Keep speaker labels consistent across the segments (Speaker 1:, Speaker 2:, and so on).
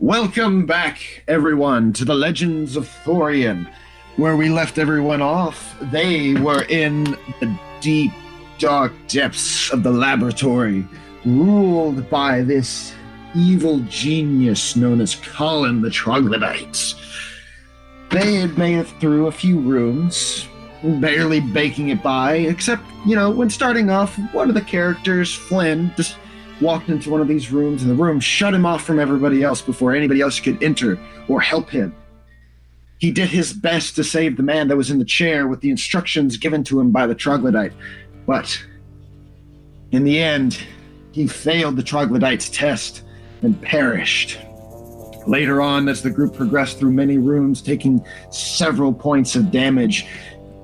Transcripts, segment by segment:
Speaker 1: Welcome back, everyone, to the Legends of Thoriane. Where we left everyone off, they were in the deep, dark depths of the laboratory, ruled by this evil genius known as Colin the Troglodyte. They had made it through a few rooms, barely making it by, except, when starting off, one of the characters, Flynn, just walked into one of these rooms, and the room shut him off from everybody else before anybody else could enter or help him. He did his best to save the man that was in the chair with the instructions given to him by the troglodyte, but in the end, he failed the troglodyte's test and perished. Later on, as the group progressed through many rooms, taking several points of damage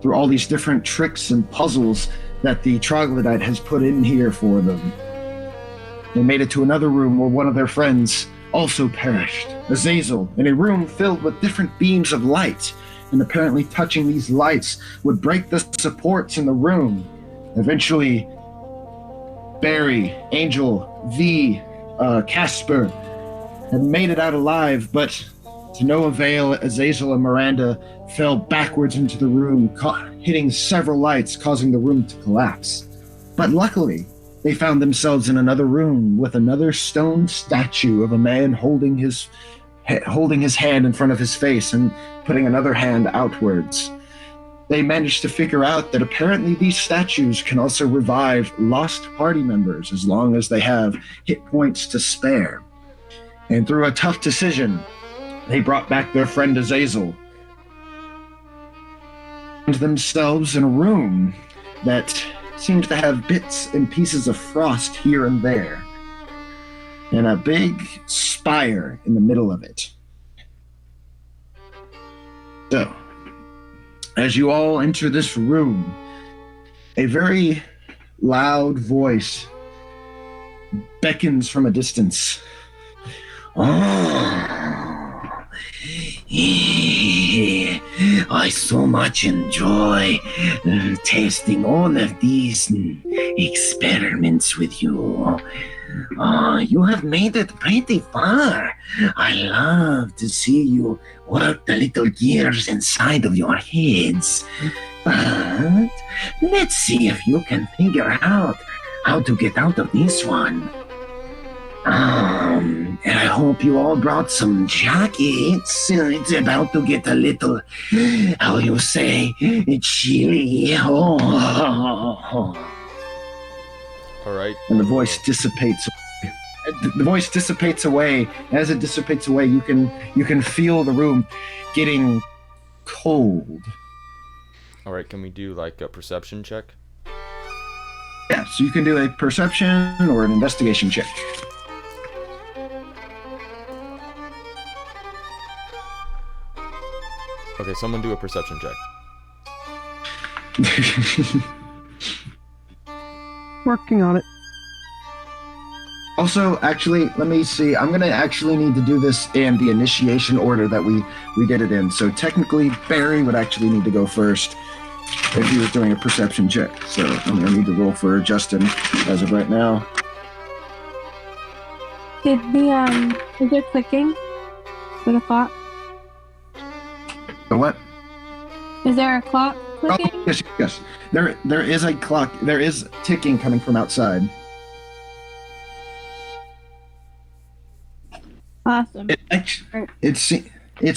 Speaker 1: through all these different tricks and puzzles that the troglodyte has put in here for them, they made it to another room where one of their friends also perished, Azazel, in a room filled with different beams of light, and apparently touching these lights would break the supports in the room. Eventually, Barry, Angel, V, Casper had made it out alive, but to no avail. Azazel and Miranda fell backwards into the room, hitting several lights, causing the room to collapse. But luckily, they found themselves in another room with another stone statue of a man holding his hand in front of his face and putting another hand outwards. They managed to figure out that apparently these statues can also revive lost party members as long as they have hit points to spare. And through a tough decision, they brought back their friend Azazel. Found themselves in a room that seems to have bits and pieces of frost here and there, and a big spire in the middle of it. So, as you all enter this room, a very loud voice beckons from a distance. I so much enjoy tasting all of these experiments with you. You have made it pretty far. I love to see you work the little gears inside of your heads. But let's see if you can figure out how to get out of this one. And I hope you all brought some jackets. It's about to get a little, how you say, chilly. Oh.
Speaker 2: All right.
Speaker 1: And the voice dissipates. The voice dissipates away. As it dissipates away, you can feel the room getting cold.
Speaker 2: All right. Can we do like a perception check?
Speaker 1: Yeah. So you can do a perception or an investigation check.
Speaker 2: Okay, someone do a perception check.
Speaker 3: Working on it.
Speaker 1: Also, actually, let me see. I'm going to actually need to do this in the initiation order that we did it in. So technically, Barry would actually need to go first if he was doing a perception check. So I'm going to need to roll for Justin as of right now.
Speaker 4: Is there clicking for the clock?
Speaker 1: The what?
Speaker 4: Is there a clock clicking?
Speaker 1: Oh, yes. There is a clock. There is ticking coming from outside.
Speaker 4: Awesome.
Speaker 1: It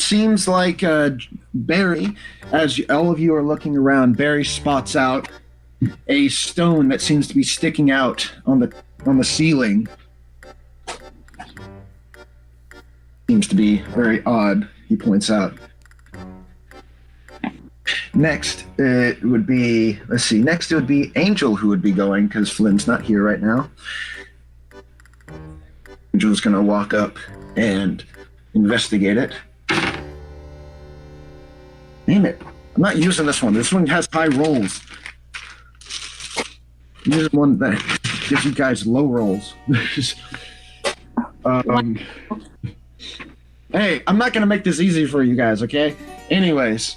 Speaker 1: seems like Barry, as all of you are looking around, Barry spots out a stone that seems to be sticking out on the ceiling. Seems to be very odd, he points out. Next, it would be, next it would be Angel who would be going, because Flynn's not here right now. Angel's going to walk up and investigate it. Damn it. I'm not using this one. This one has high rolls. I'm using one that gives you guys low rolls. Hey, I'm not going to make this easy for you guys, okay? Anyways,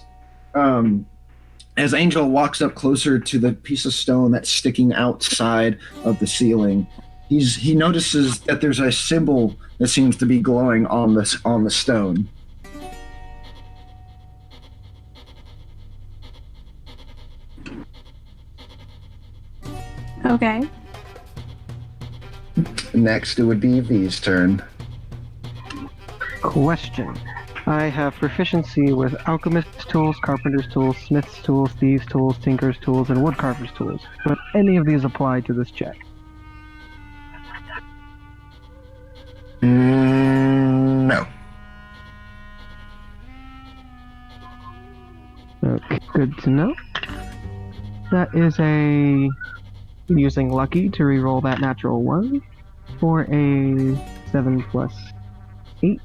Speaker 1: as Angel walks up closer to the piece of stone that's sticking outside of the ceiling, he notices that there's a symbol that seems to be glowing on the stone.
Speaker 4: Okay.
Speaker 1: Next, it would be V's turn.
Speaker 3: Question. I have proficiency with alchemist's tools, carpenter's tools, smith's tools, thieves' tools, tinker's tools, and woodcarver's tools. Would any of these apply to this check?
Speaker 1: No.
Speaker 3: Okay, good to know. That is a... using lucky to reroll that natural 1 for a 7 plus 8.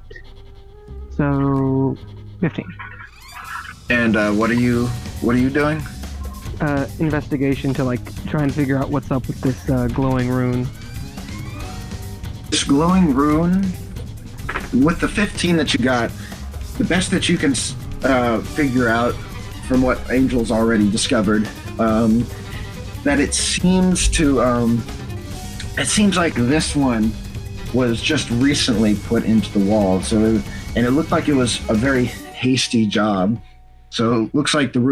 Speaker 3: So 15.
Speaker 1: And what are you doing?
Speaker 3: Investigation to try and figure out what's up with this glowing rune.
Speaker 1: This glowing rune, with the 15 that you got, the best that you can figure out from what Angel's already discovered, that it seems like this one was just recently put into the wall. And it looked like it was a very hasty job. So it looks like it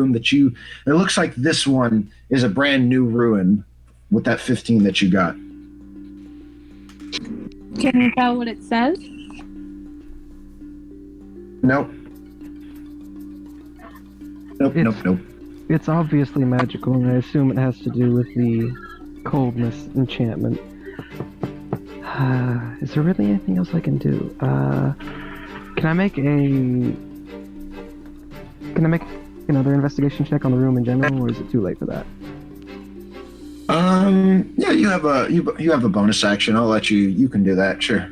Speaker 1: looks like this one is a brand new ruin with that 15 that you got.
Speaker 4: Can you tell what it says?
Speaker 1: Nope. Nope.
Speaker 3: It's obviously magical, and I assume it has to do with the coldness enchantment. Is there really anything else I can do? Can I make another investigation check on the room in general, or is it too late for that?
Speaker 1: Yeah, you have a bonus action. I'll let you can do that. Sure.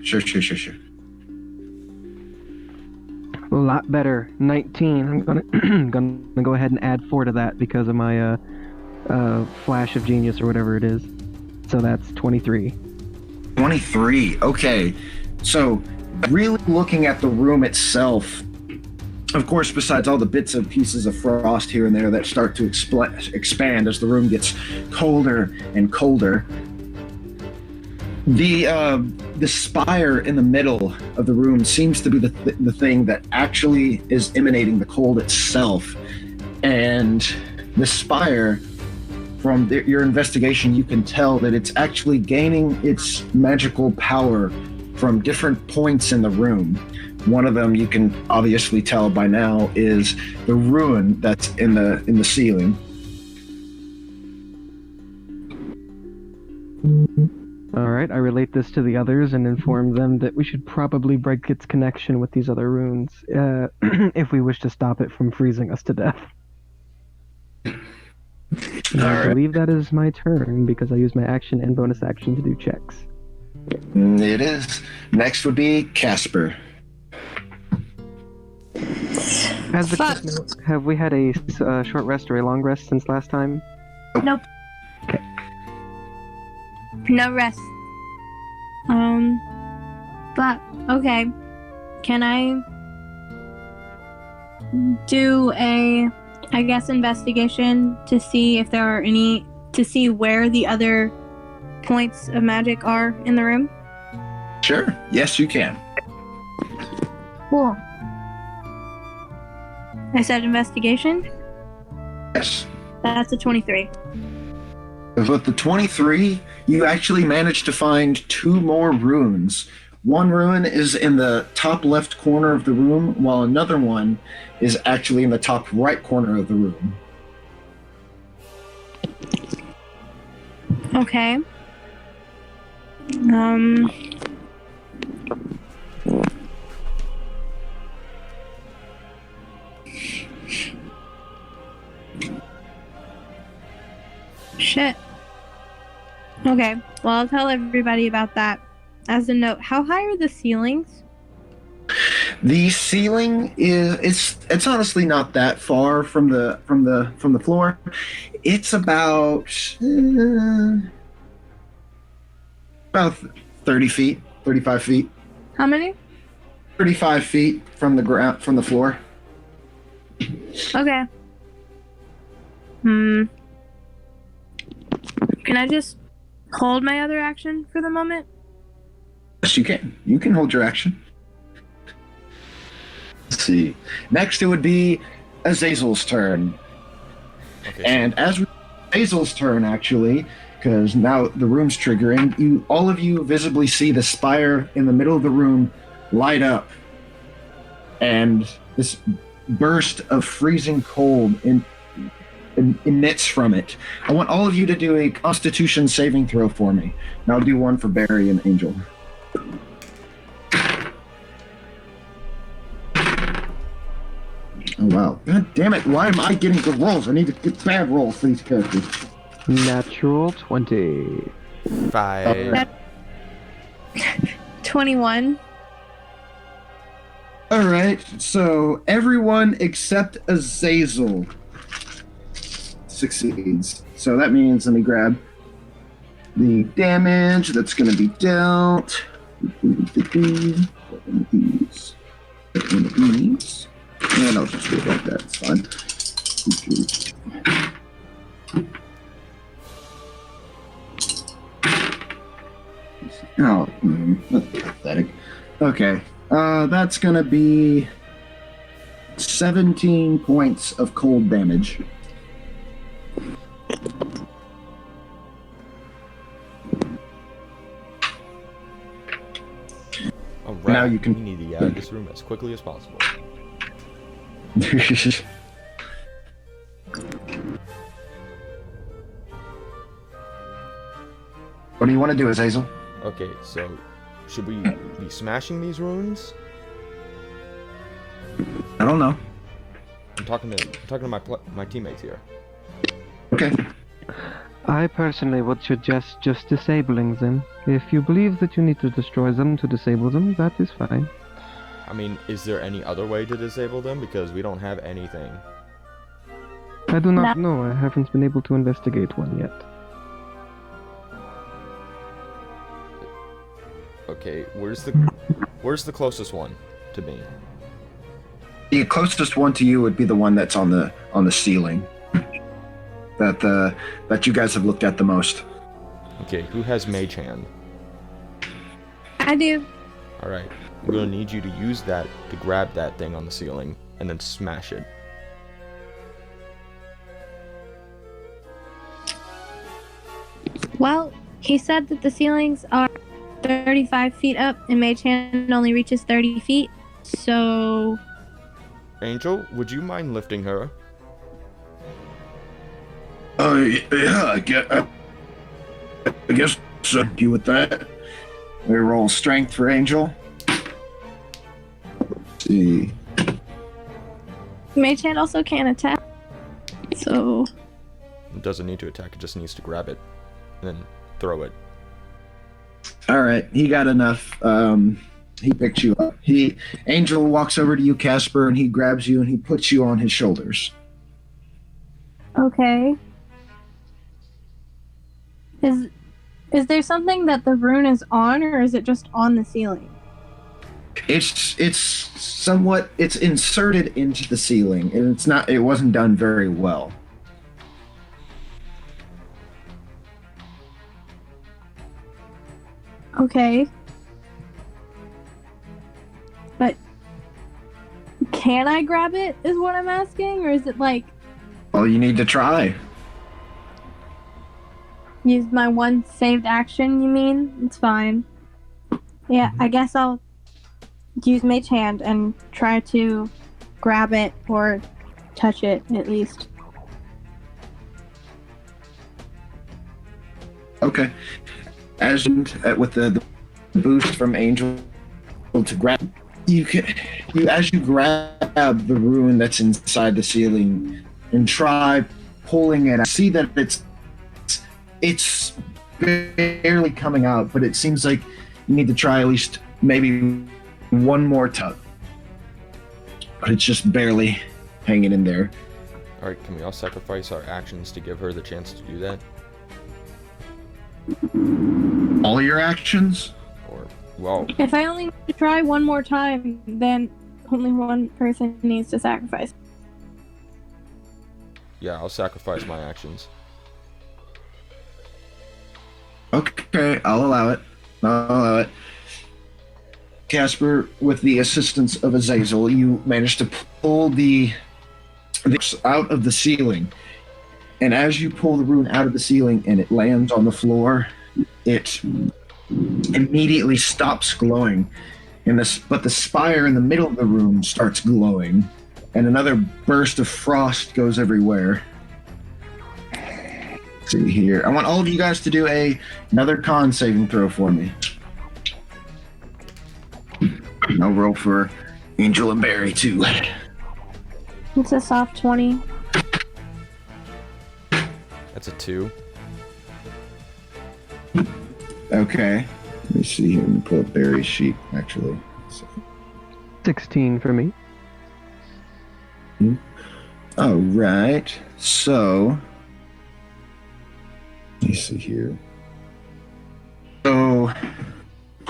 Speaker 3: A lot better. 19. I'm gonna go ahead and add 4 to that because of my flash of genius or whatever it is. So that's 23.
Speaker 1: 23. Okay. So, really looking at the room itself, of course, besides all the bits and pieces of frost here and there that start to expand as the room gets colder and colder, the spire in the middle of the room seems to be the thing that actually is emanating the cold itself. And the spire, from your investigation, you can tell that it's actually gaining its magical power from different points in the room. One of them you can obviously tell by now is the ruin that's in the ceiling.
Speaker 3: Alright, I relate this to the others and inform them that we should probably break its connection with these other runes, if we wish to stop it from freezing us to death. I believe that is my turn, because I use my action and bonus action to do checks.
Speaker 1: It is. Next would be Casper.
Speaker 3: As a quick note, have we had a short rest or a long rest since last time?
Speaker 4: Nope.
Speaker 3: Okay.
Speaker 4: No rest. But, okay. Can I do I guess, investigation to see if there are to see where the other points of magic are in the room?
Speaker 1: Sure. Yes, you can.
Speaker 4: Cool. I said investigation?
Speaker 1: Yes.
Speaker 4: That's a 23.
Speaker 1: With the 23, you actually managed to find 2 more runes. One rune is in the top left corner of the room, while another one is actually in the top right corner of the room.
Speaker 4: Okay. Shit. Okay, well, I'll tell everybody about that. As a note, how high are the ceilings?
Speaker 1: The ceiling is it's honestly not that far from the floor. It's about 30 feet, 35 feet.
Speaker 4: How many?
Speaker 1: 35 feet from the ground, from the floor.
Speaker 4: Okay. Can I just hold my other action for the moment?
Speaker 1: Yes, you can. You can hold your action. Let's see. Next, it would be Azazel's turn.
Speaker 2: Okay.
Speaker 1: And as Azazel's turn, actually, because now the room's triggering, all of you visibly see the spire in the middle of the room light up. And this burst of freezing cold emits from it. I want all of you to do a Constitution saving throw for me. And I'll do one for Barry and Angel. Oh, wow. God damn it. Why am I getting good rolls? I need to get bad rolls for these characters.
Speaker 3: Natural 20.
Speaker 2: 5.
Speaker 4: 21.
Speaker 1: All right. So everyone except Azazel succeeds. So that means, let me grab the damage that's going to be dealt. And I'll just do it like that. It's fine. Oh, that's pathetic. Okay. That's going to be 17 points of cold damage.
Speaker 2: Alright,
Speaker 1: Now you can-
Speaker 2: we need to get out of this room as quickly as possible.
Speaker 1: What do you want to do, Azazel?
Speaker 2: Okay, so should we be smashing these ruins?
Speaker 1: I don't know.
Speaker 2: I'm talking to my teammates here.
Speaker 1: Okay.
Speaker 3: I personally would suggest just disabling them. If you believe that you need to destroy them to disable them, that is fine.
Speaker 2: I mean, is there any other way to disable them? Because we don't have anything.
Speaker 3: I do not know. I haven't been able to investigate one yet.
Speaker 2: Okay, where's the closest one to me?
Speaker 1: The closest one to you would be the one that's on the ceiling. That you guys have looked at the most.
Speaker 2: Okay, who has Mage Hand?
Speaker 4: I do.
Speaker 2: Alright, I'm gonna need you to use that to grab that thing on the ceiling and then smash it.
Speaker 4: Well, he said that the ceilings are 35 feet up and Mage Hand only reaches 30 feet. So,
Speaker 2: Angel, would you mind lifting her?
Speaker 1: Yeah, I guess so. You with that? We roll strength for Angel. Let's see.
Speaker 4: Mage Hand also can't attack. So,
Speaker 2: It doesn't need to attack, it just needs to grab it and then throw it.
Speaker 1: All right, he got enough. He picks you up. Angel walks over to you, Casper, and he grabs you and he puts you on his shoulders.
Speaker 4: okay. Is there something that the rune is on, or is it just on the ceiling?
Speaker 1: It's inserted into the ceiling, and it wasn't done very well.
Speaker 4: Okay. But can I grab it is what I'm asking, or is it like
Speaker 1: Well, you need to try.
Speaker 4: use my one saved action, you mean? It's fine. Yeah, I guess I'll use Mage Hand and try to grab it or touch it at least.
Speaker 1: Okay. As with the boost from Angel to grab, as you grab the rune that's inside the ceiling and try pulling it out, see that it's barely coming out, but it seems like you need to try at least maybe one more tug. But it's just barely hanging in there.
Speaker 2: Alright, can we all sacrifice our actions to give her the chance to do that?
Speaker 1: All your actions?
Speaker 2: Or, well,
Speaker 4: If I only need to try one more time, then only one person needs to sacrifice.
Speaker 2: yeah, I'll sacrifice my actions.
Speaker 1: Okay, I'll allow it. Casper, with the assistance of Azazel, you manage to pull the out of the ceiling. And as you pull the rune out of the ceiling and it lands on the floor, it immediately stops glowing. But the spire in the middle of the room starts glowing, and another burst of frost goes everywhere. Let's see here. I want all of you guys to do another con saving throw for me. I'll roll for Angel and Barry too.
Speaker 4: It's a soft 20.
Speaker 2: That's a 2.
Speaker 1: Okay. Let me see here. Let me pull up Barry's sheet, actually.
Speaker 3: 16 for me.
Speaker 1: All right. So, let me see here. So,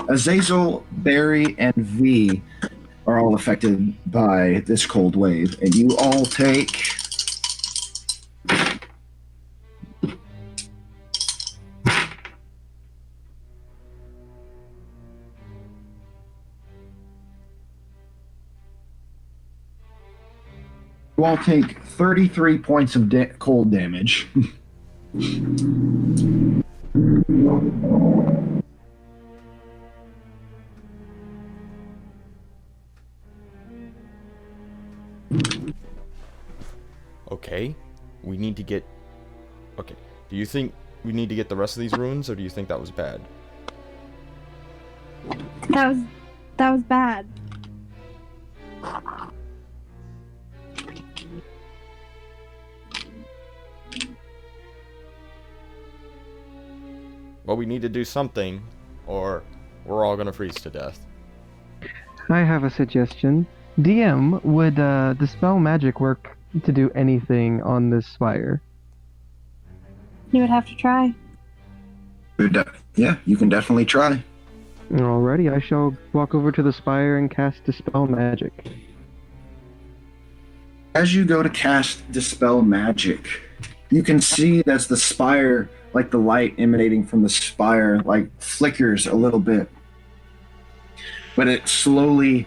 Speaker 1: Azazel, Barry, and V are all affected by this cold wave, and you all take... You all take 33 points of cold damage.
Speaker 2: Okay. We need to get... Okay. Do you think we need to get the rest of these runes, or do you think that was bad?
Speaker 4: That was bad.
Speaker 2: Well, we need to do something, or we're all gonna freeze to death.
Speaker 3: I have a suggestion. DM, would Dispel Magic work to do anything on this spire?
Speaker 4: You would have to try.
Speaker 1: Yeah, you can definitely try.
Speaker 3: Alrighty, I shall walk over to the spire and cast Dispel Magic.
Speaker 1: As you go to cast Dispel Magic, you can see that's the spire, like the light emanating from the spire, like flickers a little bit. But it slowly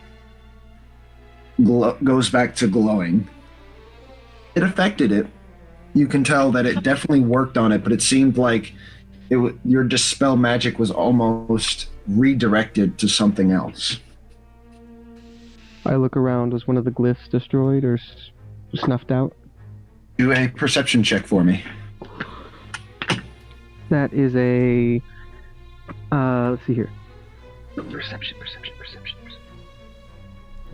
Speaker 1: goes back to glowing. It affected it. You can tell that it definitely worked on it, but it seemed like your Dispel Magic was almost redirected to something else.
Speaker 3: I look around. Was one of the glyphs destroyed or snuffed out?
Speaker 1: Do a perception check for me.
Speaker 3: That is a... let's see here.
Speaker 5: Perception.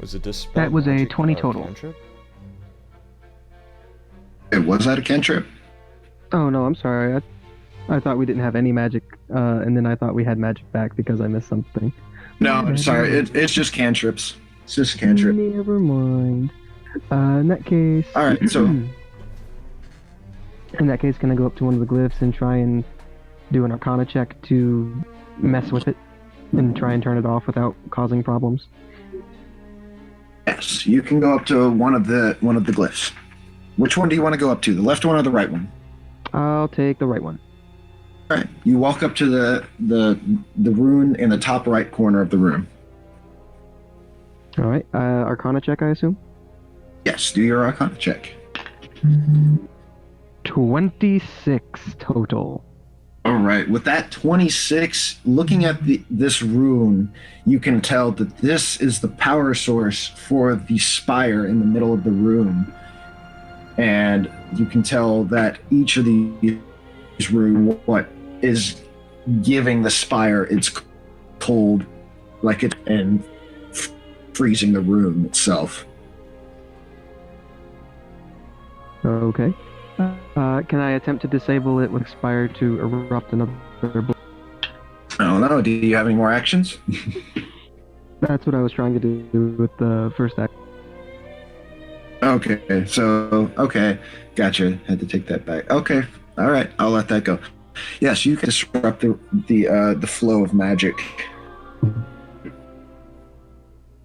Speaker 2: Was it Dispel
Speaker 3: That was a
Speaker 2: Magic
Speaker 3: 20
Speaker 2: or
Speaker 3: total.
Speaker 2: cantrip?
Speaker 1: Was that a cantrip?
Speaker 3: Oh no, I'm sorry. I thought we didn't have any magic, and then I thought we had magic back because I missed something.
Speaker 1: No, I'm sorry. It's just cantrips. It's just a cantrip.
Speaker 3: Never mind. In that case...
Speaker 1: All right, so...
Speaker 3: In that case, can I go up to one of the glyphs and try and do an Arcana check to mess with it and try and turn it off without causing problems?
Speaker 1: Yes, you can go up to one of the glyphs. Which one do you want to go up to? The left one or the right one?
Speaker 3: I'll take the right one.
Speaker 1: All right. You walk up to the rune in the top right corner of the room.
Speaker 3: All right. Arcana check, I assume?
Speaker 1: Yes, do your Arcana check.
Speaker 3: 26 total.
Speaker 1: All right. With that 26, looking at this rune, you can tell that this is the power source for the spire in the middle of the room. And you can tell that each of these runes, what is giving the spire its cold, like it, and freezing the room itself.
Speaker 3: Okay. Can I attempt to disable it with Spire to erupt another blast?
Speaker 1: I don't know. Do you have any more actions?
Speaker 3: That's what I was trying to do with the first act.
Speaker 1: Okay, so, okay. Gotcha. Had to take that back. Okay. All right. I'll let that go. Yes, you can disrupt the flow of magic. I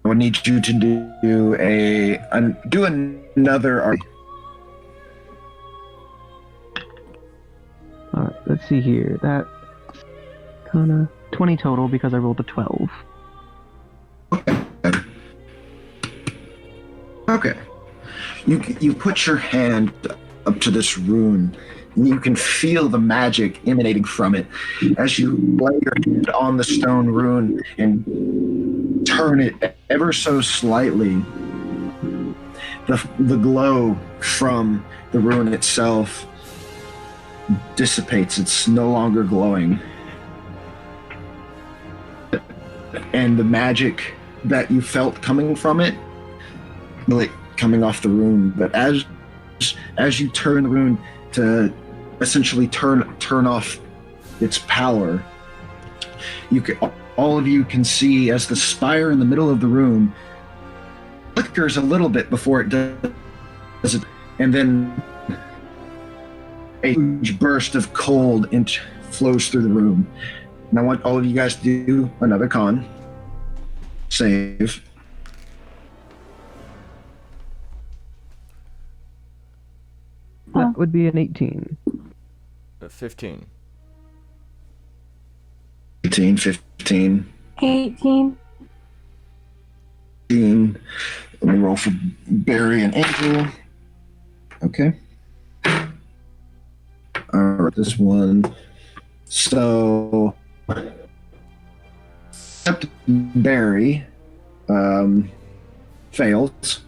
Speaker 1: would need you to do another...
Speaker 3: Alright, let's see here. That Arcana. 20 total because I rolled a 12.
Speaker 1: Okay. You put your hand up to this rune, and you can feel the magic emanating from it as you lay your hand on the stone rune and turn it ever so slightly. The glow from the rune itself dissipates. It's no longer glowing. And the magic that you felt coming from it, like coming off the rune, but as you turn the rune to essentially turn off its power, all of you can see as the spire in the middle of the room flickers a little bit before it does it, and then a huge burst of cold flows through the room. And I want all of you guys to do another con save.
Speaker 3: That would be an 18.
Speaker 2: 15.
Speaker 1: 18, 15.
Speaker 4: 18.
Speaker 1: 18. Let me roll for Barry and Angel. Okay. Alright, this one. So, except Barry fails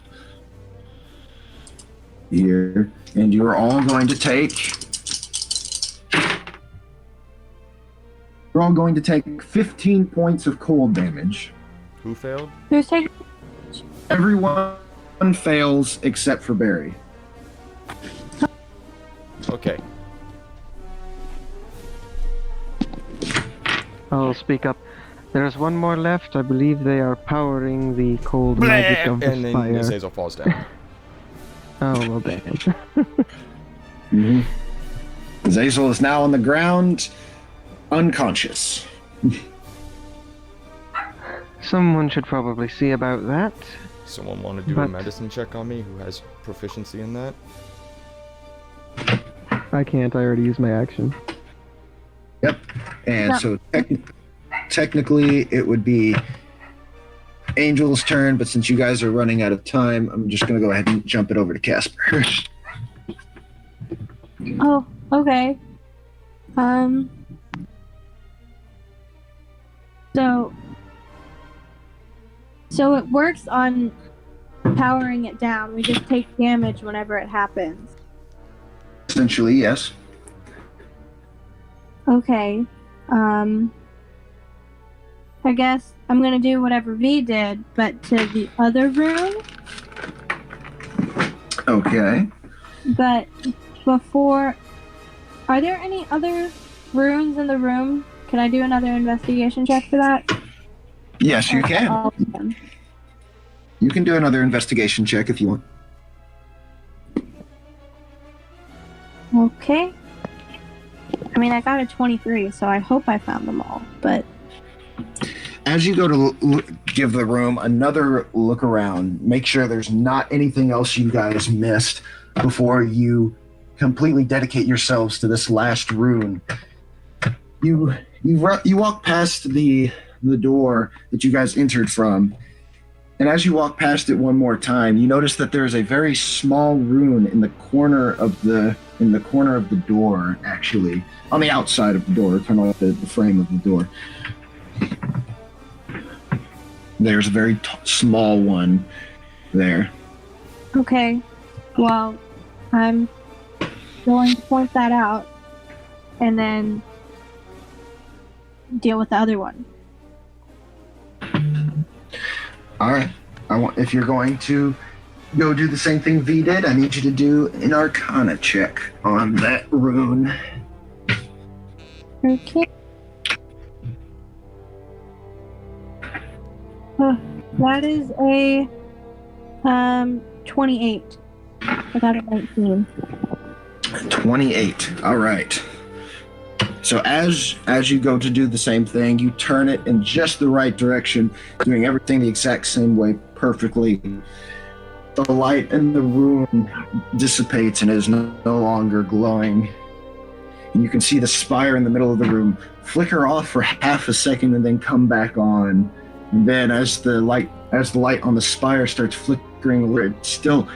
Speaker 1: here, and you're all going to take 15 points of cold damage.
Speaker 2: Who failed?
Speaker 4: Who's taking?
Speaker 1: Everyone fails except for Barry.
Speaker 2: Okay.
Speaker 3: I'll speak up. There's one more left. I believe they are powering the cold magic of the
Speaker 2: And then
Speaker 3: spire.
Speaker 2: Azazel falls down.
Speaker 3: Oh, well, damn.
Speaker 1: Mm-hmm. Azazel is now on the ground, unconscious.
Speaker 3: Someone should probably see about that.
Speaker 2: Someone want to do a medicine check on me who has proficiency in that?
Speaker 3: I can't. I already used my action.
Speaker 1: Yep. And so technically it would be Angel's turn, but since you guys are running out of time, I'm just going to go ahead and jump it over to Casper.
Speaker 4: Oh, okay. So it works on powering it down. We just take damage whenever it happens.
Speaker 1: Essentially, yes.
Speaker 4: Okay. I guess I'm gonna do whatever V did, but to the other room.
Speaker 1: Okay.
Speaker 4: But before, are there any other runes in the room? Can I do another investigation check for that?
Speaker 1: Yes, you can.
Speaker 4: All of them?
Speaker 1: You can do another investigation check if you want.
Speaker 4: Okay. I mean, I got a 23, so I hope I found them all, but...
Speaker 1: As you go to give the room another look around, make sure there's not anything else you guys missed before you completely dedicate yourselves to this last rune. You walk past the door that you guys entered from, and as you walk past it one more time, you notice that there is a very small rune in the corner of the door, actually, on the outside of the door, kind of like the frame of the door. There's a very small one there.
Speaker 4: Okay. Well, I'm going to point that out and then deal with the other one.
Speaker 1: All right. If you're going to go do the same thing V did, I need you to do an Arcana check on that rune.
Speaker 4: Okay. That is a 28. I got a 19.
Speaker 1: 28. All right. So as you go to do the same thing, you turn it in just the right direction, doing everything the exact same way perfectly. The light in the room dissipates and is no longer glowing. and you can see the spire in the middle of the room flicker off for half a second and then come back on. And then as the light on the spire starts flickering, it still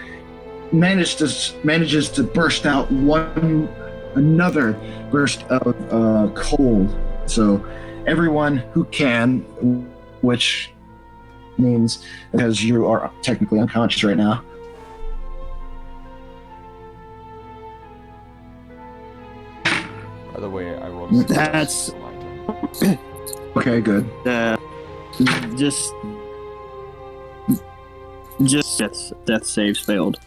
Speaker 1: manages to burst out another burst of cold. So everyone who can, which means because you are technically unconscious right now.
Speaker 2: By the way, I rolled a
Speaker 6: That's
Speaker 1: Okay, good.
Speaker 6: just death saves failed.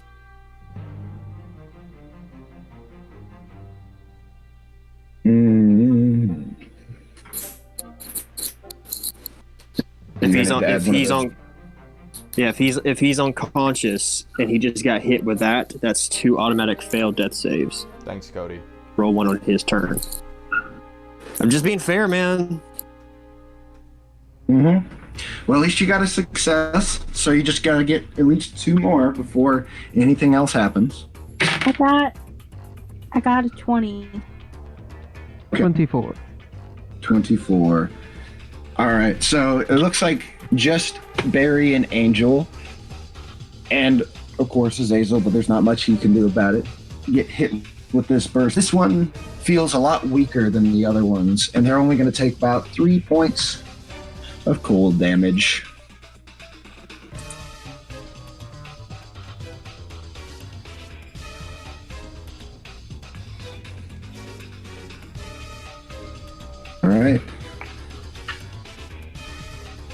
Speaker 6: If he's unconscious and he just got hit with that, that's 2 automatic failed death saves.
Speaker 2: Thanks, Cody.
Speaker 6: Roll 1 on his turn. I'm just being fair, man.
Speaker 1: Well, at least you got a success, so you just gotta get at least 2 more before anything else happens.
Speaker 4: I got a 20.
Speaker 3: 24.
Speaker 1: 24. All right, so it looks like just Barry and Angel, and of course Azazel, but there's not much he can do about it, get hit with this burst. This one feels a lot weaker than the other ones, and they're only going to take about 3 points of cold damage. All right.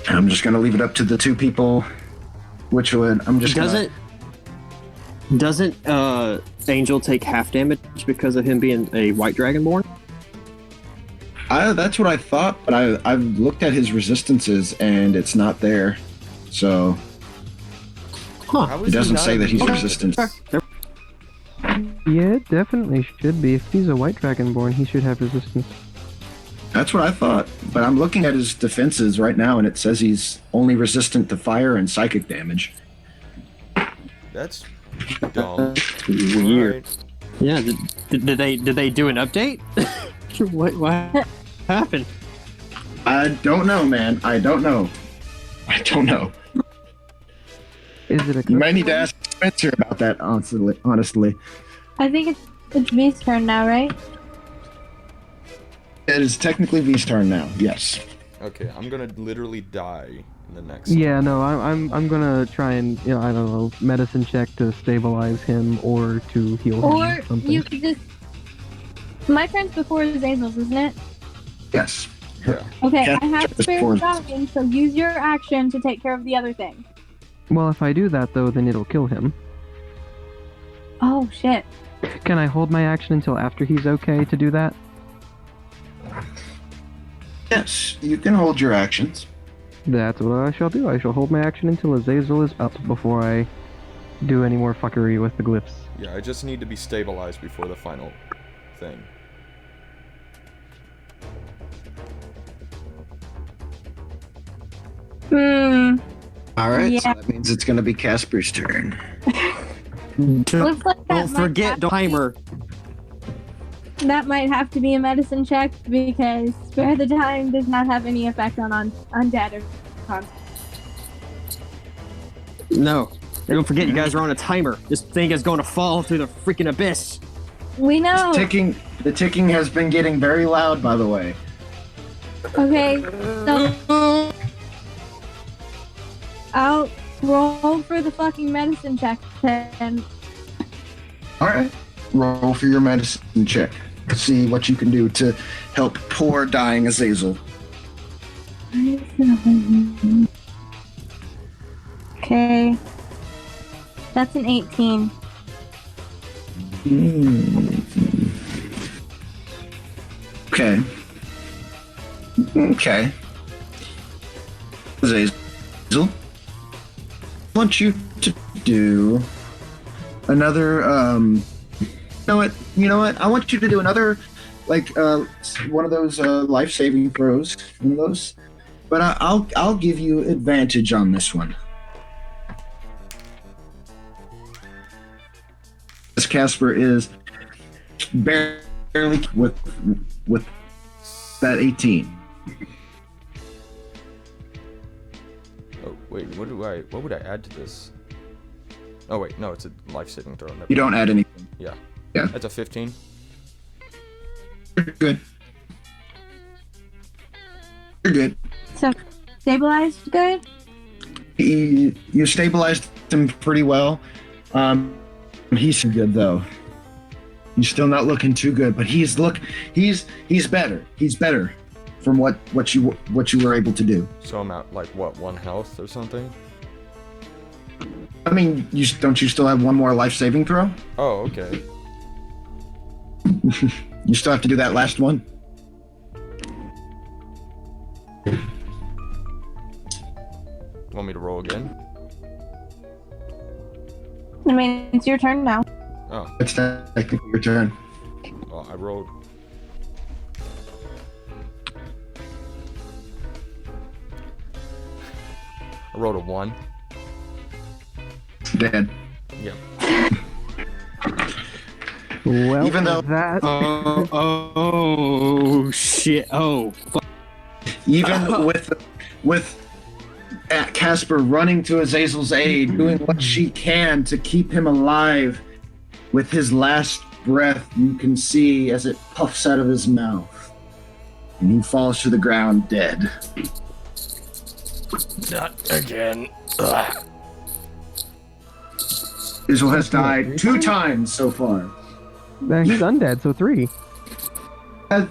Speaker 1: I'm just going to leave it up to the 2 people. Which would I'm just
Speaker 6: Doesn't Angel take half damage because of him being a white dragonborn?
Speaker 1: That's what I thought, but I've looked at his resistances and it's not there. So
Speaker 6: Huh.
Speaker 1: it doesn't say that he's resistant.
Speaker 3: Yeah, it definitely should be. If he's a white dragonborn, he should have resistance.
Speaker 1: That's what I thought, but I'm looking at his defenses right now and it says he's only resistant to fire and psychic damage.
Speaker 2: That's dumb.
Speaker 6: Weird.
Speaker 2: Alright.
Speaker 6: Yeah. Did they do an update? What happened?
Speaker 1: I don't know, man. I don't know.
Speaker 3: Is it a
Speaker 1: You might need to ask Spencer about that, honestly.
Speaker 4: I think it's V's turn now, right?
Speaker 1: It is technically V's turn now, yes.
Speaker 2: Okay, I'm gonna literally die in the next.
Speaker 3: Yeah, no, I'm gonna try and, I don't know, medicine check to stabilize him or to heal him.
Speaker 4: Or
Speaker 3: Something.
Speaker 4: you could just... My turn's before Azazel's, isn't it?
Speaker 1: Yes.
Speaker 2: Yeah.
Speaker 4: Okay,
Speaker 1: Yeah,
Speaker 4: I have
Speaker 1: just
Speaker 4: spare
Speaker 1: before-
Speaker 4: falcon, so use your action to take care of the other thing.
Speaker 3: Well, if I do that, though, then it'll kill him.
Speaker 4: Oh, shit.
Speaker 3: Can I hold my action until after he's okay to do that?
Speaker 1: Yes, you can hold your actions.
Speaker 3: That's what I shall do. I shall hold my action until Azazel is up before I do any more fuckery with the glyphs.
Speaker 2: Yeah, I just need to be stabilized before the final thing.
Speaker 1: Alright,
Speaker 4: Yeah.
Speaker 1: so that means it's going to be Casper's turn.
Speaker 4: Looks like that
Speaker 6: Don't
Speaker 4: might
Speaker 6: forget
Speaker 4: have to be-
Speaker 6: timer.
Speaker 4: That might have to be a medicine check because spare the time does not have any effect on undead or con.
Speaker 6: No. Don't forget, you guys are on a timer. This thing is going to fall through the freaking abyss.
Speaker 4: We know.
Speaker 1: The ticking has been getting very loud, by the way.
Speaker 4: Okay, so I'll roll for the fucking medicine check then.
Speaker 1: Alright, roll for your medicine check. See what you can do to help poor dying Azazel.
Speaker 4: Okay. That's an 18.
Speaker 1: Okay. Okay. Azazel, I want you to do another, you know what? I want you to do another, one of those life-saving throws. One of those. But I'll give you advantage on this one. As Casper is barely barely with that 18.
Speaker 2: Oh wait, what would I add to this? Oh wait, no, it's a life saving throw. Never
Speaker 1: You don't add anything.
Speaker 2: Yeah.
Speaker 1: Yeah.
Speaker 2: That's a 15.
Speaker 1: You're good. You're good.
Speaker 4: So, stabilized good?
Speaker 1: You stabilized him pretty well. He's good though. He's still not looking too good, but he's better. He's better from what you were able to do.
Speaker 2: So I'm at like what, 1 health or something?
Speaker 1: I mean, don't you still have one more life saving throw?
Speaker 2: Oh, okay.
Speaker 1: You still have to do that last one.
Speaker 2: Want me to roll again?
Speaker 4: I mean, it's your turn now.
Speaker 2: Oh,
Speaker 1: It's technically your turn.
Speaker 2: well, I rolled. I rolled a 1.
Speaker 1: Dead.
Speaker 2: Yep.
Speaker 3: Well,
Speaker 1: Even though-
Speaker 3: that
Speaker 6: Oh shit! Oh, fuck.
Speaker 1: Even with Casper running to Azazel's aid, doing what she can to keep him alive, with his last breath, you can see as it puffs out of his mouth, and he falls to the ground dead.
Speaker 2: Not again. Ugh.
Speaker 1: Azazel has died 2 times so far.
Speaker 3: he's undead, so 3.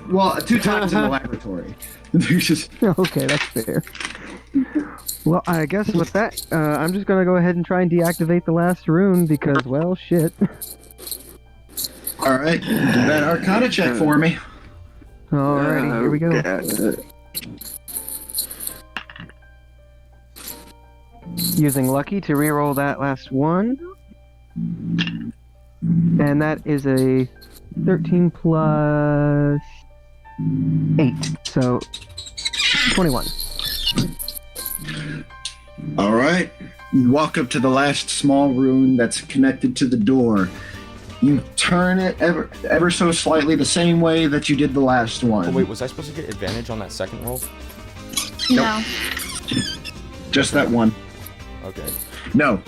Speaker 1: Well, 2 times in the laboratory. There's just
Speaker 3: Okay, that's fair. Well, I guess with that, I'm just gonna go ahead and try and deactivate the last rune because, well, shit.
Speaker 1: all right. Do that Arcana check for me.
Speaker 3: Alrighty, here we go. Using Lucky to reroll that last one. And that is a 13 plus 8, so 21.
Speaker 1: All right. You walk up to the last small rune that's connected to the door. You turn it ever so slightly the same way that you did the last one.
Speaker 2: Oh wait, was I supposed to get advantage on that second roll?
Speaker 4: No.
Speaker 1: Just that one.
Speaker 2: Okay.
Speaker 1: No.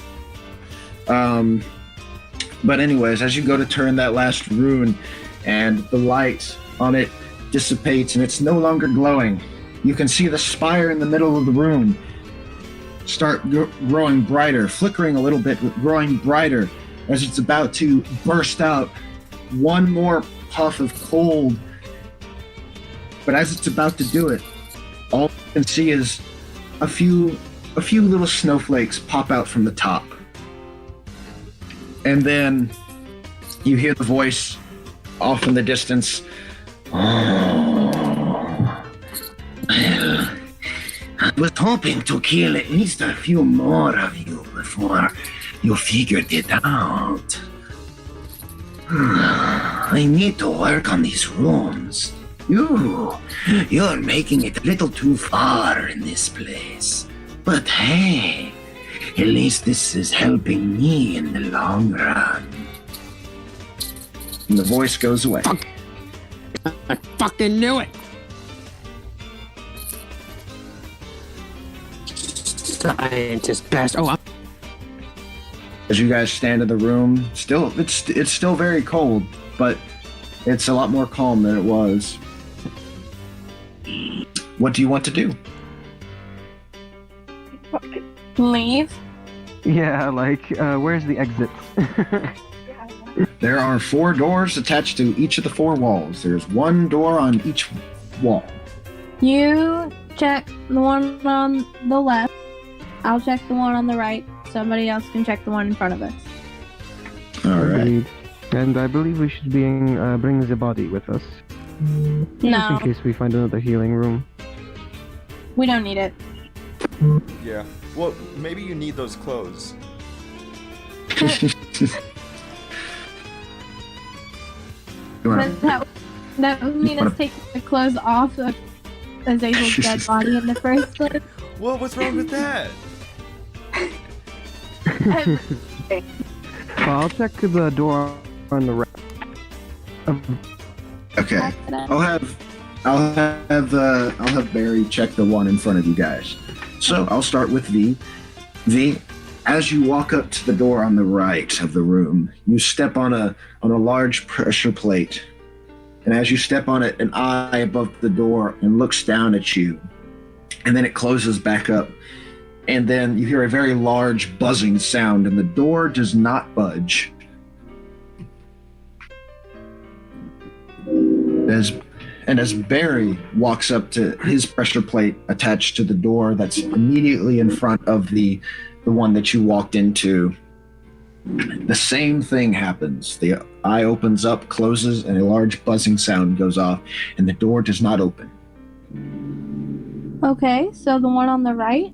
Speaker 1: But anyways, as you go to turn that last rune and the light on it dissipates and it's no longer glowing, you can see the spire in the middle of the rune start growing brighter, flickering a little bit, but growing brighter as it's about to burst out. One more puff of cold. But as it's about to do it, all you can see is a few little snowflakes pop out from the top. And then you hear the voice off in the distance. I was hoping to kill at least a few more of you before you figured it out. I need to work on these rooms. You're making it a little too far in this place. But hey, at least this is helping me in the long run. And the voice goes away.
Speaker 6: I fucking knew it. Scientist best. Oh,
Speaker 1: As you guys stand in the room, it's still very cold, but it's a lot more calm than it was. What do you want to do?
Speaker 4: Leave?
Speaker 3: Yeah, like, where's the exit?
Speaker 1: There are 4 doors attached to each of the 4 walls. There's 1 door on each wall.
Speaker 4: You check the one on the left. I'll check the one on the right. Somebody else can check the one in front of us.
Speaker 1: All right.
Speaker 3: Agreed. And I believe we should bring the body with us. Just
Speaker 4: No,
Speaker 3: in case we find another healing room.
Speaker 4: we don't need it.
Speaker 2: Yeah. Well, maybe you need those clothes.
Speaker 1: You wanna-
Speaker 4: That would mean us taking the clothes off of Azazel's dead body in the first place.
Speaker 2: Well, what's wrong with that?
Speaker 3: Well, I'll check the door on the right.
Speaker 1: Okay.
Speaker 4: accident.
Speaker 1: I'll have Barry check the one in front of you guys. So I'll start with V. V, as you walk up to the door on the right of the room, you step on a large pressure plate. And as you step on it, an eye above the door and looks down at you. And then it closes back up. And then you hear a very large buzzing sound, and the door does not budge. As Barry walks up to his pressure plate attached to the door that's immediately in front of the one that you walked into, the same thing happens. The eye opens up, closes, and a large buzzing sound goes off, and the door does not open.
Speaker 4: Okay, so the one on the right?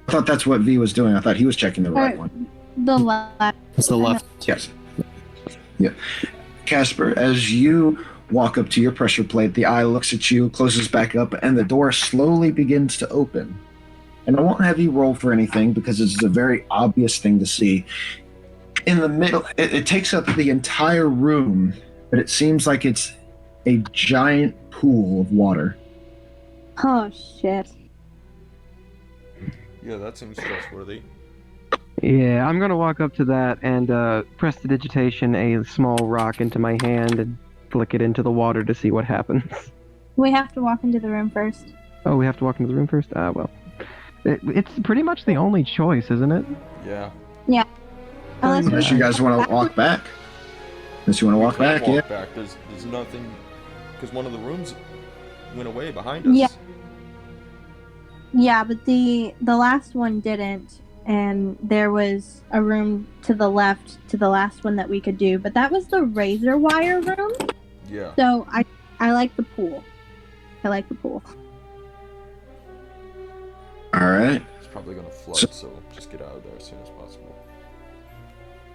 Speaker 1: I thought that's what V was doing. I thought he was checking the right
Speaker 4: Or
Speaker 1: one.
Speaker 4: the left.
Speaker 6: It's the left.
Speaker 1: Yes. Yeah. Casper, as you walk up to your pressure plate, the eye looks at you, closes back up, and the door slowly begins to open. And I won't have you roll for anything because it's a very obvious thing to see. In the middle, it takes up the entire room, but it seems like it's a giant pool of water.
Speaker 4: Oh, shit.
Speaker 2: Yeah, that seems trustworthy.
Speaker 3: Yeah, I'm gonna walk up to that and prestidigitation a small rock into my hand and flick it into the water to see what happens.
Speaker 4: We have to walk into the room first.
Speaker 3: Oh, we have to walk into the room first? Well. It's pretty much the only choice, isn't it?
Speaker 2: Yeah.
Speaker 4: Unless
Speaker 1: Unless you guys want to walk back. Unless you want to walk back, yeah.
Speaker 2: Walk back. There's nothing, because one of the rooms went away behind us.
Speaker 4: Yeah. Yeah, but the last one didn't, and there was a room to the left to the last one that we could do, but that was the razor wire room.
Speaker 2: Yeah.
Speaker 4: So I like the pool. I like the pool.
Speaker 1: All right.
Speaker 2: It's probably gonna flood, so just get out of there as soon as possible.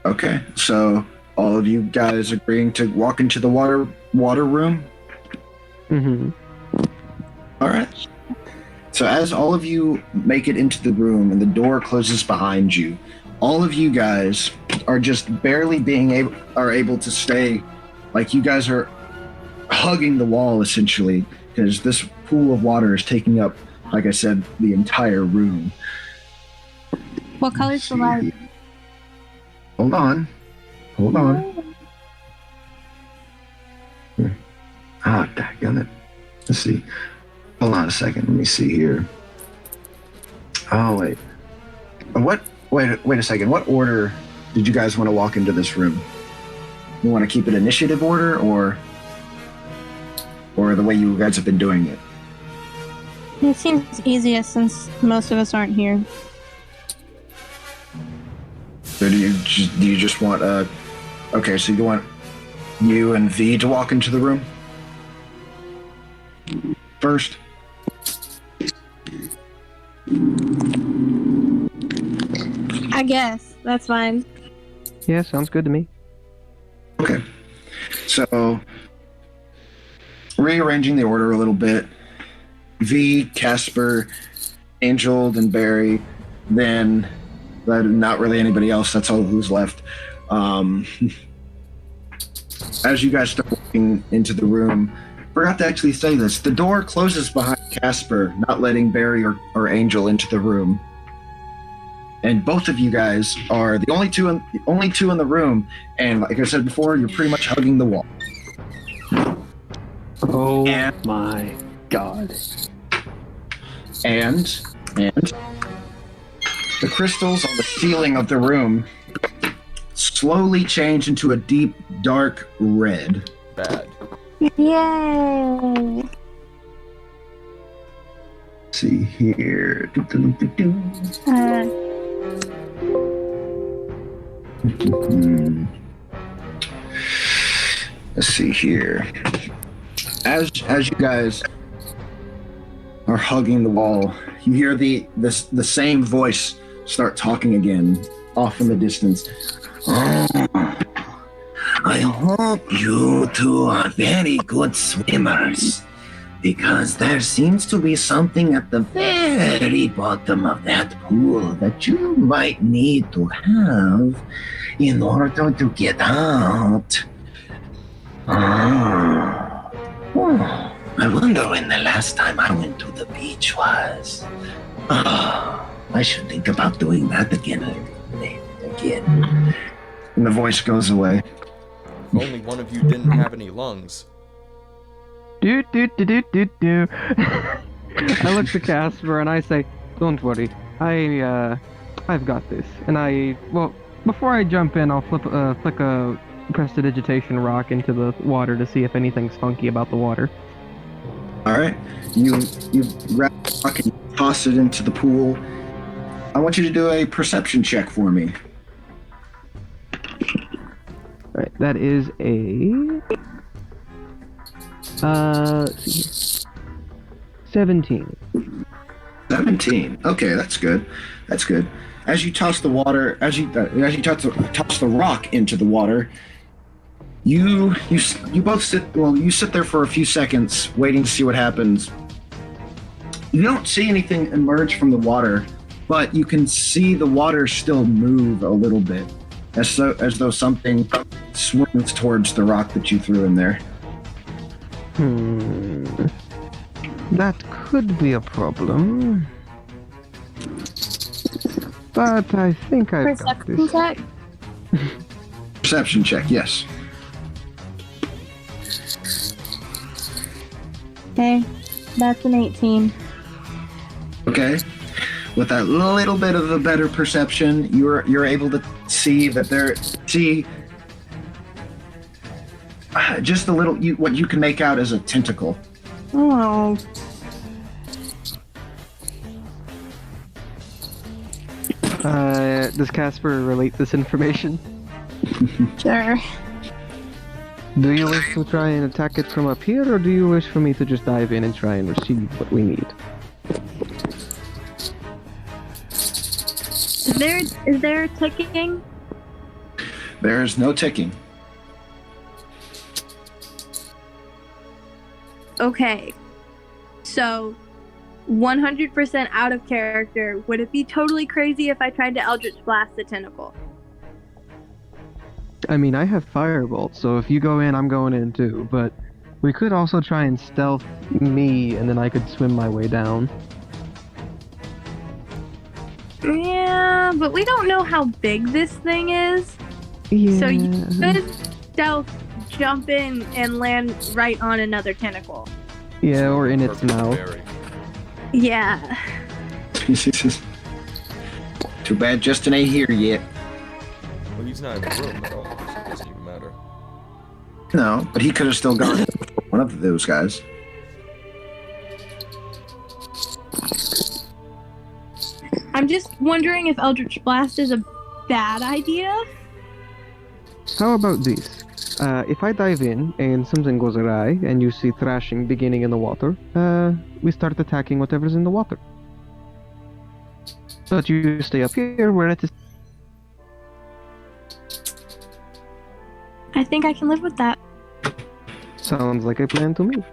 Speaker 1: Okay. So all of you guys agreeing to walk into the water room?
Speaker 3: Mm-hmm.
Speaker 1: All right. So as all of you make it into the room and the door closes behind you, all of you guys are just barely able to stay, like you guys are hugging the wall essentially, because this pool of water is taking up, like I said, the entire room.
Speaker 4: What color's the light?
Speaker 1: Hold on. Ah, daggone it. Let's see. Hold on a second. Let me see here. Oh, wait. Wait a second. What order did you guys want to walk into this room? You want to keep it initiative order or the way you guys have been doing it?
Speaker 4: It seems easiest since most of us aren't here.
Speaker 1: So do you just want okay, so you want you and V to walk into the room first?
Speaker 4: I guess. That's fine.
Speaker 3: Yeah, sounds good to me.
Speaker 1: Okay. So rearranging the order a little bit. V, Casper, Angel, then Barry, then not really anybody else. That's all who's left. As you guys start walking into the room, forgot to actually say this. The door closes behind Casper, not letting Barry or Angel into the room. And both of you guys are the only two in the room. And like I said before, you're pretty much hugging the wall.
Speaker 6: Oh
Speaker 1: And-
Speaker 6: my god.
Speaker 1: And the crystals on the ceiling of the room slowly change into a deep, dark red.
Speaker 2: Bad.
Speaker 4: Yay!
Speaker 1: Let's see here. Let's see here. As you guys are hugging the wall, you hear the same voice start talking again, off in the distance. Oh, I hope you two are very good swimmers, because there seems to be something at the very bottom of that pool that you might need to have in order to get out. I wonder when the last time I went to the beach was. I should think about doing that again. And the voice goes away.
Speaker 2: If only one of you didn't have any lungs.
Speaker 3: Do. I look to Casper and I say, "Don't worry, I've got this." And before I jump in, I'll flick a prestidigitation rock into the water to see if anything's funky about the water.
Speaker 1: All right, you grab the rock and you toss it into the pool. I want you to do a perception check for me.
Speaker 3: All right, that is a 17.
Speaker 1: 17. Okay, that's good. That's good. As you toss the water, as you toss the rock into the water, you both sit. Well, you sit there for a few seconds, waiting to see what happens. You don't see anything emerge from the water, but you can see the water still move a little bit, as though something swims towards the rock that you threw in there.
Speaker 3: That could be a problem. But I think I've got
Speaker 4: Perception
Speaker 3: this.
Speaker 4: check?
Speaker 1: Perception check, yes.
Speaker 4: Okay, that's an 18.
Speaker 1: Okay. With that little bit of a better perception, you're able to see that just a little what you can make out as a tentacle.
Speaker 4: Oh.
Speaker 3: Does Casper relate this information?
Speaker 4: Sure.
Speaker 3: Do you wish to try and attack it from up here, or do you wish for me to just dive in and try and receive what we need?
Speaker 4: Is there ticking?
Speaker 1: There is no ticking.
Speaker 4: Okay. So, 100% out of character. Would it be totally crazy if I tried to Eldritch Blast the tentacle?
Speaker 3: I mean, I have Firebolt, so if you go in, I'm going in too, but we could also try and stealth me, and then I could swim my way down.
Speaker 4: Yeah, but we don't know how big this thing is.
Speaker 3: Yeah.
Speaker 4: So you could stealth jump in and land right on another tentacle.
Speaker 3: Yeah, or in its
Speaker 2: Perfect
Speaker 3: mouth.
Speaker 2: berry.
Speaker 4: Yeah.
Speaker 1: Too bad Justin ain't here yet.
Speaker 2: Well, he's not in the room at all, so it doesn't even matter.
Speaker 1: No, but he could have still gone one of those guys.
Speaker 4: I'm just wondering if Eldritch Blast is a bad idea.
Speaker 3: How about this? If I dive in and something goes awry and you see thrashing beginning in the water, we start attacking whatever's in the water. But you stay up here where it is.
Speaker 4: I think I can live with that.
Speaker 3: Sounds like a plan to me.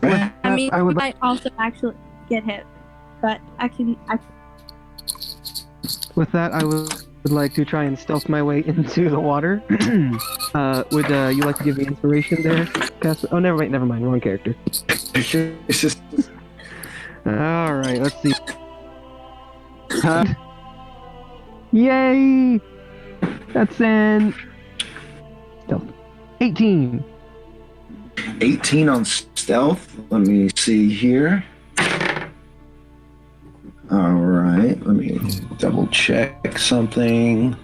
Speaker 4: I mean,
Speaker 3: I
Speaker 4: I
Speaker 3: would
Speaker 4: might also actually get hit, but I can.
Speaker 3: With that, I would like to try and stealth my way into the water. Would you like to give me inspiration there, Casper? Oh, never mind, wrong character.
Speaker 1: It's just
Speaker 3: Alright, let's see. Yay! That's an stealth. 18.
Speaker 1: 18 on stealth. Let me see here. All right, let me double check something.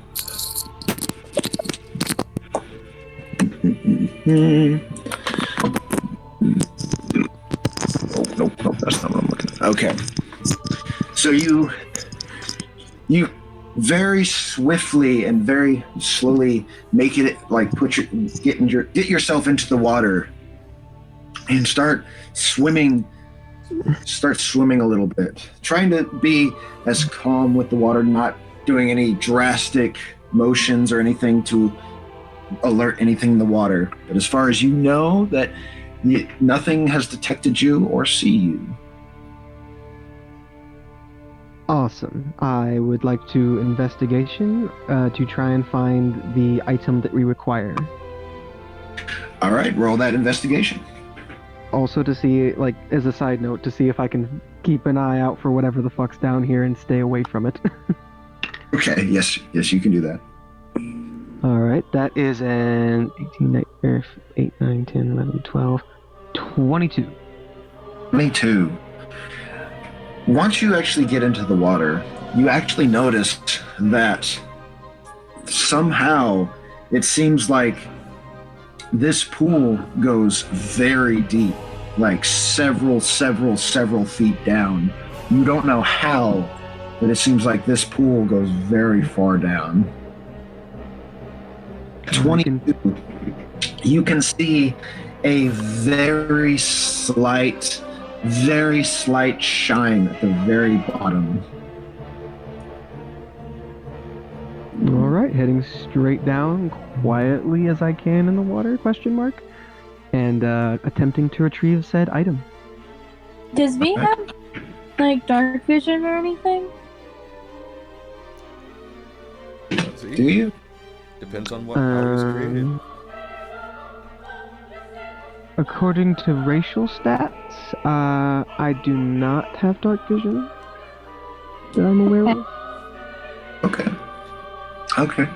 Speaker 1: Oh, nope, that's not what I'm looking at. Okay. So you very swiftly and very slowly make it like get yourself into the water and start swimming a little bit, trying to be as calm with the water, not doing any drastic motions or anything to alert anything in the water. But as far as you know, that nothing has detected you or see you.
Speaker 3: Awesome. I would like to investigation to try and find the item that we require.
Speaker 1: All right, roll that investigation.
Speaker 3: Also to see, like, as a side note, to see if I can keep an eye out for whatever the fuck's down here and stay away from it.
Speaker 1: Okay, yes, you can do that.
Speaker 3: Alright, that is an 18, 8, 9, 10, 11, 12, 22.
Speaker 1: 22. Once you actually get into the water, you actually noticed that somehow it seems like this pool goes very deep, like several feet down. You don't know how, but it seems like this pool goes very far down. 22. You can see a very slight shine at the very bottom.
Speaker 3: Alright, heading straight down quietly as I can in the water, question mark, and attempting to retrieve said item.
Speaker 4: Does V have, like, dark vision or anything?
Speaker 1: Do you?
Speaker 2: Depends on how it was created.
Speaker 3: According to racial stats, I do not have dark vision that I'm aware of.
Speaker 1: Okay.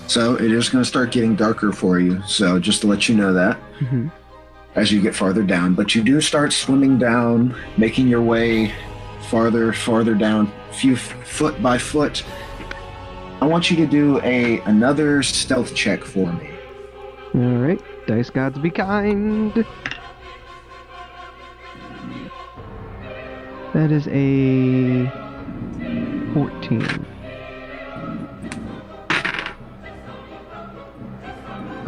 Speaker 1: So it is going to start getting darker for you. So just to let you know that as you get farther down, but you do start swimming down, making your way farther down, few foot by foot. I want you to do another stealth check for me.
Speaker 3: All right, dice gods be kind. That is a 14.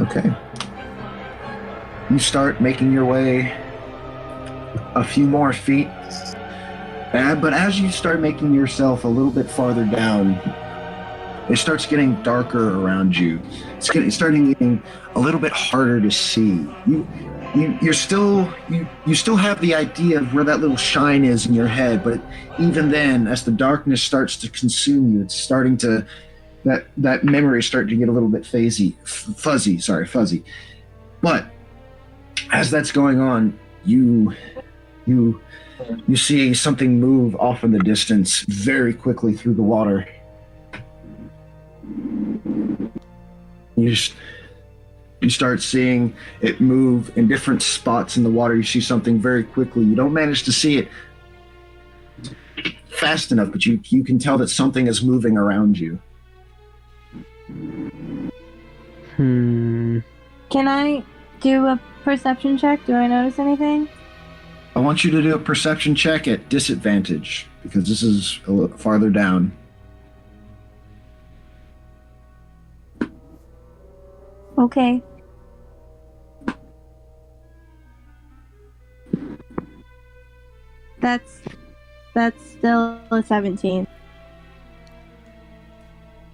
Speaker 1: Okay. You start making your way a few more feet, but as you start making yourself a little bit farther down, it starts getting darker around you. It's starting getting a little bit harder to see. You still have the idea of where that little shine is in your head, but even then, as the darkness starts to consume you, it's starting to that memory is starting to get a little bit fuzzy. But as that's going on, you see something move off in the distance very quickly through the water. You start seeing it move in different spots in the water. You see something very quickly. You don't manage to see it fast enough, but you can tell that something is moving around you.
Speaker 4: Can I do a perception check? Do I notice anything?
Speaker 1: I want you to do a perception check at disadvantage, because this is a little farther down.
Speaker 4: Okay. That's still a 17.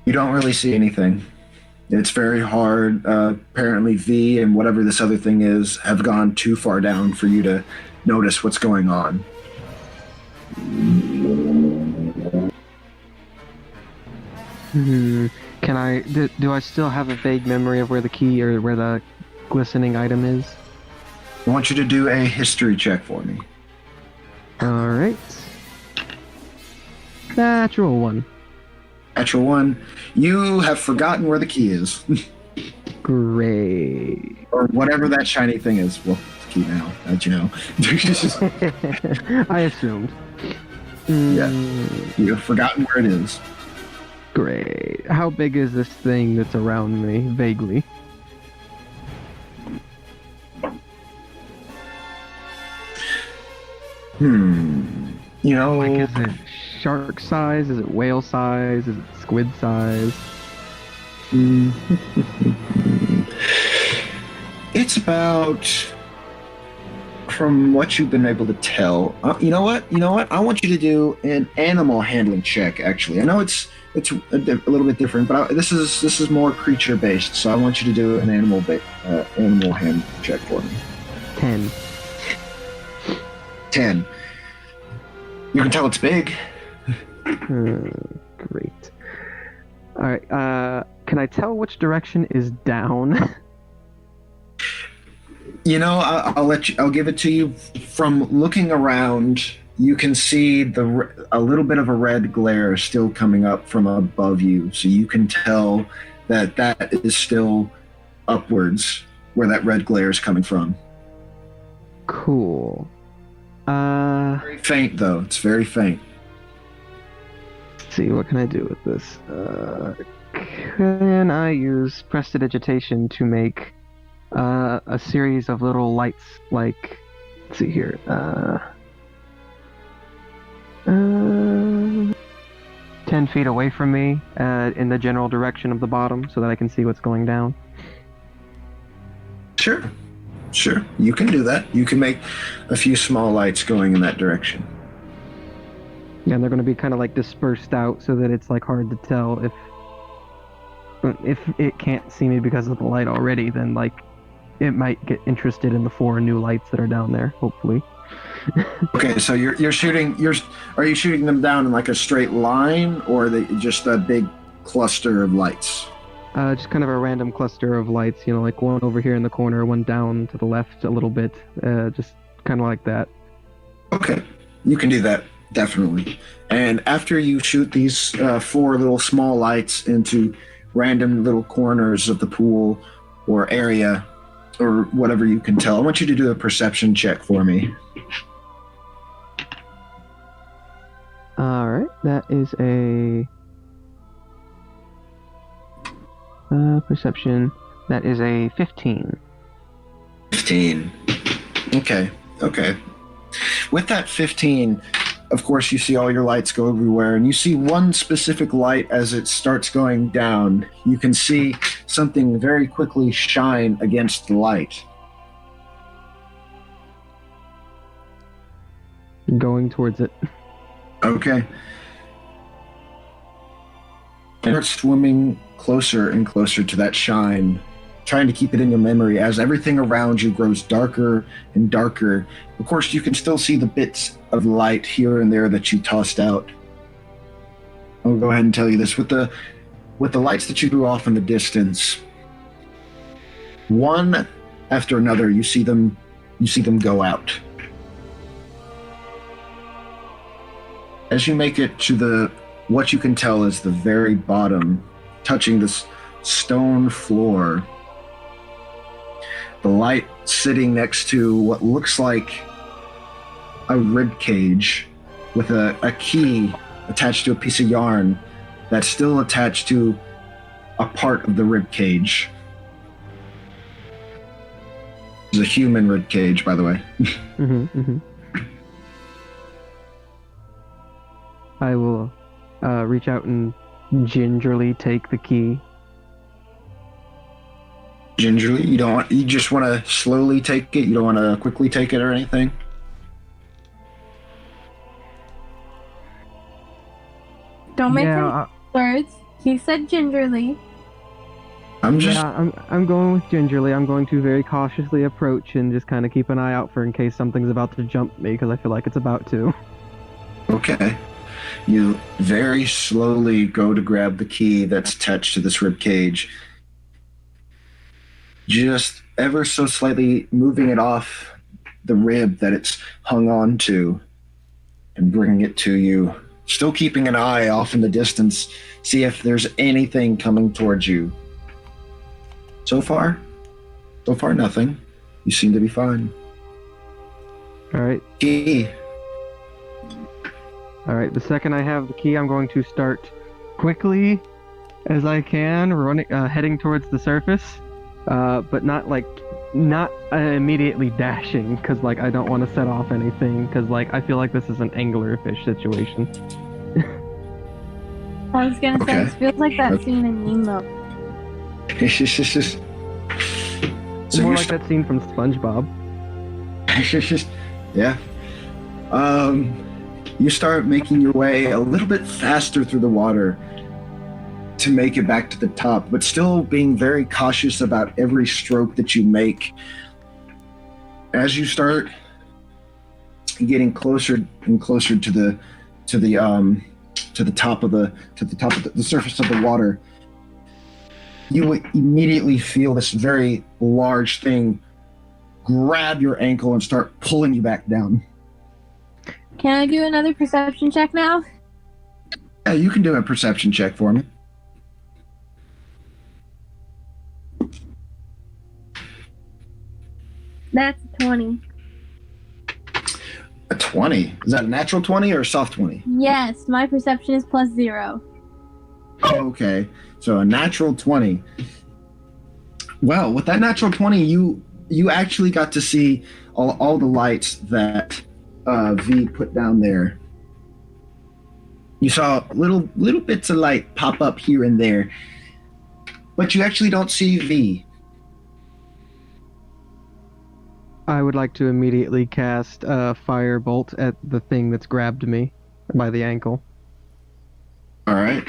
Speaker 1: You don't really see anything. It's very hard. Apparently V and whatever this other thing is have gone too far down for you to notice what's going on.
Speaker 3: Can I do I still have a vague memory of where the key or where the glistening item is?
Speaker 1: I want you to do a history check for me.
Speaker 3: Alright. Natural 1.
Speaker 1: Natural 1. You have forgotten where the key is.
Speaker 3: Great.
Speaker 1: Or whatever that shiny thing is. Well, it's a key now, as you know.
Speaker 3: I assumed.
Speaker 1: Yeah. You have forgotten where it is.
Speaker 3: Great. How big is this thing that's around me, vaguely?
Speaker 1: You know,
Speaker 3: Like, is it shark size? Is it whale size? Is it squid size?
Speaker 1: It's about, from what you've been able to tell. You know what? I want you to do an animal handling check. Actually, I know it's a little bit different, but this is more creature based. So I want you to do an animal hand check for me.
Speaker 3: 10.
Speaker 1: 10. You can tell it's big.
Speaker 3: Great. Alright, can I tell which direction is down?
Speaker 1: I'll give it to you. From looking around, you can see a little bit of a red glare still coming up from above you, so you can tell that is still upwards where that red glare is coming from.
Speaker 3: Cool.
Speaker 1: Very faint, though. It's very faint.
Speaker 3: Let's see, what can I do with this? Can I use prestidigitation to make a series of little lights, like, let's see here, 10 feet away from me, in the general direction of the bottom, so that I can see what's going down?
Speaker 1: Sure. You can do that. You can make a few small lights going in that direction.
Speaker 3: Yeah, and they're going to be kind of like dispersed out, so that it's like hard to tell if it can't see me because of the light already, then like it might get interested in the 4 new lights that are down there, hopefully.
Speaker 1: Okay, so are you shooting them down in like a straight line, or are they just a big cluster of lights?
Speaker 3: Just kind of a random cluster of lights, like one over here in the corner, one down to the left a little bit, just kind of like that.
Speaker 1: Okay, you can do that, definitely. And after you shoot these 4 little small lights into random little corners of the pool or area, or whatever you can tell, I want you to do a perception check for me.
Speaker 3: Alright, that is a perception. That is a 15.
Speaker 1: 15. Okay. With that 15, of course, you see all your lights go everywhere, and you see one specific light as it starts going down. You can see something very quickly shine against the light.
Speaker 3: Going towards it.
Speaker 1: Okay. And start swimming closer and closer to that shine, trying to keep it in your memory as everything around you grows darker and darker. Of course, you can still see the bits of light here and there that you tossed out. I'll go ahead and tell you this. With the lights that you threw off in the distance, one after another, you see them go out. As you make it to what you can tell is the very bottom, touching this stone floor, the light sitting next to what looks like a rib cage with a key attached to a piece of yarn that's still attached to a part of the rib cage. It's a human rib cage, by the way.
Speaker 3: I will reach out and gingerly take the key.
Speaker 1: Gingerly? You just want to slowly take it? You don't want to quickly take it or anything?
Speaker 4: Don't make any words. He said gingerly.
Speaker 3: I'm going with gingerly. I'm going to very cautiously approach and just kind of keep an eye out for in case something's about to jump me, because I feel like it's about to.
Speaker 1: Okay. You very slowly go to grab the key that's attached to this rib cage, just ever so slightly moving it off the rib that it's hung on to and bringing it to you. Still keeping an eye off in the distance, see if there's anything coming towards you. So far, nothing. You seem to be fine.
Speaker 3: All right.
Speaker 1: Key.
Speaker 3: All right. The second I have the key, I'm going to start quickly as I can, heading towards the surface, but not immediately dashing, because I don't want to set off anything, because I feel like this is an anglerfish situation.
Speaker 4: I was gonna say, it feels like that scene in Nemo.
Speaker 1: So
Speaker 3: more like that scene from SpongeBob.
Speaker 1: Yeah. You start making your way a little bit faster through the water to make it back to the top, but still being very cautious about every stroke that you make. As you start getting closer and closer to the top of the surface of the water, you immediately feel this very large thing grab your ankle and start pulling you back down.
Speaker 4: Can I do another perception check now?
Speaker 1: Yeah, you can do a perception check for me.
Speaker 4: That's 20.
Speaker 1: A 20? Is that a natural 20 or a soft 20?
Speaker 4: Yes, my perception is +0.
Speaker 1: Oh, okay. So a natural 20. Well, with that natural 20, you actually got to see all the lights that V put down there. You saw little bits of light pop up here and there, but you actually don't see V.
Speaker 3: I would like to immediately cast a firebolt at the thing that's grabbed me by the ankle.
Speaker 1: All right.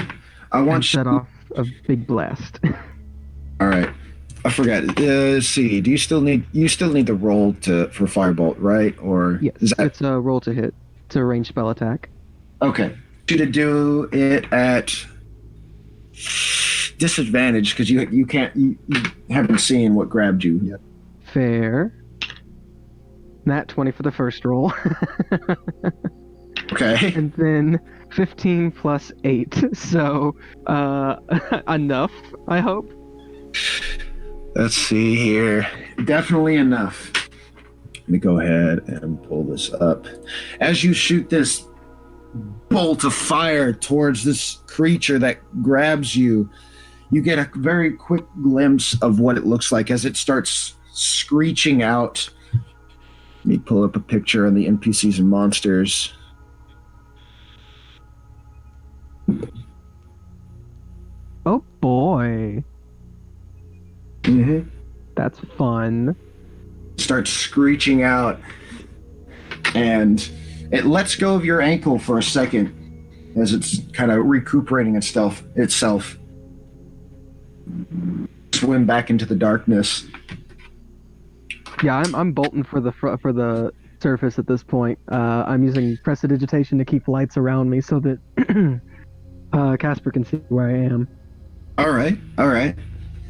Speaker 1: I
Speaker 3: And
Speaker 1: want
Speaker 3: set
Speaker 1: you.
Speaker 3: off a big blast.
Speaker 1: All right. I forgot. Let's see. Do you still need the roll for firebolt, right? Or
Speaker 3: Yes,
Speaker 1: is that
Speaker 3: it's a roll to hit. It's a ranged spell attack.
Speaker 1: okay? You to do it at disadvantage because you can't you haven't seen what grabbed you yet.
Speaker 3: Fair. Nat 20 for the first roll.
Speaker 1: Okay.
Speaker 3: And then 15 plus 8. So, enough, I hope.
Speaker 1: Let's see here. Definitely enough. Let me go ahead and pull this up. As you shoot this bolt of fire towards this creature that grabs you, you get a very quick glimpse of what it looks like as it starts screeching out. Let me pull up a picture of the NPCs and monsters.
Speaker 3: Oh boy,
Speaker 1: Mm-hmm.
Speaker 3: that's fun.
Speaker 1: Starts screeching out, and it lets go of your ankle for a second as it's kind of recuperating itself. Swim back into the darkness.
Speaker 3: Yeah, I'm bolting for the surface at this point. I'm using prestidigitation to keep lights around me so that Casper can see where I am.
Speaker 1: All right.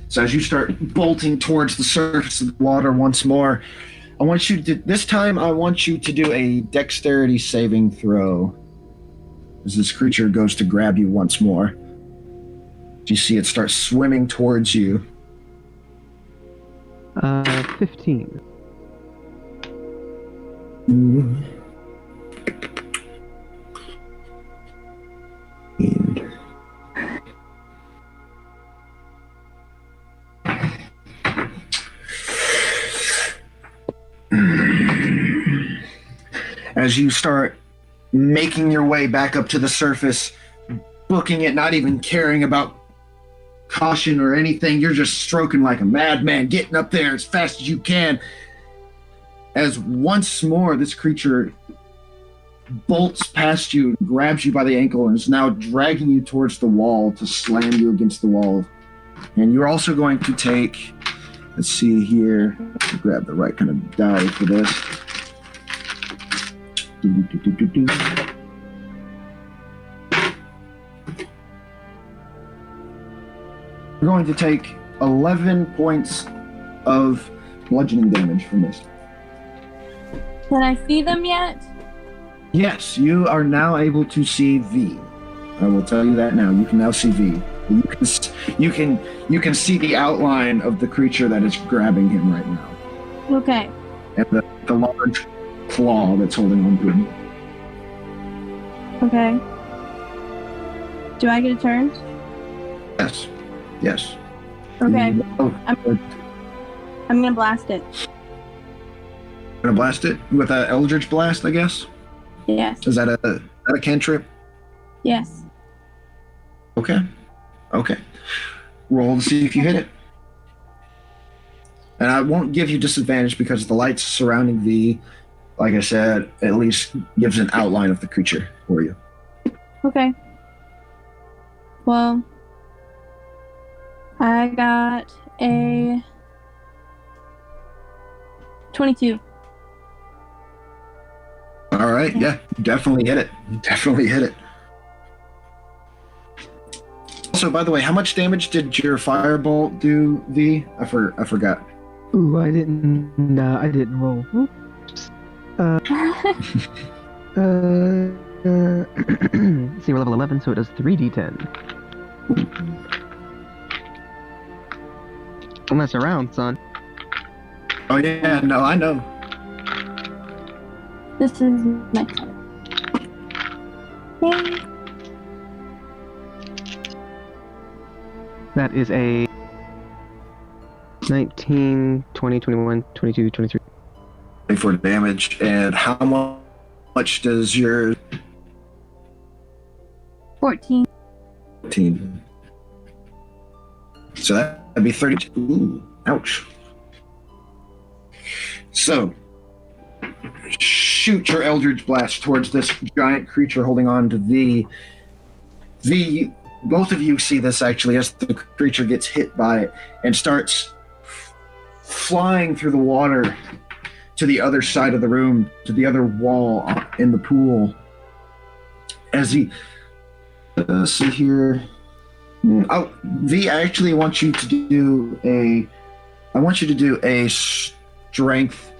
Speaker 1: So as you start bolting towards the surface of the water once more, I want you to do a dexterity saving throw as this creature goes to grab you once more. You see it start swimming towards you.
Speaker 3: 15.
Speaker 1: As you start making your way back up to the surface, booking it, not even caring about caution or anything, you're just stroking like a madman, getting up there as fast as you can. As once more, this creature bolts past you, grabs you by the ankle, and is now dragging you towards the wall to slam you against the wall. And you're also going to take, let's see here, grab the right kind of die for this. You're going to take 11 points of bludgeoning damage from this.
Speaker 4: Can I see them yet?
Speaker 1: Yes, you are now able to see V. I will tell you that now. You can now see V. You can see the outline of the creature that is grabbing him right now,
Speaker 4: Okay.
Speaker 1: and the large claw that's holding on to him.
Speaker 4: Okay. Do I get a turn?
Speaker 1: Yes.
Speaker 4: Okay.
Speaker 1: Oh,
Speaker 4: I'm gonna blast it.
Speaker 1: gonna blast it with an Eldritch Blast, I guess.
Speaker 4: Yes.
Speaker 1: Is that a cantrip?
Speaker 4: Yes.
Speaker 1: Okay. Roll to see if you hit it. And I won't give you disadvantage because the lights surrounding V, like I said, at least gives an outline of the creature for you.
Speaker 4: Okay. Well, I got a 22.
Speaker 1: All right, yeah, definitely hit it. Also, by the way, how much damage did your firebolt do, V? I forgot.
Speaker 3: Ooh, I didn't roll. Oops. See, we're level 11, so it does 3d10. Don't mess around, son.
Speaker 1: Oh yeah, no, I know.
Speaker 4: This is my turn. Yay.
Speaker 3: That is a 19, 20, 21, 22, 23.
Speaker 1: For damage, and how much does your
Speaker 4: 14.
Speaker 1: team? So that'd be 32. Ooh, ouch. So, shoot your Eldritch Blast towards this giant creature holding on to the both of you see this actually as the creature gets hit by it and starts flying through the water to the other side of the room, to the other wall in the pool. As he, see here. Oh, V, I actually want you to do a strength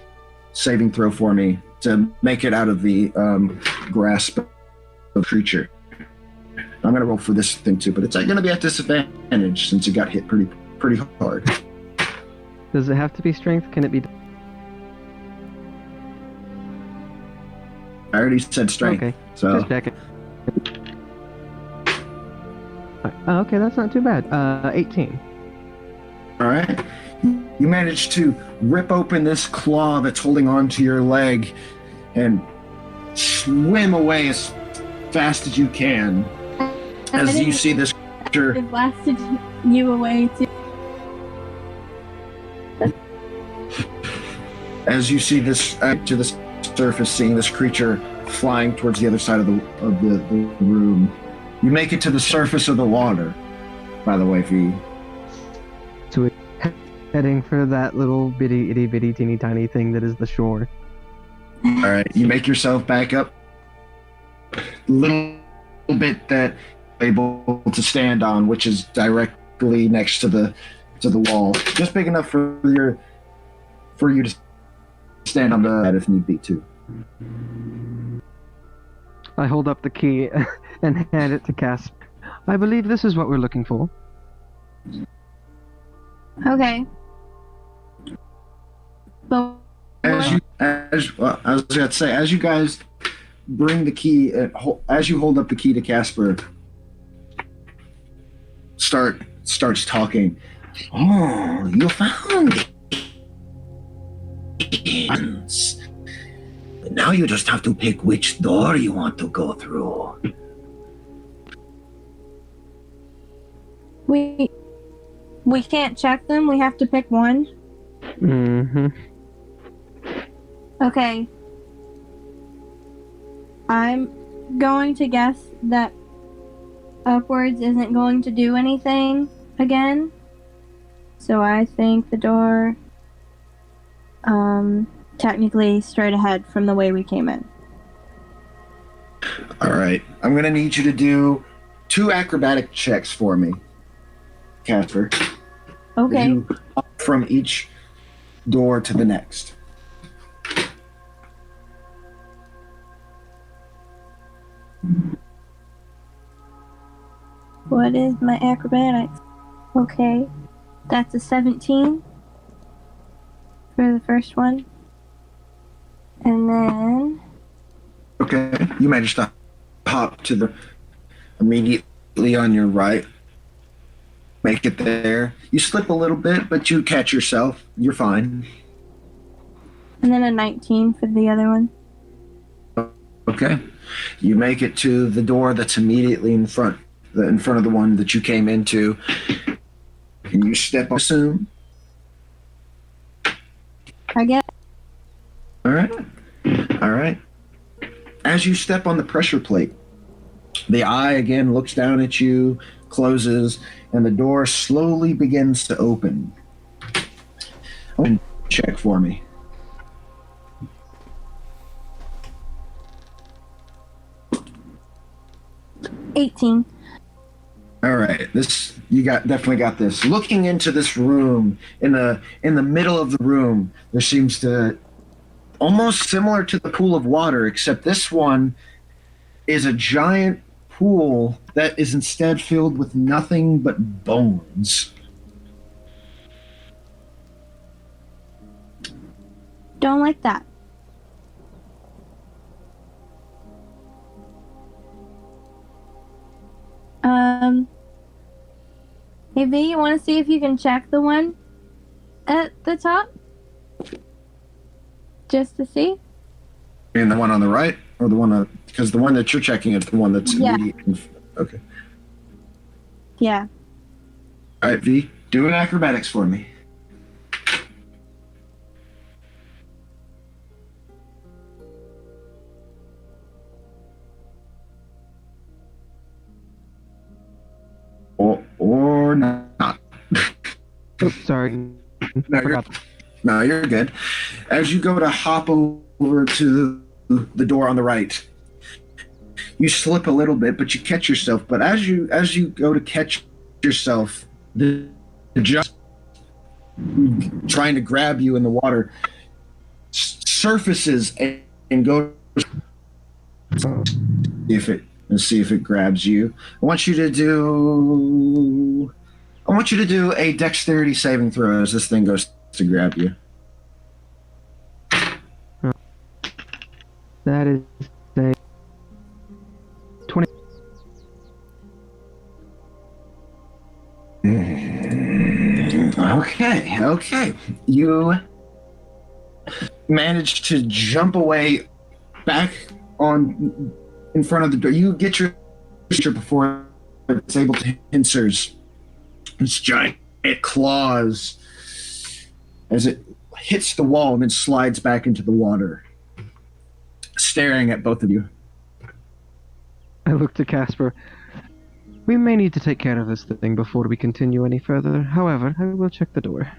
Speaker 1: saving throw for me to make it out of the grasp of the creature. I'm going to roll for this thing too, but it's going to be at disadvantage since it got hit pretty hard.
Speaker 3: Does it have to be strength? Can it be?
Speaker 1: I already said strength.
Speaker 3: Okay,
Speaker 1: So
Speaker 3: just checking. Oh, okay, that's not too bad. 18.
Speaker 1: all right. You manage to rip open this claw that's holding onto your leg and swim away as fast as you can. As you see this creature,
Speaker 4: It blasted you away too.
Speaker 1: as you see this to the surface, seeing this creature flying towards the other side of the room, you make it to the surface of the water. By the way, V.
Speaker 3: So it heading for that little bitty, itty bitty, teeny tiny thing that is the shore.
Speaker 1: All right, you make yourself back up. Little bit that you're able to stand on, which is directly next to the wall, just big enough for you to stand on the if need be too.
Speaker 3: I hold up the key and hand it to Casper. I believe this is what we're looking for.
Speaker 4: Okay. But
Speaker 1: I was going to say, as you guys bring the key, as you hold up the key to Casper, starts talking. Oh, you found it. But now you just have to pick which door you want to go through.
Speaker 4: we can't check them. We have to pick one.
Speaker 3: Mm-hmm.
Speaker 4: Okay. I'm going to guess that upwards isn't going to do anything again. So I think the door technically straight ahead from the way we came in.
Speaker 1: All right. I'm going to need you to do 2 acrobatic checks for me, Casper.
Speaker 4: Okay.
Speaker 1: You hop from each door to the next.
Speaker 4: What is my acrobatics? Okay. That's a 17 for the first one. And then
Speaker 1: Okay. You managed to hop to the immediately on your right. Make it there. You slip a little bit, but you catch yourself. You're fine.
Speaker 4: and then a 19 for the other one.
Speaker 1: Okay. You make it to the door that's immediately in front of the one that you came into. And you step on, assume.
Speaker 4: I guess.
Speaker 1: All right. All right. As you step on the pressure plate, the eye again looks down at you, closes, and the door slowly begins to open. Check for me.
Speaker 4: $18.
Speaker 1: All right, this you definitely got this. Looking into this room, in the middle of the room, there seems to almost similar to the pool of water, except this one is a giant pool that is instead filled with nothing but bones.
Speaker 4: Don't like that. Hey V, you want to see if you can check the one at the top? Just to see?
Speaker 1: And the one on the right, or the one because the one that you're checking is the one that's
Speaker 4: Yeah.
Speaker 1: Okay.
Speaker 4: Yeah.
Speaker 1: All right, V, do an acrobatics for me. Or not.
Speaker 3: Oops, sorry.
Speaker 1: No, no, you're good. As you go to hop over to the door on the right, you slip a little bit, but you catch yourself. But as you go to catch yourself, the just trying to grab you in the water surfaces and goes see if it grabs you. I want you to do a dexterity saving throw as this thing goes to grab you.
Speaker 3: That is a 20.
Speaker 1: Okay. You managed to jump away back on in front of the door. You get your creature before it's able to pincers its giant claws as it hits the wall and then slides back into the water, staring at both of you.
Speaker 3: I look to Casper. We may need to take care of this thing before we continue any further. However, I will check the door.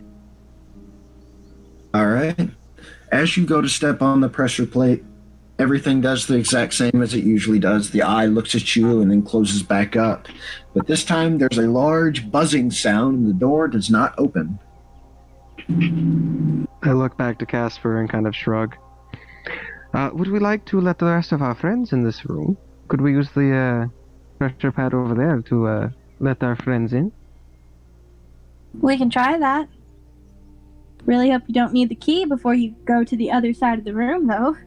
Speaker 1: All right. As you go to step on the pressure plate, everything does the exact same as it usually does. The eye looks at you and then closes back up. But this time there's a large buzzing sound and the door does not open.
Speaker 3: I look back to Casper and kind of shrug. Would we like to let the rest of our friends in this room? Could we use the pressure pad over there to let our friends in?
Speaker 4: We can try that. Really hope you don't need the key before you go to the other side of the room, though.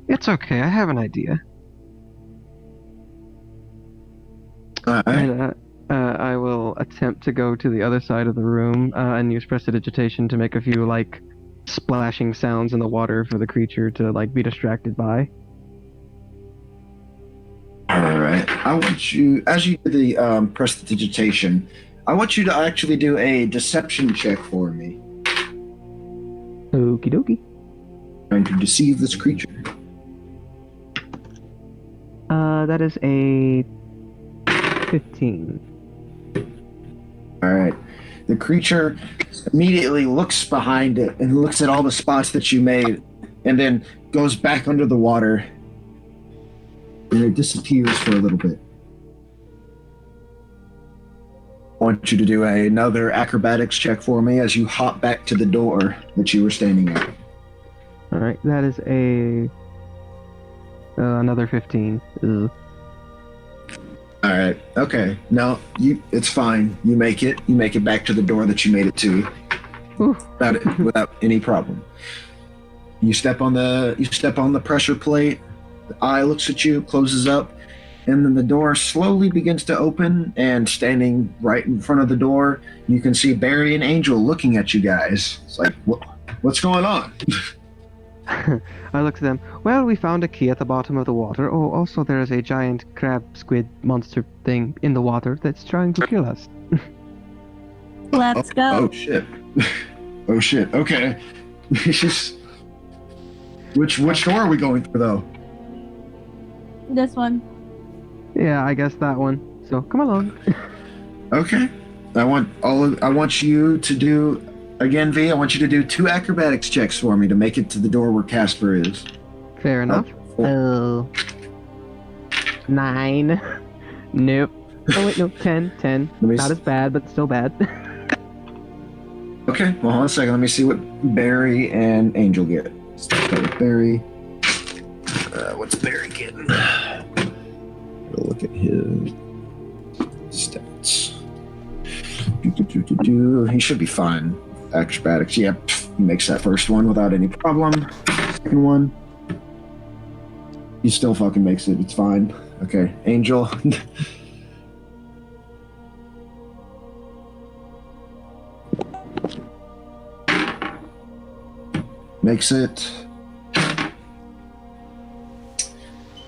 Speaker 3: It's okay, I have an idea.
Speaker 1: All right.
Speaker 3: And, I will attempt to go to the other side of the room and use prestidigitation to make a few, like, splashing sounds in the water for the creature to, like, be distracted by.
Speaker 1: All right. I want you, as you do the prestidigitation, I want you to actually do a deception check for me.
Speaker 3: Okie dokie.
Speaker 1: Trying to deceive this creature.
Speaker 3: That is a 15.
Speaker 1: All right. The creature immediately looks behind it and looks at all the spots that you made and then goes back under the water and it disappears for a little bit. I want you to do another acrobatics check for me as you hop back to the door that you were standing at.
Speaker 3: Alright, that is a... another 15. Ugh.
Speaker 1: All right. Okay. No, it's fine. You make it. You make it back to the door that you made it to without any problem. You step on the pressure plate. The eye looks at you, closes up, and then the door slowly begins to open. And standing right in front of the door, you can see Barry and Angel looking at you guys. It's like, what's going on?
Speaker 3: I look at them. Well, we found a key at the bottom of the water. Oh, also there is a giant crab squid monster thing in the water that's trying to kill us.
Speaker 4: Let's go.
Speaker 1: Oh shit. Oh shit. Okay. Which door are we going through though?
Speaker 4: This one.
Speaker 3: Yeah, I guess that one. So come along.
Speaker 1: Okay. I want you to do again, V. I want you to do 2 acrobatics checks for me to make it to the door where Casper is.
Speaker 3: Fair enough.
Speaker 1: Oh.
Speaker 3: 9. Nope. Oh wait, no, 10. 10.
Speaker 1: me
Speaker 3: Not
Speaker 1: s-
Speaker 3: as bad, but still bad.
Speaker 1: Okay, well, hold on a second. Let me see what Barry and Angel get. Start with Barry. What's Barry getting? We'll look at his stats. He should be fine. Acrobatics, yeah, he makes that first one without any problem. Second one, he still fucking makes it. It's fine. Okay, Angel. Makes it.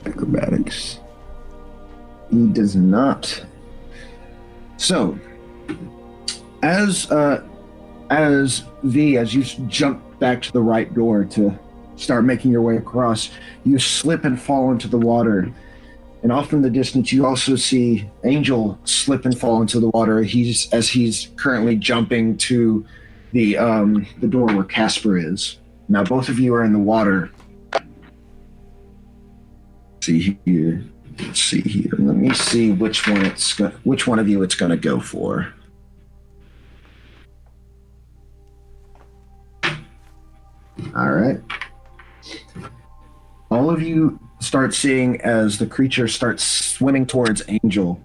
Speaker 1: Acrobatics. He does not. So, as V, as you jump back to the right door to start making your way across, you slip and fall into the water. And off in the distance, you also see Angel slip and fall into the water. He's currently jumping to the door where Casper is. Now, both of you are in the water. See here. Let's see here. Let me see which one of you it's going to go for. All right. All of you start seeing as the creature starts swimming towards Angel.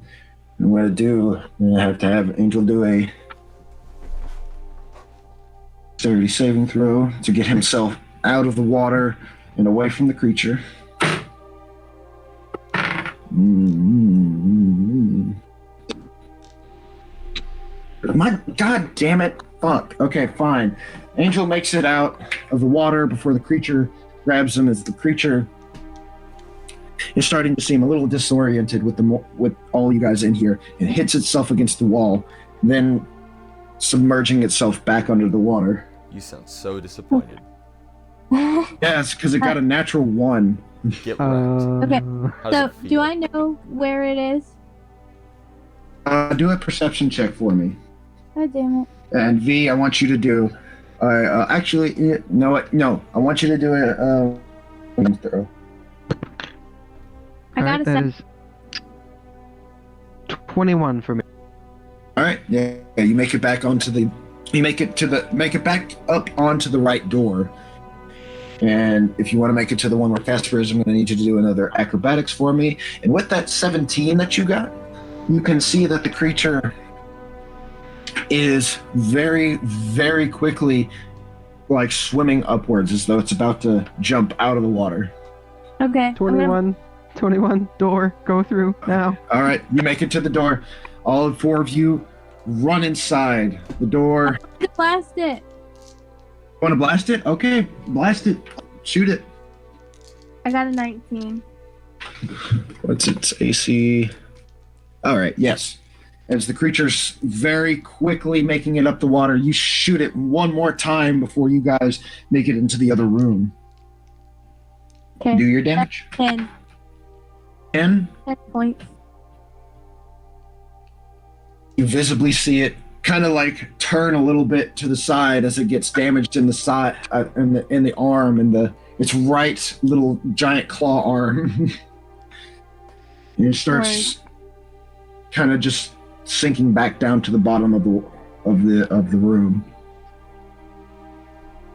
Speaker 1: I'm going to have to have Angel do a dexterity saving throw to get himself out of the water and away from the creature. My god damn it. Fuck. Okay, fine. Angel makes it out of the water before the creature grabs him, as the creature is starting to seem a little disoriented with all you guys in here, and hits itself against the wall, then submerging itself back under the water.
Speaker 2: You sound so disappointed.
Speaker 1: Yes, because it got a natural 1.
Speaker 2: Get wrecked.
Speaker 4: Okay.
Speaker 2: How does
Speaker 4: So,
Speaker 2: it feel?
Speaker 4: do I know where it is?
Speaker 1: Do a perception check for me.
Speaker 4: God damn it.
Speaker 1: And V, I want you to do. Actually, no. I want you to do a throw.
Speaker 4: I got
Speaker 3: Alright,
Speaker 4: a
Speaker 3: that
Speaker 4: 7.
Speaker 3: is 21 for me.
Speaker 1: All right, yeah, you make it back onto the. You make it back up onto the right door. And if you want to make it to the one where Casper is, I'm going to need you to do another acrobatics for me. And with that 17 that you got, you can see that the creature is very, very quickly like swimming upwards as though it's about to jump out of the water.
Speaker 4: Okay.
Speaker 3: 21 door, go through now.
Speaker 1: All right, you make it to the door. All 4 of you run inside the door.
Speaker 4: Blast it.
Speaker 1: Want to blast it? Okay, blast it. Shoot it.
Speaker 4: I got a 19.
Speaker 1: What's its AC? All right, yes. As the creature's very quickly making it up the water, you shoot it one more time before you guys make it into the other room.
Speaker 4: Okay.
Speaker 1: Do your damage.
Speaker 4: 10.
Speaker 1: 10.
Speaker 4: 10 points.
Speaker 1: You visibly see it kind of like turn a little bit to the side as it gets damaged in the side, in the arm, and its right little giant claw arm. And it starts kind of just sinking back down to the bottom of the room.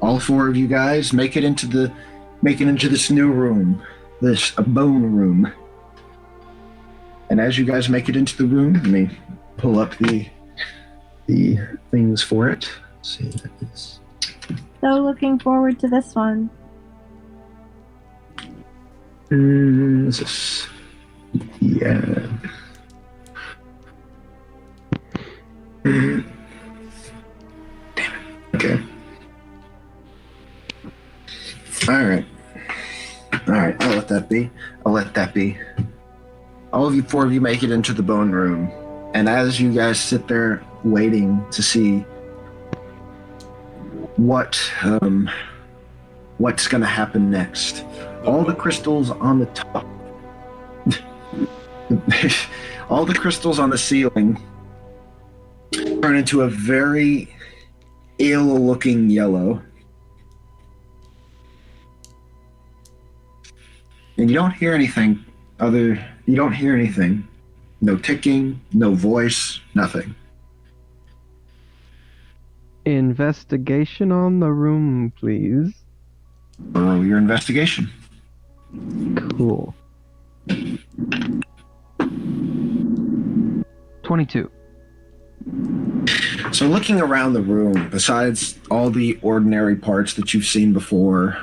Speaker 1: All 4 of you guys make it into this new room, this bone room. And as you guys make it into the room, let me pull up the things for it. Let's see what that is.
Speaker 4: So looking forward to this one.
Speaker 1: Is this? Yeah. Damn it. Okay. All right. I'll let that be. All of you, 4 of you, make it into the bone room, and as you guys sit there waiting to see what's going to happen next, all the crystals on the top, all the crystals on the ceiling turn into a very ill-looking yellow. And you don't hear anything other You don't hear anything. No ticking, no voice, nothing.
Speaker 3: Investigation on the room, please.
Speaker 1: Roll your investigation.
Speaker 3: Cool. 22.
Speaker 1: So looking around the room, besides all the ordinary parts that you've seen before,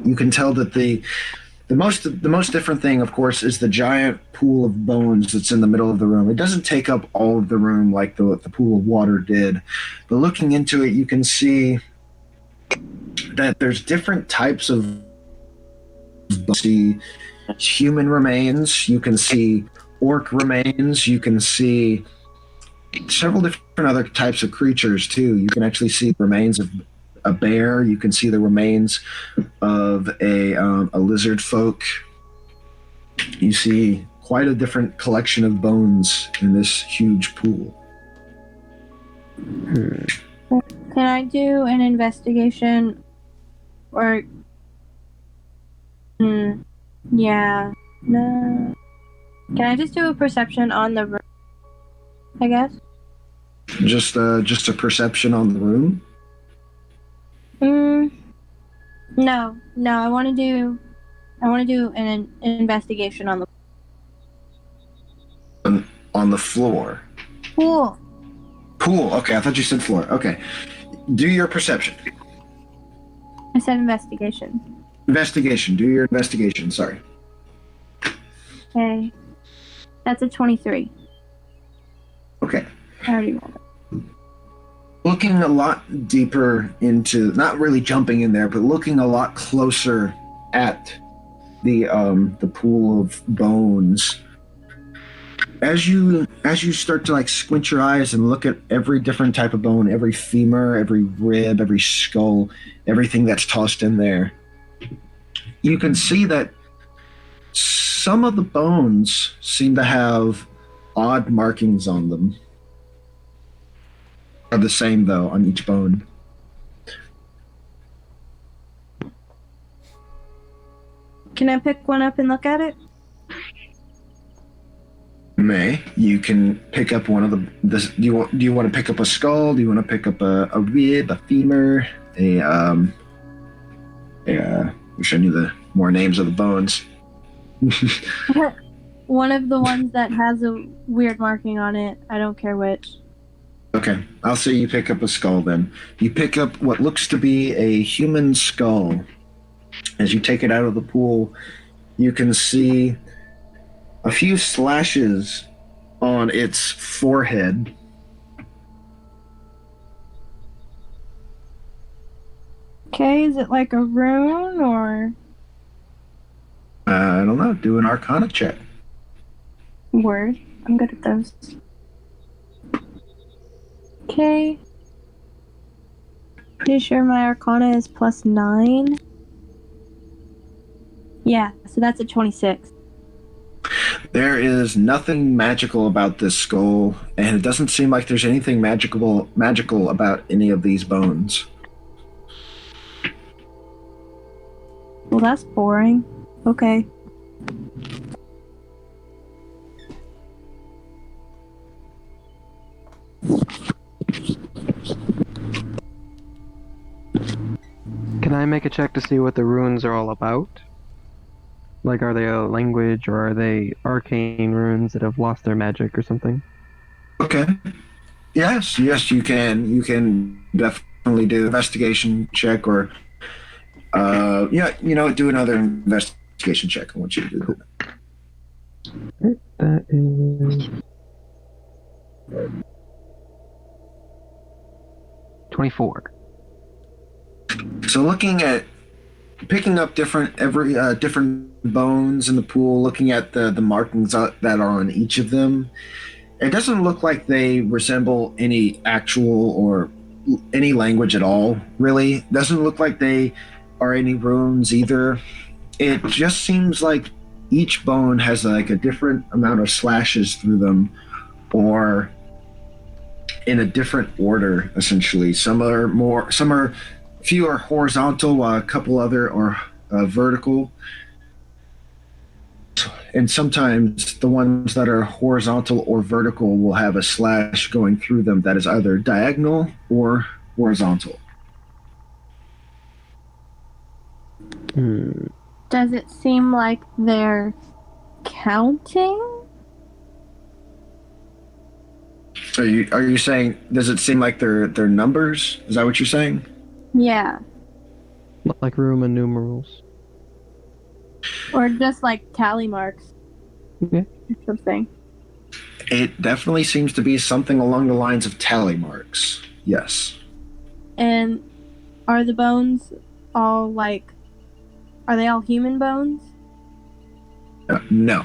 Speaker 1: you can tell that the most different thing, of course, is the giant pool of bones that's in the middle of the room. It doesn't take up all of the room like the pool of water did, but looking into it, you can see that there's different types of see human remains. You can see orc remains. You can see several different other types of creatures too. You can actually see remains of a bear. You can see the remains of a lizard folk. You see quite a different collection of bones in this huge pool.
Speaker 4: Can I do an investigation? Or... yeah. No. Can I just do a perception on the room? I guess?
Speaker 1: Just a perception on the room?
Speaker 4: No. I want to do an investigation on the
Speaker 1: on the floor.
Speaker 4: pool.
Speaker 1: Pool. Okay, I thought you said floor. Okay. Do your perception.
Speaker 4: I said investigation.
Speaker 1: Investigation. Do your investigation. Sorry.
Speaker 4: Okay. That's a 23.
Speaker 1: Okay.
Speaker 4: I already rolled it.
Speaker 1: Looking a lot deeper into, not really jumping in there, but looking a lot closer at the pool of bones. As you start to like squint your eyes and look at every different type of bone, every femur, every rib, every skull, everything that's tossed in there, you can see that some of the bones seem to have odd markings on them. Are the same though on each bone.
Speaker 4: Can I pick one up and look at it?
Speaker 1: May. You can pick up one of the. Do you want to pick up a skull? Do you want to pick up a rib, a femur, wish I knew the more names of the bones.
Speaker 4: One of the ones that has a weird marking on it. I don't care which.
Speaker 1: Okay, I'll say you pick up a skull then. You pick up what looks to be a human skull. As you take it out of the pool, you can see a few slashes on its forehead.
Speaker 4: Okay, is it like a rune or...
Speaker 1: I don't know, do an Arcana check.
Speaker 4: Word. I'm good at those. Okay. Pretty sure my Arcana is +9. Yeah, so that's a 26.
Speaker 1: There is nothing magical about this skull, and it doesn't seem like there's anything magical about any of these bones.
Speaker 4: Well, that's boring. Okay.
Speaker 3: Can I make a check to see what the runes are all about? Like, are they a language, or are they arcane runes that have lost their magic or something?
Speaker 1: Okay. Yes, you can. You can definitely do an investigation check, or do another investigation check. I want you to do that.
Speaker 3: That is 24.
Speaker 1: So looking at picking up different bones in the pool, looking at the markings that are on each of them, it doesn't look like they resemble any actual or any language at all, really. Doesn't look like they are any runes either. It just seems like each bone has like a different amount of slashes through them, or in a different order, essentially. Some are few are horizontal, while a couple other are vertical. And sometimes the ones that are horizontal or vertical will have a slash going through them that is either diagonal or horizontal.
Speaker 4: Does it seem like they're counting?
Speaker 1: Are you saying, does it seem like they're numbers? Is that what you're saying?
Speaker 4: Yeah.
Speaker 3: Like Roman numerals.
Speaker 4: Or just like tally marks.
Speaker 3: Yeah.
Speaker 4: Or something.
Speaker 1: It definitely seems to be something along the lines of tally marks. Yes.
Speaker 4: And are the bones all like... Are they all human bones?
Speaker 1: No.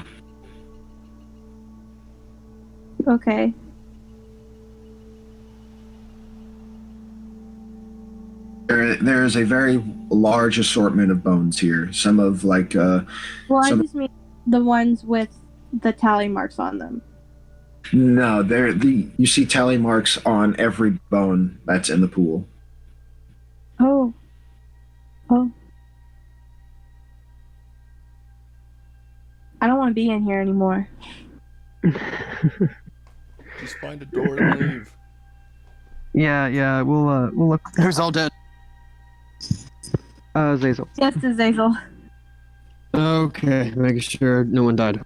Speaker 4: Okay.
Speaker 1: There is a very large assortment of bones here. Some of like
Speaker 4: Well, I just mean the ones with the tally marks on them.
Speaker 1: no, you see tally marks on every bone that's in the pool.
Speaker 4: Oh. I don't want to be in here anymore.
Speaker 2: Just find a door and leave.
Speaker 3: Yeah, we'll look.
Speaker 6: Who's all dead?
Speaker 3: Zazel.
Speaker 4: Just Azazel.
Speaker 6: Okay, making sure no one died.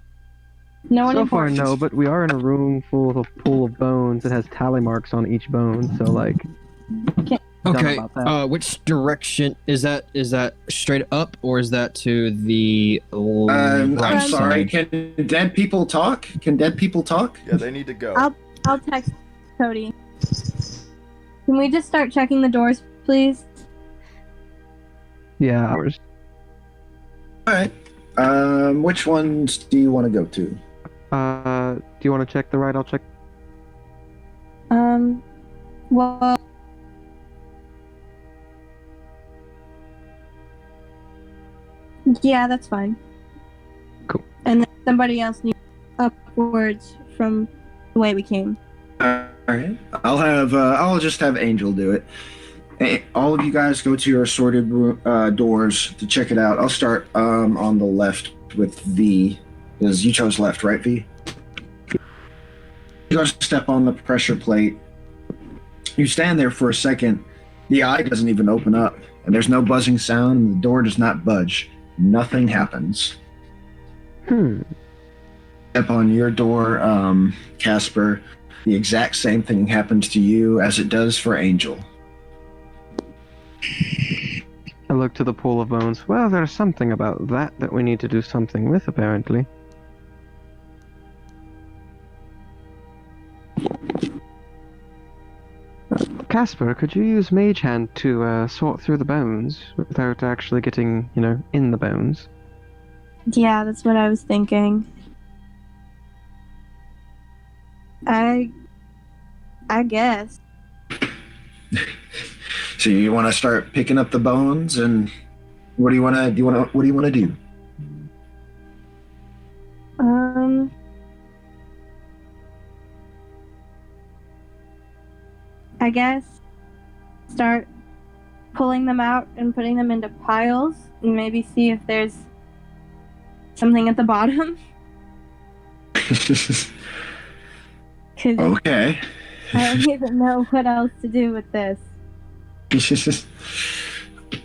Speaker 4: No one
Speaker 3: So far,
Speaker 4: important.
Speaker 3: no, but we are in a room full of a pool of bones that has tally marks on each bone, so like...
Speaker 6: Okay,
Speaker 3: about that.
Speaker 6: which direction is that? Is that straight up, or is that to the
Speaker 1: I'm
Speaker 6: right
Speaker 1: sorry.
Speaker 6: side?
Speaker 1: Can dead people talk? Can dead people talk?
Speaker 2: Yeah, they need to go.
Speaker 4: I'll text Cody. Can we just start checking the doors, please?
Speaker 3: Yeah, ours.
Speaker 1: All right. Which ones do you want to go to?
Speaker 3: Do you want to check the right? I'll check.
Speaker 4: Well... Yeah, that's fine.
Speaker 3: Cool.
Speaker 4: And then somebody else needs upwards from the way we came.
Speaker 1: All right. I'll just have Angel do it. Hey, all of you guys go to your assorted doors to check it out. I'll start on the left with V, because you chose left, right, V? You go to step on the pressure plate. You stand there for a second. The eye doesn't even open up, and there's no buzzing sound, and the door does not budge. Nothing happens. Step on your door, Casper. The exact same thing happens to you as it does for Angel.
Speaker 3: I look to the pool of bones. Well, there's something about that we need to do something with, apparently. Casper, could you use Mage Hand to sort through the bones without actually getting, in the bones?
Speaker 4: Yeah, that's what I was thinking. I guess.
Speaker 1: So you want to start picking up the bones, and what do you want to do?
Speaker 4: I guess start pulling them out and putting them into piles, and maybe see if there's something at the bottom. 'Cause
Speaker 1: Okay.
Speaker 4: I don't even know what else to do with this.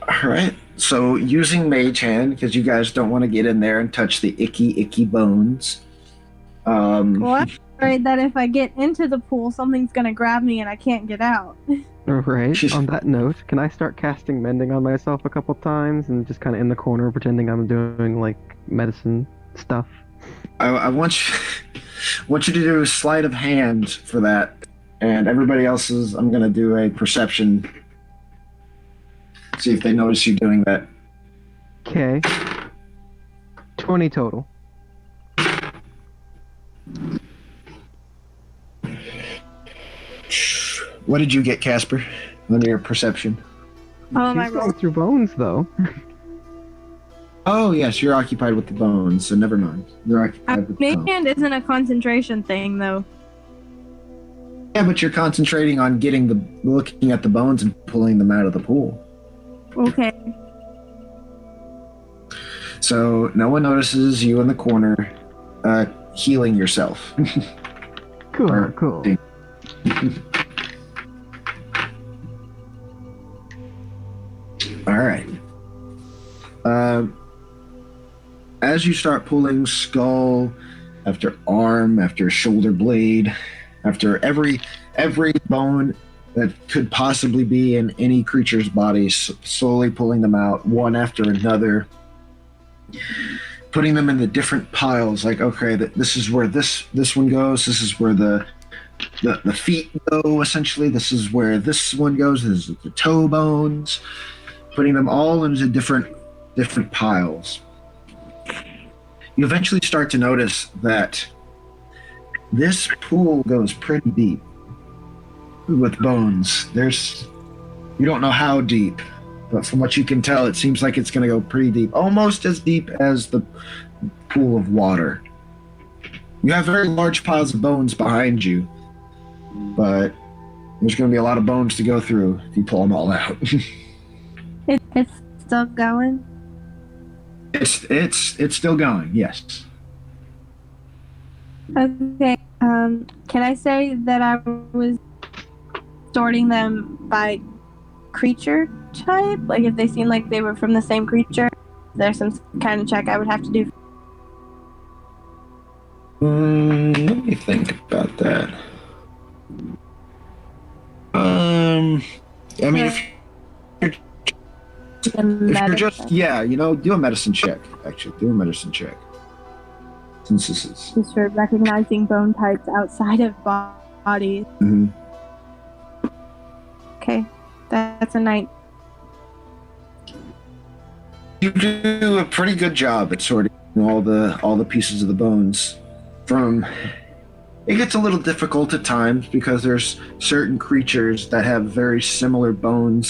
Speaker 1: All right. So using Mage Hand, because you guys don't want to get in there and touch the icky bones.
Speaker 4: Well, I'm afraid that if I get into the pool, something's gonna grab me and I can't get out.
Speaker 3: Right. On that note, can I start casting Mending on myself a couple times and just kind of in the corner pretending I'm doing like medicine stuff?
Speaker 1: I want you to do a sleight of hand for that, and everybody else's. I'm gonna do a perception. See if they notice you doing that.
Speaker 3: Okay. 20 total.
Speaker 1: What did you get, Casper, on your perception?
Speaker 4: Oh, my
Speaker 3: She's going
Speaker 4: roll.
Speaker 3: through bones, though.
Speaker 1: Oh, yes, you're occupied with the bones, so never mind. You're occupied with the
Speaker 4: Mage
Speaker 1: bones.
Speaker 4: Hand isn't a concentration thing, though.
Speaker 1: Yeah, but you're concentrating on looking at the bones and pulling them out of the pool.
Speaker 4: Okay.
Speaker 1: So no one notices you in the corner, healing yourself.
Speaker 3: Cool,
Speaker 1: Or-
Speaker 3: cool.
Speaker 1: All right. As you start pulling skull after arm, after shoulder blade, after every bone that could possibly be in any creature's body, slowly pulling them out one after another, putting them in the different piles. Like, okay, this is where this one goes. This is where the feet go. Essentially, this is where this one goes. This is the toe bones. Putting them all into different piles. You eventually start to notice that this pool goes pretty deep with bones. You don't know how deep, but from what you can tell, it seems like it's going to go pretty deep, almost as deep as the pool of water. You have very large piles of bones behind you, but there's going to be a lot of bones to go through if you pull them all out.
Speaker 4: It's still going.
Speaker 1: It's still going, yes.
Speaker 4: Okay. Can I say that I was sorting them by creature type? Like if they seemed like they were from the same creature, there's some kind of check I would have to do.
Speaker 1: Let me think about that. I mean, if you're just, do a medicine check. Actually, do a medicine check. Since this is
Speaker 4: just for recognizing bone types outside of bodies.
Speaker 1: Mm-hmm.
Speaker 4: Okay, that's a 9.
Speaker 1: You do a pretty good job at sorting all the pieces of the bones. It gets a little difficult at times because there's certain creatures that have very similar bone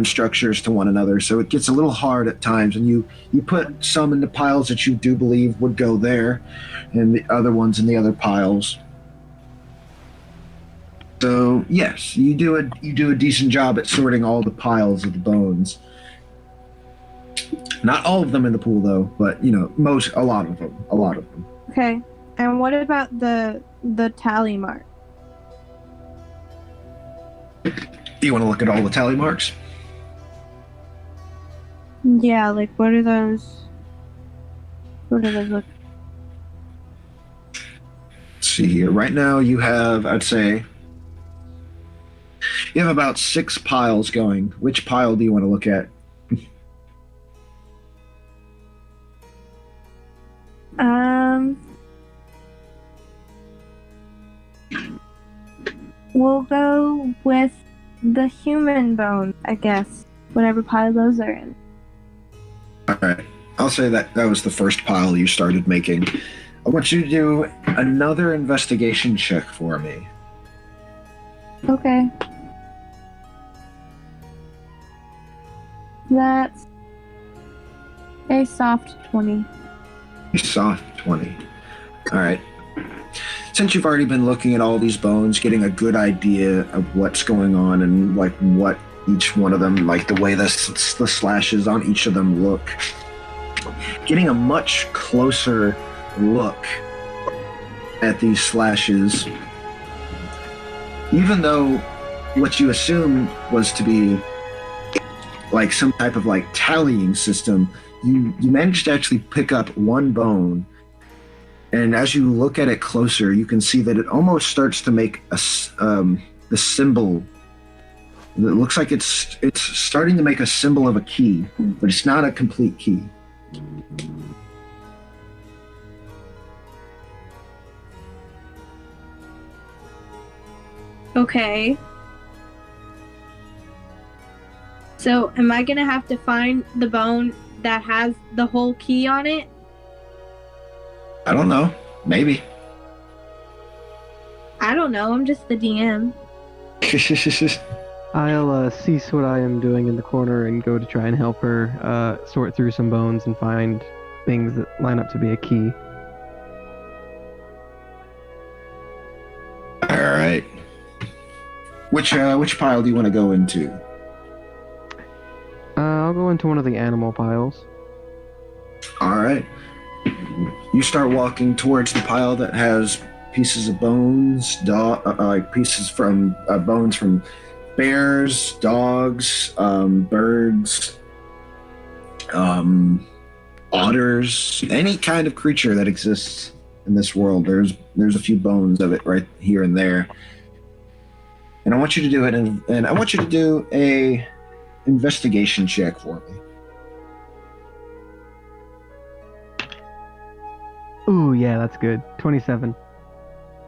Speaker 1: structures to one another, so it gets a little hard at times, and you put some in the piles that you do believe would go there, and the other ones in the other piles. So yes, you do a decent job at sorting all the piles of the bones. Not all of them in the pool though, but a lot of them.
Speaker 4: Okay, and what about the tally mark?
Speaker 1: Do you want to look at all the tally marks?
Speaker 4: Yeah, like what do those look?
Speaker 1: Let's see here. Right now you have, I'd say, you have about 6 piles going. Which pile do you want to look at?
Speaker 4: We'll go with the human bone, I guess. Whatever pile those are in.
Speaker 1: All right. I'll say that was the first pile you started making. I want you to do another investigation check for me.
Speaker 4: Okay. That's a soft 20.
Speaker 1: Soft 20. All right. Since you've already been looking at all these bones, getting a good idea of what's going on and like what each one of them, like the way the slashes on each of them look, getting a much closer look at these slashes, even though what you assumed was to be like some type of like tallying system, you managed to actually pick up one bone. And as you look at it closer, you can see that it almost starts to make the symbol. It looks like it's starting to make a symbol of a key, but it's not a complete key.
Speaker 4: Okay. So, am I gonna have to find the bone that has the whole key on it?
Speaker 1: I don't know. Maybe.
Speaker 4: I don't know. I'm just the DM.
Speaker 3: I'll cease what I am doing in the corner and go to try and help her sort through some bones and find things that line up to be a key.
Speaker 1: All right. Which pile do you want to go into?
Speaker 3: I'll go into one of the animal piles.
Speaker 1: All right. You start walking towards the pile that has pieces of bones, pieces from bones from bears, dogs, birds, otters, any kind of creature that exists in this world. There's a few bones of it right here and there. And I want you to do it, and I want you to do a investigation check for me.
Speaker 3: Ooh, yeah, that's good. 27.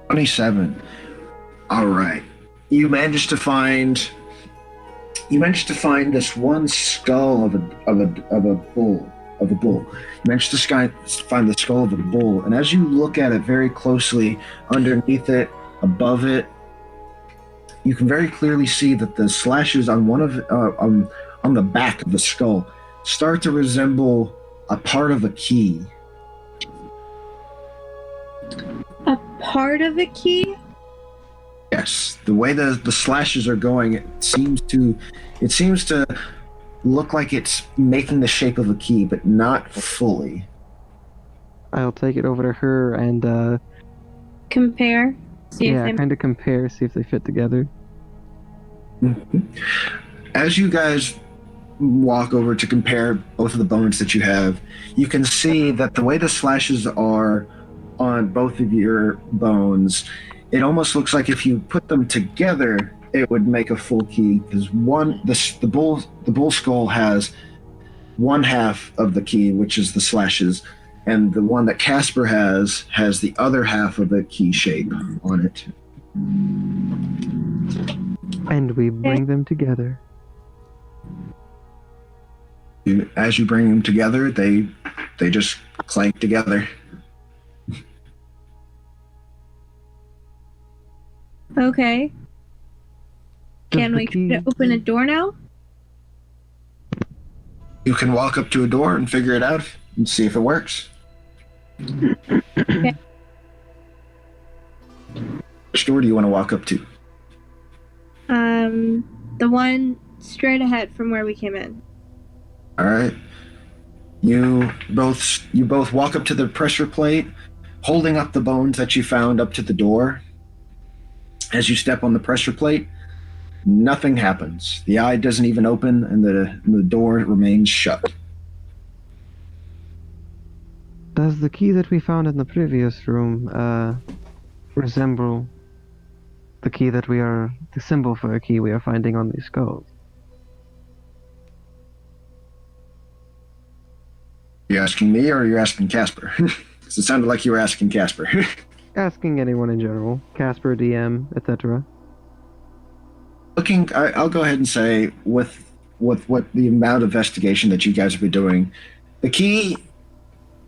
Speaker 1: 27. All right. You managed to find this one skull of a bull. You managed to find the skull of a bull, and as you look at it very closely, underneath it, above it, you can very clearly see that the slashes on on the back of the skull start to resemble a part of a key.
Speaker 4: A part of a key?
Speaker 1: Yes, the way the slashes are going, it seems to look like it's making the shape of a key, but not fully.
Speaker 3: I'll take it over to her and
Speaker 4: Compare?
Speaker 3: kind of compare, see if they fit together.
Speaker 1: Mm-hmm. As you guys walk over to compare both of the bones that you have, you can see that the way the slashes are on both of your bones, it almost looks like if you put them together, it would make a full key. Because the bull skull has one half of the key, which is the slashes, and the one that Casper has the other half of the key shape on it.
Speaker 3: And we bring them together.
Speaker 1: As you bring them together, they just clank together.
Speaker 4: Okay. Can we try to open a door now?
Speaker 1: You can walk up to a door and figure it out and see if it works.
Speaker 4: Okay.
Speaker 1: Which door do you want to walk up to?
Speaker 4: The one straight ahead from where we came in.
Speaker 1: All right. You both walk up to the pressure plate, holding up the bones that you found up to the door. As you step on the pressure plate, nothing happens. The eye doesn't even open, and the door remains shut.
Speaker 3: Does the key that we found in the previous room resemble the key that the symbol for a key we are finding on these skulls?
Speaker 1: Are you asking me, or are you asking Casper? Because it sounded like you were asking Casper.
Speaker 3: Asking anyone in general. Casper, DM, etc.
Speaker 1: I'll go ahead and say, with what the amount of investigation that you guys have been doing, the key,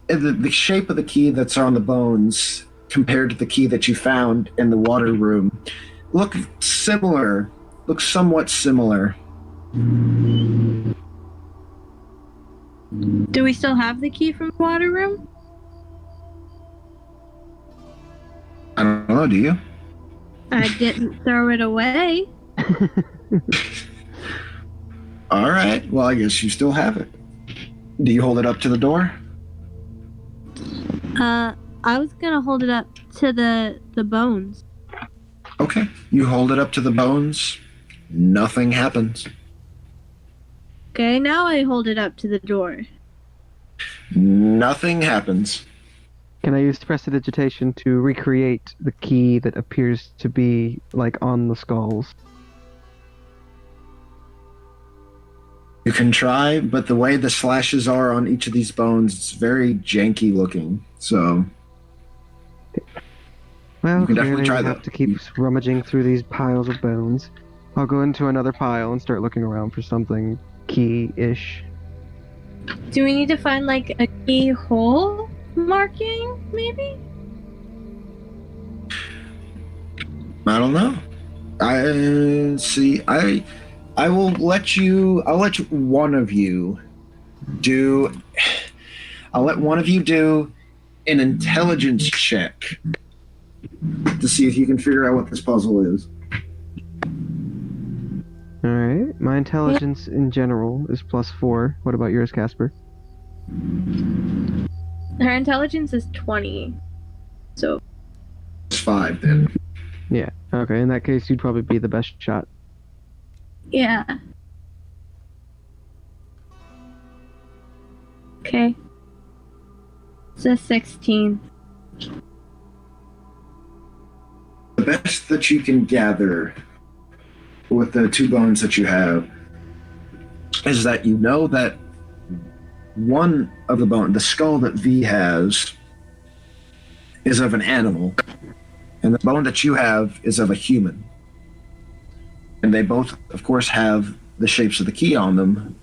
Speaker 1: the shape of the key that's on the bones compared to the key that you found in the water room look somewhat similar.
Speaker 4: Do we still have the key from the water room?
Speaker 1: I don't know, do you?
Speaker 4: I didn't throw it away.
Speaker 1: All right, well, I guess you still have it. Do you hold it up to the door?
Speaker 4: I was gonna hold it up to the bones.
Speaker 1: Okay, you hold it up to the bones. Nothing happens.
Speaker 4: Okay, now I hold it up to the door.
Speaker 1: Nothing happens.
Speaker 3: Can I use prestidigitation to recreate the key that appears to be, like, on the skulls?
Speaker 1: You can try, but the way the slashes are on each of these bones, it's very janky looking. So,
Speaker 3: well,
Speaker 1: you can definitely
Speaker 3: clearly
Speaker 1: try
Speaker 3: we
Speaker 1: that.
Speaker 3: have to keep rummaging through these piles of bones. I'll go into another pile and start looking around for something key-ish.
Speaker 4: Do we need to find, like, a keyhole marking, maybe?
Speaker 1: I don't know. I'll let one of you do an intelligence check to see if you can figure out what this puzzle is.
Speaker 3: Alright, my intelligence in general is +4. What about yours, Casper?
Speaker 4: Her intelligence is 20. So
Speaker 1: It's 5 then.
Speaker 3: Yeah. Okay. In that case, you'd probably be the best shot.
Speaker 4: yeah. Okay. It's a 16.
Speaker 1: The best that you can gather with the 2 bones that you have is that you know that one of the bone, the skull that V has, is of an animal, and the bone that you have is of a human. And they both, of course, have the shapes of the key on them.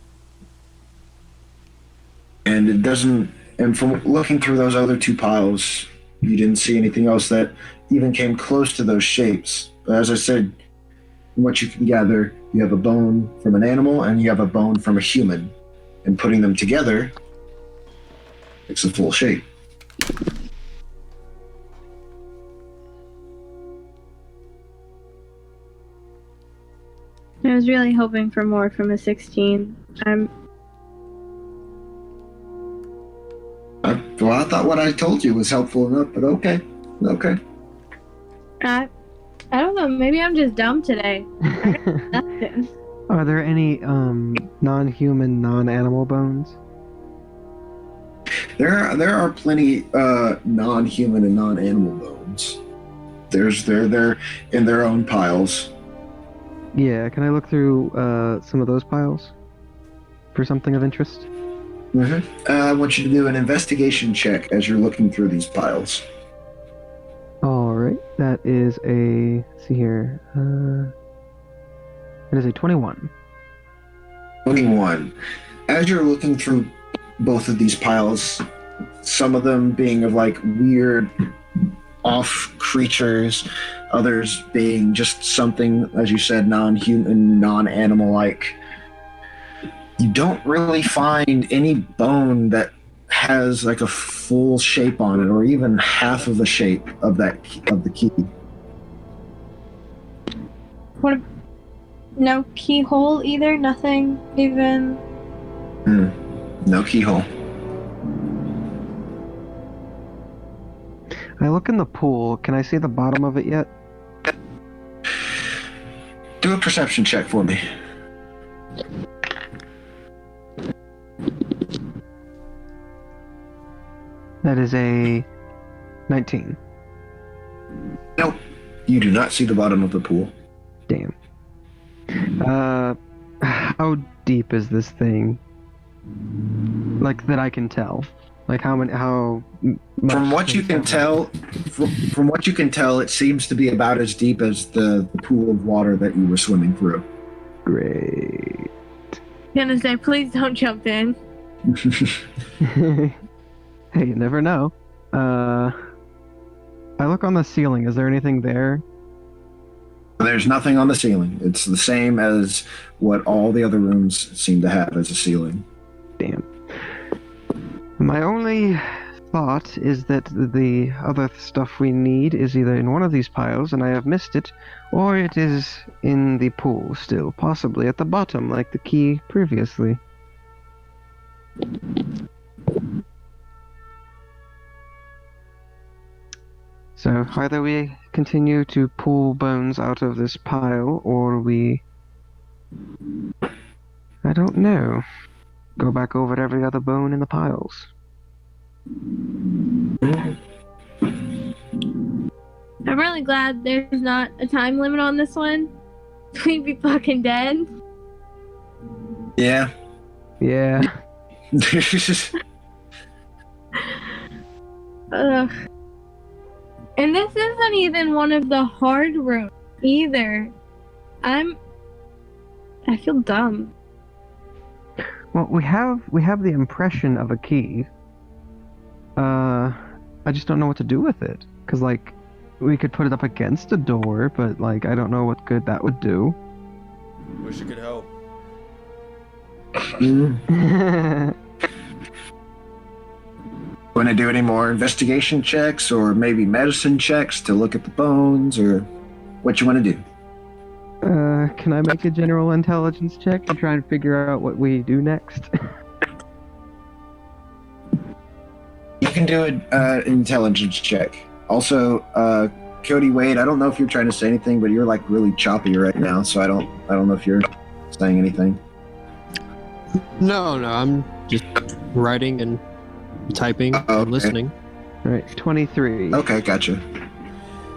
Speaker 1: And it doesn't, and from looking through those other 2 piles, you didn't see anything else that even came close to those shapes. But as I said, from what you can gather, you have a bone from an animal and you have a bone from a human. And putting them together makes a full shape.
Speaker 4: I was really hoping for more from a 16.
Speaker 1: Well, I thought what I told you was helpful enough, but okay.
Speaker 4: I don't know. Maybe I'm just dumb today. Nothing.
Speaker 3: Are there any non-human, non-animal bones?
Speaker 1: There are plenty non-human and non-animal bones. They're in their own piles.
Speaker 3: Yeah. Can I look through some of those piles for something of interest?
Speaker 1: Mm-hmm. I want you to do an investigation check as you're looking through these piles.
Speaker 3: All right. That is a. Let's see here. It is a 21.
Speaker 1: 21. As you're looking through both of these piles, some of them being of like weird off creatures, others being just something, as you said, non-human, non-animal like. You don't really find any bone that has like a full shape on it, or even half of the shape of the key.
Speaker 4: What? No keyhole either? Nothing even?
Speaker 1: No keyhole.
Speaker 3: I look in the pool. Can I see the bottom of it yet?
Speaker 1: Do a perception check for me.
Speaker 3: That is a 19.
Speaker 1: Nope. You do not see the bottom of the pool.
Speaker 3: Damn. How deep is this thing? Like, that I can tell. Like, how much
Speaker 1: From what you can tell, from what you can tell, it seems to be about as deep as the pool of water that you were swimming through.
Speaker 3: Great.
Speaker 4: Gonna say, please don't jump in.
Speaker 3: Hey, you never know. I look on the ceiling. Is there anything there?
Speaker 1: There's nothing on the ceiling. It's the same as what all the other rooms seem to have as a ceiling.
Speaker 3: Damn. My only thought is that the other stuff we need is either in one of these piles and I have missed it, or it is in the pool still, possibly at the bottom, like the key previously. So either we continue to pull bones out of this pile, or we... I don't know. Go back over every other bone in the piles.
Speaker 4: I'm really glad there's not a time limit on this one. We'd be fucking dead.
Speaker 1: Yeah.
Speaker 3: Yeah.
Speaker 4: Ugh. And this isn't even one of the hard rooms either. I feel dumb.
Speaker 3: Well, we have the impression of a key. I just don't know what to do with it. Cause like, we could put it up against a door, but like, I don't know what good that would do.
Speaker 2: Wish it could help.
Speaker 1: Want to do any more investigation checks or maybe medicine checks to look at the bones, or what you want to do?
Speaker 3: Can I make a general intelligence check to try and figure out what we do next?
Speaker 1: You can do an intelligence check. Also, Cody Wade, I don't know if you're trying to say anything, but you're like really choppy right now, so I don't know if you're saying anything.
Speaker 6: No, I'm just writing and typing and listening.
Speaker 3: All right, 23.
Speaker 1: Okay, gotcha.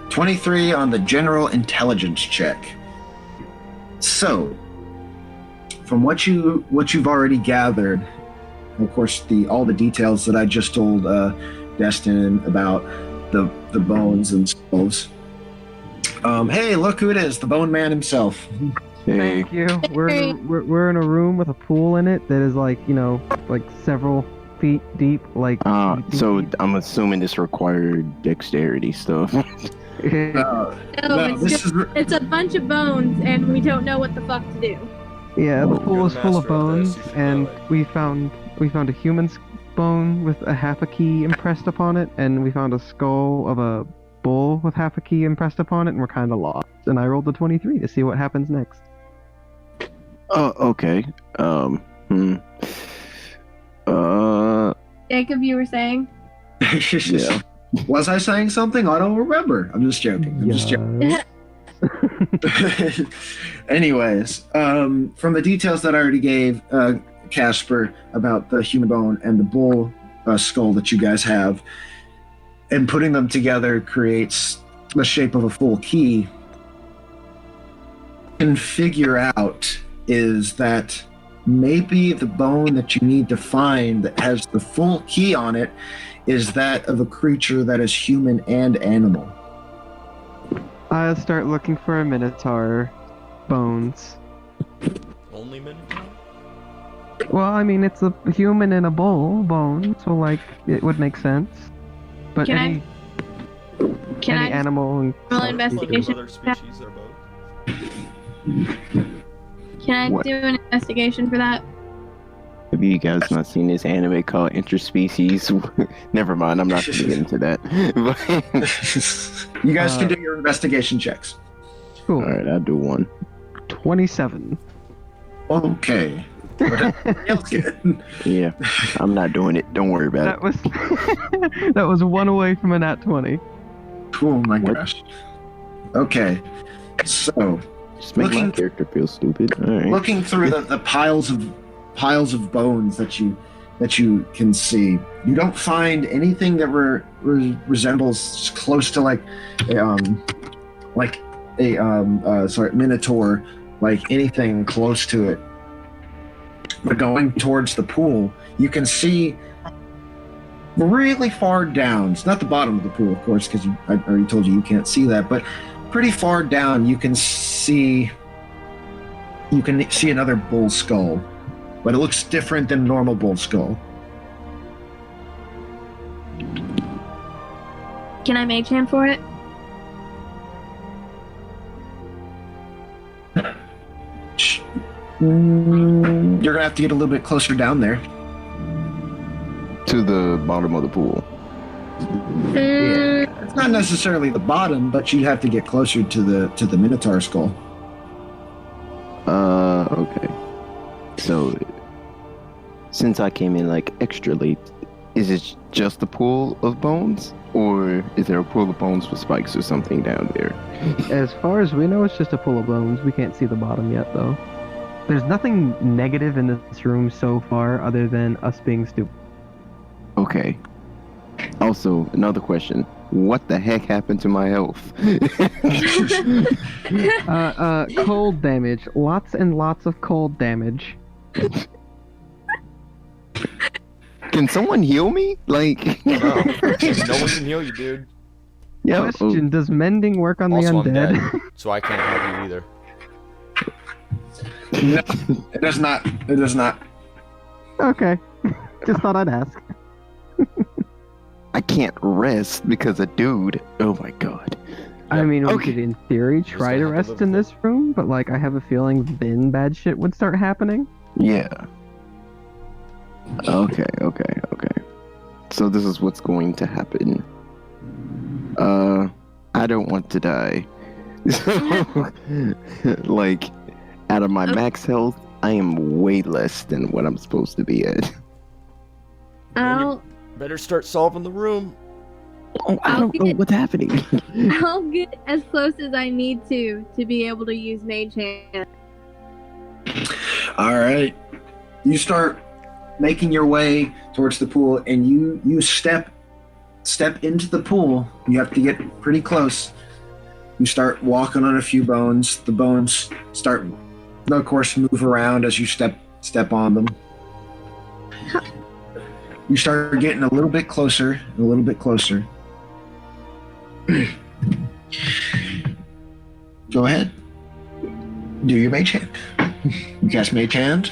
Speaker 1: 23 on the general intelligence check. So, from what you've already gathered, of course, all the details that I just told Destin about the bones and skulls. Hey, look who it is! The Bone Man himself.
Speaker 7: Hey.
Speaker 3: Thank you. We're in a room with a pool in it that is like several feet deep.
Speaker 7: So I'm assuming this required dexterity stuff.
Speaker 4: No, it's a bunch of bones, and we don't know what the fuck to do.
Speaker 3: Yeah, the pool
Speaker 2: You're
Speaker 3: is
Speaker 2: the
Speaker 3: full of
Speaker 2: master of
Speaker 3: bones,
Speaker 2: this, you should
Speaker 3: and
Speaker 2: know it.
Speaker 3: we found a human's bone with a half a key impressed upon it, and we found a skull of a bull with half a key impressed upon it, and we're kind of lost. And I rolled a 23 to see what happens next.
Speaker 7: Oh, okay.
Speaker 4: Jacob, you were saying?
Speaker 7: Yeah.
Speaker 1: Was I saying something? I don't remember. I'm just joking. I'm just joking. Anyways, from the details that I already gave Casper about the human bone and the bull skull that you guys have, and putting them together creates the shape of a full key, can figure out is that maybe the bone that you need to find that has the full key on it is that of a creature that is human and animal.
Speaker 3: I'll start looking for a minotaur bones.
Speaker 2: Only Minotaur?
Speaker 3: Well, I mean, it's a human and a bull bone, so it would make sense. But
Speaker 4: Can
Speaker 3: any
Speaker 4: I
Speaker 3: animal and
Speaker 4: roll
Speaker 2: Plenty of
Speaker 4: investigation?
Speaker 2: other species are both.
Speaker 4: Can I
Speaker 7: What?
Speaker 4: do an investigation for that?
Speaker 7: Have you guys not seen this anime called Interspecies? Never mind, I'm not going to get into that.
Speaker 1: You guys can do your investigation checks.
Speaker 3: cool.
Speaker 7: Alright, I'll do one.
Speaker 3: 27.
Speaker 1: Okay.
Speaker 7: Yeah, I'm not doing it. Don't worry about
Speaker 3: That was that was one away from a nat 20.
Speaker 1: Oh my
Speaker 7: What?
Speaker 1: gosh. Okay. So,
Speaker 7: it. Just make my
Speaker 1: looking-
Speaker 7: character feel stupid. Alright.
Speaker 1: looking through the piles of bones that you can see, you don't find anything that resembles close to minotaur, like anything close to it. But going towards the pool, you can see really far down. It's not the bottom of the pool, of course, because I already told you can't see that. But pretty far down, you can see another bull skull, but it looks different than normal bull skull.
Speaker 4: Can I mage hand for it?
Speaker 1: You're gonna have to get a little bit closer down there.
Speaker 7: To the bottom of the pool.
Speaker 1: It's not necessarily the bottom, but you'd have to get closer to the minotaur skull.
Speaker 7: Okay. So, since I came in extra late, is it just a pool of bones? Or is there a pool of bones with spikes or something down there?
Speaker 3: As far as we know, it's just a pool of bones. We can't see the bottom yet, though. There's nothing negative in this room so far other than us being stupid.
Speaker 7: Okay. Also, another question. What the heck happened to my health?
Speaker 3: Cold damage. Lots and lots of cold damage.
Speaker 7: Can someone heal me?
Speaker 2: No. No one can heal you, dude.
Speaker 7: Yeah.
Speaker 3: Question, does mending work on
Speaker 2: Also,
Speaker 3: the
Speaker 2: I'm
Speaker 3: undead?
Speaker 2: dead, so I can't help you either.
Speaker 1: No, it does not. It does not.
Speaker 3: Okay. Just thought I'd ask.
Speaker 7: I can't rest because a dude. Oh my god.
Speaker 3: I mean, we
Speaker 7: Okay.
Speaker 3: could in theory
Speaker 2: Just
Speaker 3: try
Speaker 2: gonna
Speaker 3: to
Speaker 2: have to
Speaker 3: rest
Speaker 2: live
Speaker 3: in
Speaker 2: with
Speaker 3: this room, but I have a feeling then bad shit would start happening.
Speaker 7: Yeah. Okay. So this is what's going to happen. I don't want to die. Out of my max health, I am way less than what I'm supposed to be at.
Speaker 4: I'll
Speaker 2: Better start solving the room.
Speaker 7: Oh, I don't know what's happening.
Speaker 4: I'll get as close as I need to be able to use Mage Hand.
Speaker 1: All right. You start making your way towards the pool, and you step into the pool. You have to get pretty close. You start walking on a few bones. The bones start, of course, move around as you step on them. You start getting a little bit closer, a little bit closer. Go ahead. Do your mage hand. You cast mage hand.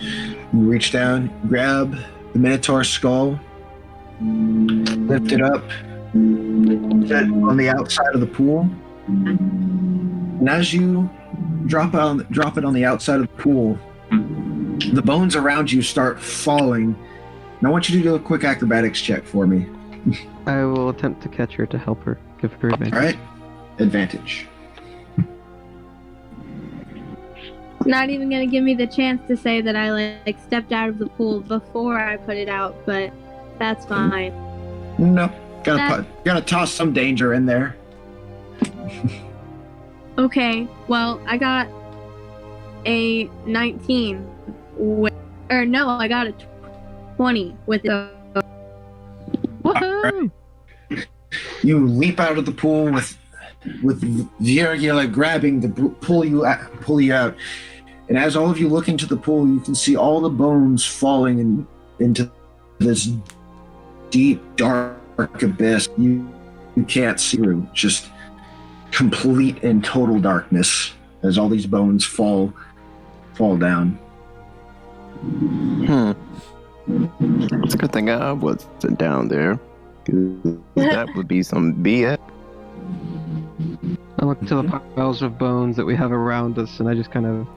Speaker 1: You reach down, grab the Minotaur skull, lift it up, set it on the outside of the pool. And as you drop it on the outside of the pool, the bones around you start falling. And I want you to do a quick acrobatics check for me.
Speaker 3: I will attempt to catch her to help her. Give her advantage.
Speaker 1: All right, advantage.
Speaker 4: It's not even gonna give me the chance to say that I like stepped out of the pool before I put it out, but that's fine.
Speaker 1: No, gotta toss some danger in there.
Speaker 4: Okay, well, I got a 19 I got a 20 with it.
Speaker 3: Woohoo!
Speaker 1: You leap out of the pool with Virgula grabbing to pull you out. And as all of you look into the pool, you can see all the bones falling into this deep, dark abyss. You can't see through. Just complete and total darkness as all these bones fall down.
Speaker 7: It's a good thing I wasn't down there. That would be some BS.
Speaker 3: I look to the piles of bones that we have around us, and I just kind of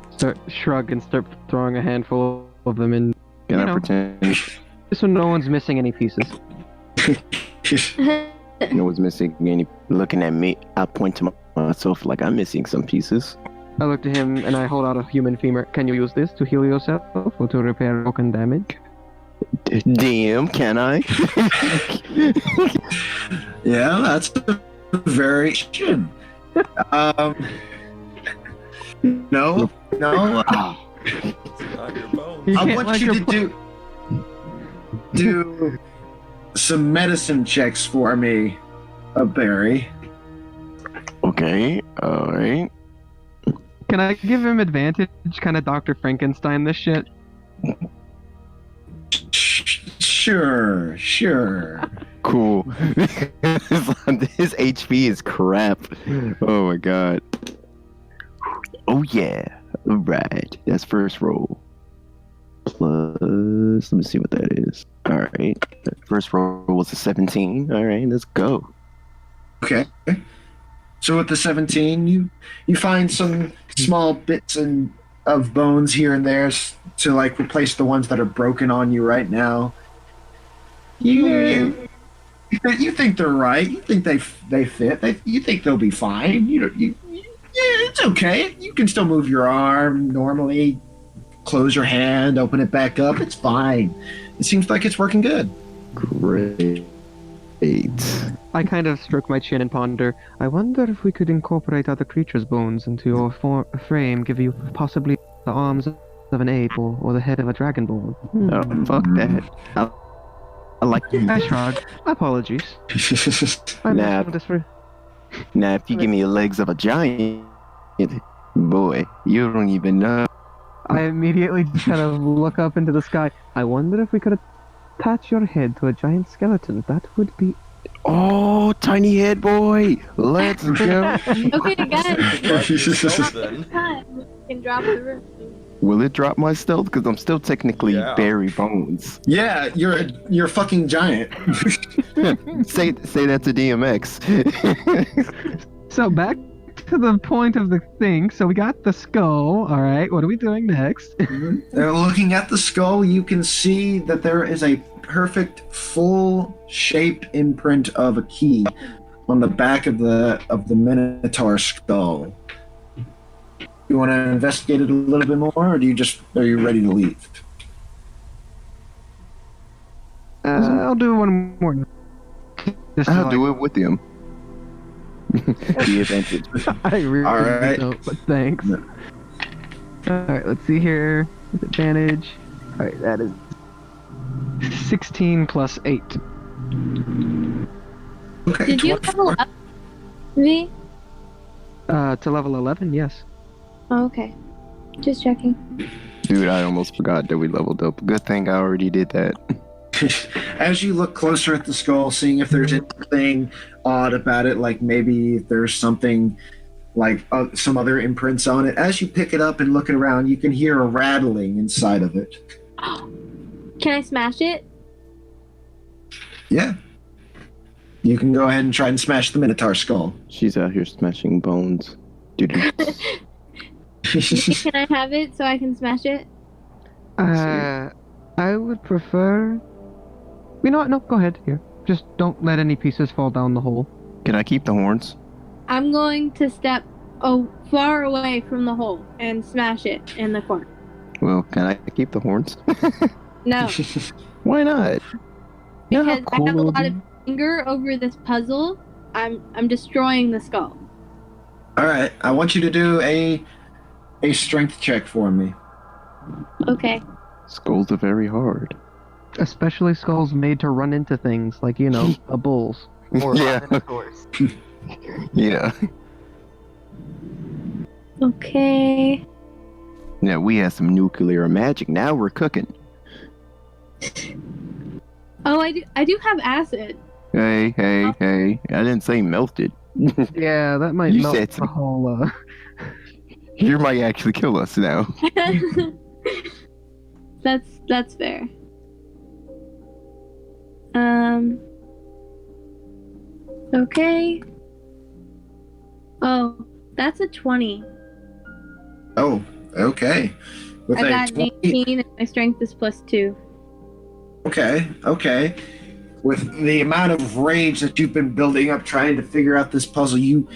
Speaker 3: shrug and start throwing a handful of them in.
Speaker 7: Can I pretend?
Speaker 3: Just so no one's missing any pieces.
Speaker 7: No one's missing any. Looking at me, I point to myself like I'm missing some pieces.
Speaker 3: I look to him and I hold out a human femur. Can you use this to heal yourself or to repair broken damage?
Speaker 7: Damn, can I?
Speaker 1: Yeah, that's a very No.
Speaker 2: It's not your bones.
Speaker 1: I want you to do some medicine checks for me, Barry.
Speaker 7: Okay, alright.
Speaker 3: Can I give him advantage? Kind of Dr. Frankenstein this shit?
Speaker 1: Sure.
Speaker 7: Cool. His HP is crap. Oh my god. Oh yeah. Alright. That's first roll. Plus, let me see what that is. Alright. First roll was a 17. Alright, let's go.
Speaker 1: Okay. So with the 17, you find some small bits of bones here and there to like replace the ones that are broken on you right now. You think they're right. You think they fit. You think they'll be fine. It's okay. You can still move your arm normally. Close your hand, open it back up. It's fine. It seems like it's working good.
Speaker 7: Great.
Speaker 3: I kind of stroke my chin and ponder. I wonder if we could incorporate other creatures' bones into your frame, give you possibly the arms of an ape or the head of a dragonborn.
Speaker 7: Oh, fuck that. I like you.
Speaker 3: I shrug. Apologies.
Speaker 7: Nah, if you give me the legs of a giant, boy, you don't even know.
Speaker 3: I immediately just kind of look up into the sky. I wonder if we could attach your head to a giant skeleton. That would be...
Speaker 7: Oh, tiny head boy! Let's go!
Speaker 4: Okay, guys.
Speaker 2: Then.
Speaker 4: We can drop the roof.
Speaker 7: Will it drop my stealth? Because I'm still technically Barry Bones.
Speaker 1: Yeah, you're a fucking giant.
Speaker 7: say that to DMX.
Speaker 3: So back to the point of the thing. So we got the skull. All right, what are we doing next?
Speaker 1: Looking at the skull, you can see that there is a perfect full shape imprint of a key on the back of the Minotaur skull. You want to investigate it a little bit more, or are you ready to leave?
Speaker 3: I'll do one more. Just to,
Speaker 7: I'll do it with him. The advantage.
Speaker 3: I really
Speaker 1: All right.
Speaker 3: don't, but thanks.
Speaker 1: No.
Speaker 3: Alright, let's see here. With advantage. Alright, that is 16 plus 8.
Speaker 1: Okay.
Speaker 4: Did you
Speaker 1: 24.
Speaker 4: level up, V?
Speaker 3: To level 11, yes.
Speaker 4: Oh, okay. Just checking.
Speaker 7: Dude, I almost forgot that we leveled up. Good thing I already did that.
Speaker 1: As you look closer at the skull, seeing if there's anything odd about it, like maybe there's something like some other imprints on it, as you pick it up and look it around, you can hear a rattling inside of it.
Speaker 4: Can I smash it?
Speaker 1: Yeah. You can go ahead and try and smash the Minotaur skull.
Speaker 7: She's out here smashing bones. Dude.
Speaker 4: Can I have it so I can smash it?
Speaker 3: I would prefer... You know what? No, go ahead. Here. Just don't let any pieces fall down the hole.
Speaker 7: Can I keep the horns?
Speaker 4: I'm going to step far away from the hole and smash it in the corner.
Speaker 7: Well, can I keep the horns?
Speaker 4: No,
Speaker 7: Why not? You know how
Speaker 4: because
Speaker 7: cool
Speaker 4: I have a
Speaker 7: it would
Speaker 4: lot
Speaker 7: be?
Speaker 4: of anger over this puzzle. I'm destroying the skull.
Speaker 1: All right, I want you to do a strength check for me.
Speaker 4: Okay.
Speaker 7: Skulls are very hard.
Speaker 3: Especially skulls made to run into things, like, you know, a bull's. Or
Speaker 7: Yeah.
Speaker 3: a minotaur's.
Speaker 7: Yeah.
Speaker 4: Okay.
Speaker 7: Yeah, we have some nuclear magic. Now we're cooking.
Speaker 4: Oh, I do have acid.
Speaker 7: Hey. I didn't say melted.
Speaker 3: Yeah, that might
Speaker 7: You
Speaker 3: melt
Speaker 7: said
Speaker 3: the
Speaker 7: some-
Speaker 3: whole,
Speaker 7: You might actually kill us now.
Speaker 4: That's fair. Okay. Oh, that's a 20.
Speaker 1: Oh, okay. With
Speaker 4: I
Speaker 1: a
Speaker 4: got
Speaker 1: 20
Speaker 4: 18 and my strength is +2.
Speaker 1: Okay. With the amount of rage that you've been building up trying to figure out this puzzle, you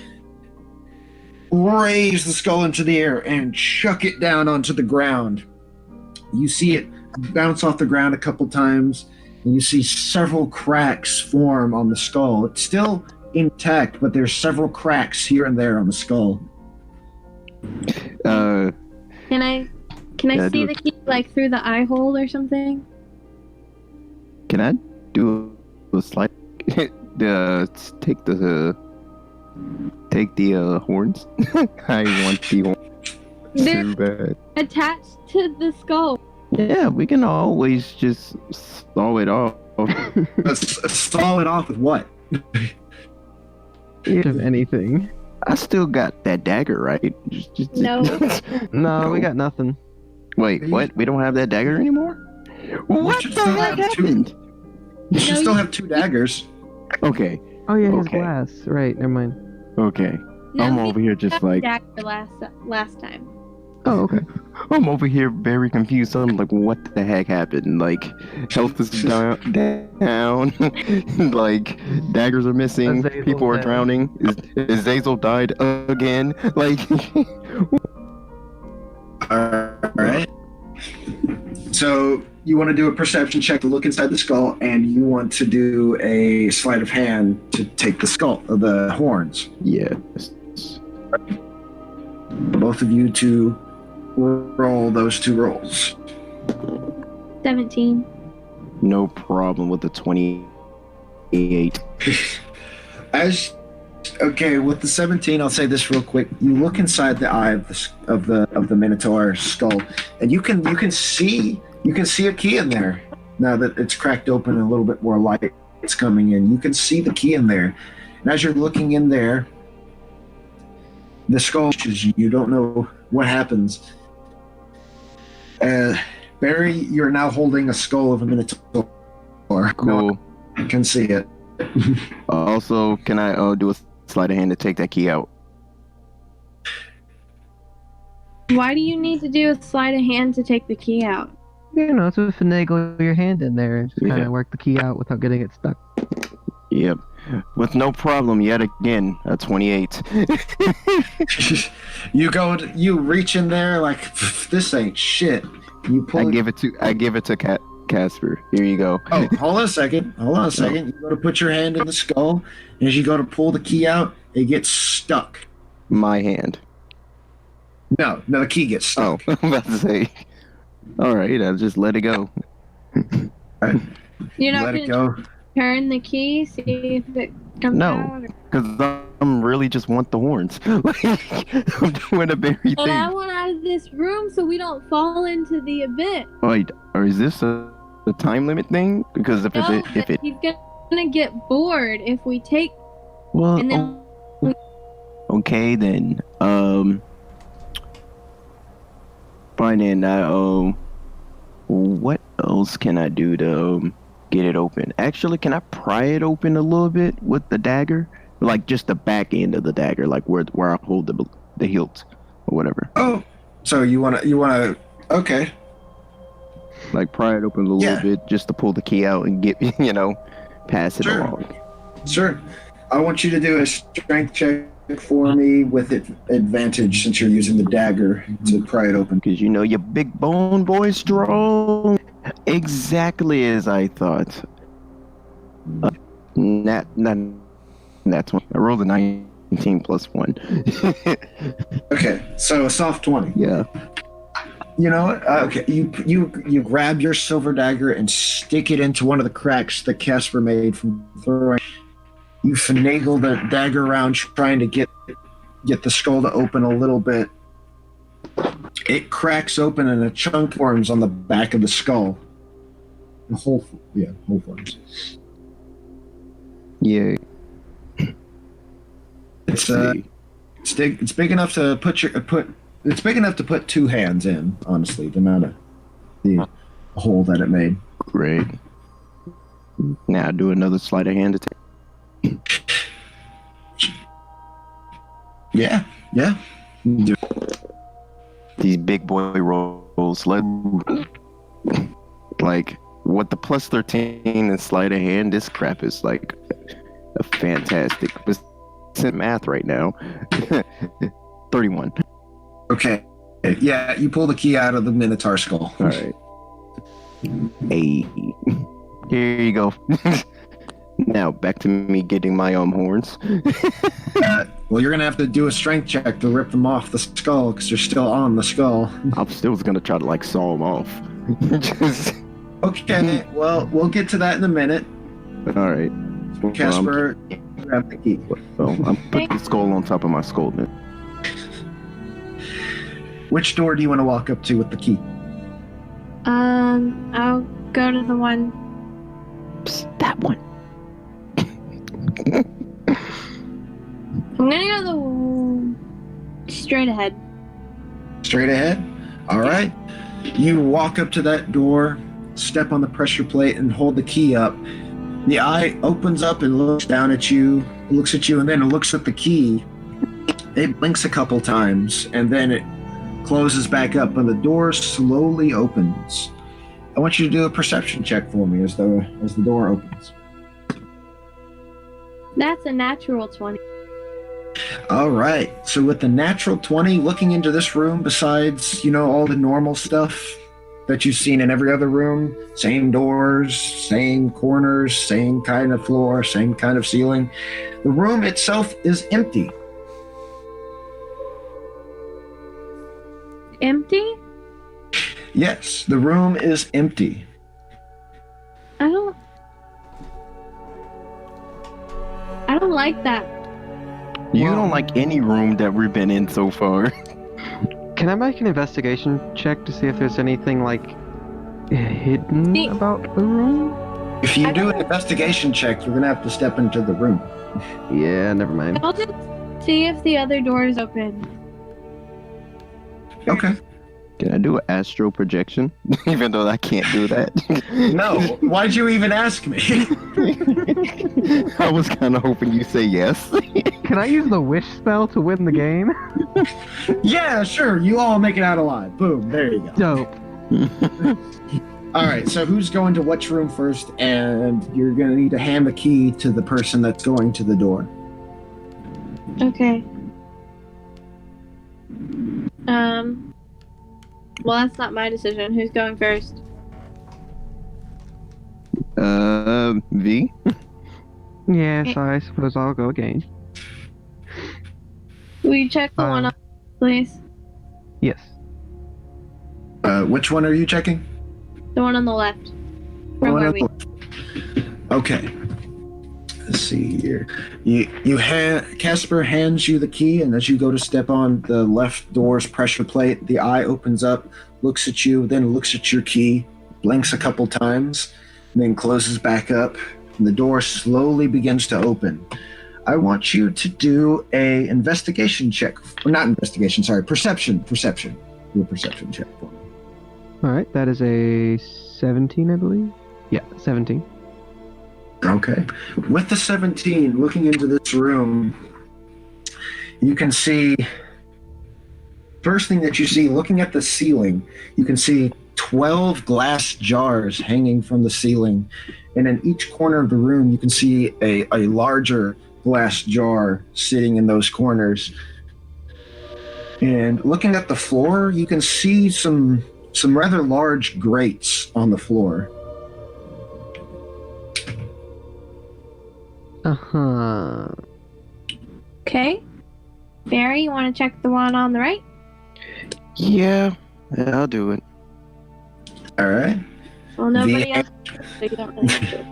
Speaker 1: raise the skull into the air and chuck it down onto the ground. You see it bounce off the ground a couple times, and you see several cracks form on the skull. It's still intact, but there's several cracks here and there on the skull.
Speaker 4: Can I
Speaker 7: Yeah,
Speaker 4: see
Speaker 7: do
Speaker 4: the
Speaker 7: it.
Speaker 4: key like through the eye hole or something?
Speaker 7: Can I do a slight... take the horns? I want the horns
Speaker 4: They're
Speaker 7: so bad.
Speaker 4: attached to the skull.
Speaker 7: Yeah, we can always just saw it off.
Speaker 1: Let's saw it off with what?
Speaker 3: if anything.
Speaker 7: I still got that dagger, right?
Speaker 4: No.
Speaker 3: No, we got nothing.
Speaker 7: Wait, what? We don't have that dagger anymore? What
Speaker 1: should
Speaker 7: the
Speaker 1: still
Speaker 7: heck
Speaker 1: have two.
Speaker 7: happened?
Speaker 1: You should
Speaker 4: No,
Speaker 1: still
Speaker 4: you-
Speaker 1: have 2 daggers.
Speaker 7: Okay,
Speaker 3: Oh yeah, his
Speaker 7: Okay.
Speaker 3: glass. Right, never mind.
Speaker 7: okay.
Speaker 4: No,
Speaker 7: I'm
Speaker 4: we
Speaker 7: over here just
Speaker 4: got
Speaker 7: like...
Speaker 4: dagger last time.
Speaker 3: Oh, okay.
Speaker 7: I'm over here very confused. I'm like, what the heck happened? Like, health is down. Like, daggers are missing.
Speaker 3: Azazel
Speaker 7: People are
Speaker 3: dead.
Speaker 7: drowning. Is Zazel died again? Like,
Speaker 1: Alright. So you want to do a perception check to look inside the skull, and you want to do a sleight of hand to take the skull, the horns.
Speaker 7: yes.
Speaker 1: Both of you to roll those 2 rolls.
Speaker 4: 17.
Speaker 7: No problem with the 28.
Speaker 1: Okay, with the 17, I'll say this real quick. You look inside the eye of the Minotaur skull, and you can see a key in there. Now that it's cracked open and a little bit more light is coming in, you can see the key in there. And as you're looking in there, the skull, you don't know what happens. Barry, you're now holding a skull of a Minotaur.
Speaker 7: Cool.
Speaker 1: You can see it.
Speaker 7: Also, can I do a sleight of hand to take that key out?
Speaker 4: Why do you need to do a sleight of hand to take the key out?
Speaker 3: You know, to finagle your hand in there and just kind
Speaker 7: Yeah.
Speaker 3: of work the key out without getting it stuck.
Speaker 7: Yep. With no problem yet again. A 28.
Speaker 1: You reach in there like this ain't shit. You pull
Speaker 7: I give it to Cat. Casper, here you go.
Speaker 1: Oh, hold on a second. You go to put your hand in the skull, and as you go to pull the key out, it gets stuck.
Speaker 7: My hand.
Speaker 1: No, the key gets
Speaker 7: Oh,
Speaker 1: stuck.
Speaker 7: I'm about to say. All right, I'll just let it go.
Speaker 1: Right.
Speaker 4: You're not
Speaker 1: Let it
Speaker 4: gonna
Speaker 1: go.
Speaker 4: turn the key, see if it comes
Speaker 7: No.
Speaker 4: out?
Speaker 7: Because I'm really just want the horns. Like, I'm doing a very
Speaker 4: And I
Speaker 7: thing.
Speaker 4: want out of this room so we don't fall into the abyss.
Speaker 7: Wait, or is this a time limit thing? Because if
Speaker 4: No,
Speaker 7: it
Speaker 4: he's gonna get bored if we take.
Speaker 7: well,
Speaker 4: And then
Speaker 7: okay then. Fine then. What else can I do to get it open? Actually, can I pry it open a little bit with the dagger? Like just the back end of the dagger, like where I hold the hilt or whatever.
Speaker 1: Oh, so you wanna? Okay.
Speaker 7: Like pry it open a little bit just to pull the key out and get pass it
Speaker 1: Sure.
Speaker 7: along.
Speaker 1: Sure. I want you to do a strength check for me with advantage since you're using the dagger to pry it open.
Speaker 7: Because your big bone boy strong. Exactly as I thought. That's one. I rolled a 19 plus 1.
Speaker 1: Okay, so a soft 20.
Speaker 7: Yeah.
Speaker 1: You know what? Okay, you grab your silver dagger and stick it into one of the cracks that Casper made from throwing. You finagle the dagger around trying to get the skull to open a little bit. It cracks open and a chunk forms on the back of the skull. The whole forms.
Speaker 7: Yeah.
Speaker 1: It's it's big enough to it's big enough to put 2 hands in, honestly, the amount of the hole that it made.
Speaker 7: Great. Now do another sleight of hand attack.
Speaker 1: Yeah. Do
Speaker 7: These big boy rolls, like what the plus 13 and sleight of hand. This crap is like a fantastic math right now. 31.
Speaker 1: Okay. Yeah, you pull the key out of the Minotaur skull.
Speaker 7: All right. Hey, here you go. Now back to me getting my horns.
Speaker 1: Well, you're gonna have to do a strength check to rip them off the skull because they're still on the skull.
Speaker 7: I'm still gonna try to saw them off. Just...
Speaker 1: Okay. Well, we'll get to that in a minute.
Speaker 7: All right.
Speaker 1: Casper, grab the key.
Speaker 7: So I'm putting the skull on top of my skull then.
Speaker 1: Which door do you want to walk up to with the key?
Speaker 4: I'll go to the one.
Speaker 7: Psst, that one.
Speaker 4: I'm gonna go straight ahead.
Speaker 1: Straight ahead? All right. You walk up to that door, step on the pressure plate, and hold the key up. The eye opens up and looks down at you, and then it looks at the key. It blinks a couple times, and then it closes back up, and the door slowly opens. I want you to do a perception check for me as the door opens.
Speaker 4: That's a natural 20.
Speaker 1: All right. So with the natural 20, looking into this room, besides, all the normal stuff that you've seen in every other room, same doors, same corners, same kind of floor, same kind of ceiling, the room itself is empty.
Speaker 4: Empty?
Speaker 1: Yes, the room is empty.
Speaker 4: I don't like that.
Speaker 7: You don't like any room that we've been in so far.
Speaker 3: Can I make an investigation check to see if there's anything hidden
Speaker 4: See-
Speaker 3: about the room?
Speaker 1: If you do an investigation check, you're going to have to step into the room.
Speaker 3: Yeah, never mind.
Speaker 4: I'll just see if the other door is open.
Speaker 1: Okay.
Speaker 7: Can I do an astral projection? Even though I can't do that.
Speaker 1: No. Why'd you even ask me?
Speaker 7: I was kind of hoping you say yes.
Speaker 3: Can I use the wish spell to win the game?
Speaker 1: Yeah, sure. You all make it out alive. Boom. There you go.
Speaker 3: Dope.
Speaker 1: All right. So who's going to which room first? And you're going to need to hand the key to the person that's going to the door.
Speaker 4: Okay. Well, that's not my decision. Who's going first?
Speaker 7: V?
Speaker 3: Yes, I suppose I'll go again.
Speaker 4: Will you check the one up, please?
Speaker 3: Yes.
Speaker 1: Which one are you checking?
Speaker 4: The one on the left. From where we...
Speaker 1: Okay. Let's see here. Casper hands you the key, and as you go to step on the left door's pressure plate, the eye opens up, looks at you, then looks at your key, blinks a couple times, and then closes back up, and the door slowly begins to open. I want you to do a investigation check. Or not investigation, sorry, perception. Do a perception check for me.
Speaker 3: Alright, that is a 17, I believe. Yeah, 17.
Speaker 1: Okay. With the 17, looking into this room, you can see, first thing that you see, looking at the ceiling, you can see 12 glass jars hanging from the ceiling. And in each corner of the room, you can see a larger glass jar sitting in those corners. And looking at the floor, you can see some rather large grates on the floor.
Speaker 3: Uh-huh.
Speaker 4: Okay. Barry, you want to check the one on the right?
Speaker 7: Yeah, I'll do it.
Speaker 1: All right.
Speaker 4: Well, nobody else. So you don't really have to.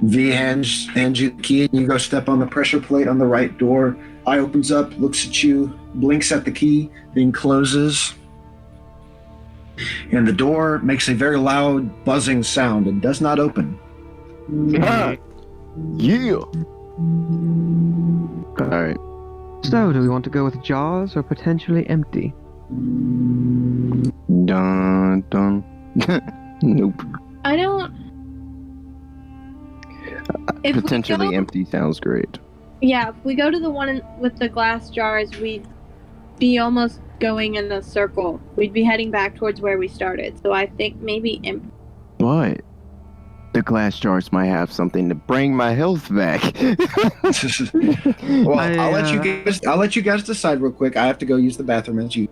Speaker 1: V hands you the key, and you go step on the pressure plate on the right door. Eye opens up, looks at you, blinks at the key, then closes. And the door makes a very loud buzzing sound and does not open.
Speaker 7: Ah, yeah. Alright.
Speaker 3: So, do we want to go with jaws or potentially empty?
Speaker 7: Dun dun. Nope.
Speaker 4: I don't. If we
Speaker 7: Potentially
Speaker 4: go-
Speaker 7: empty sounds great.
Speaker 4: Yeah, if we go to the one with the glass jars, we'd be almost going in a circle. We'd be heading back towards where we started. So I think maybe empty.
Speaker 7: But the glass jars might have something to bring my health back.
Speaker 1: Well, I'll let you guys decide real quick. I have to go use the bathroom as you.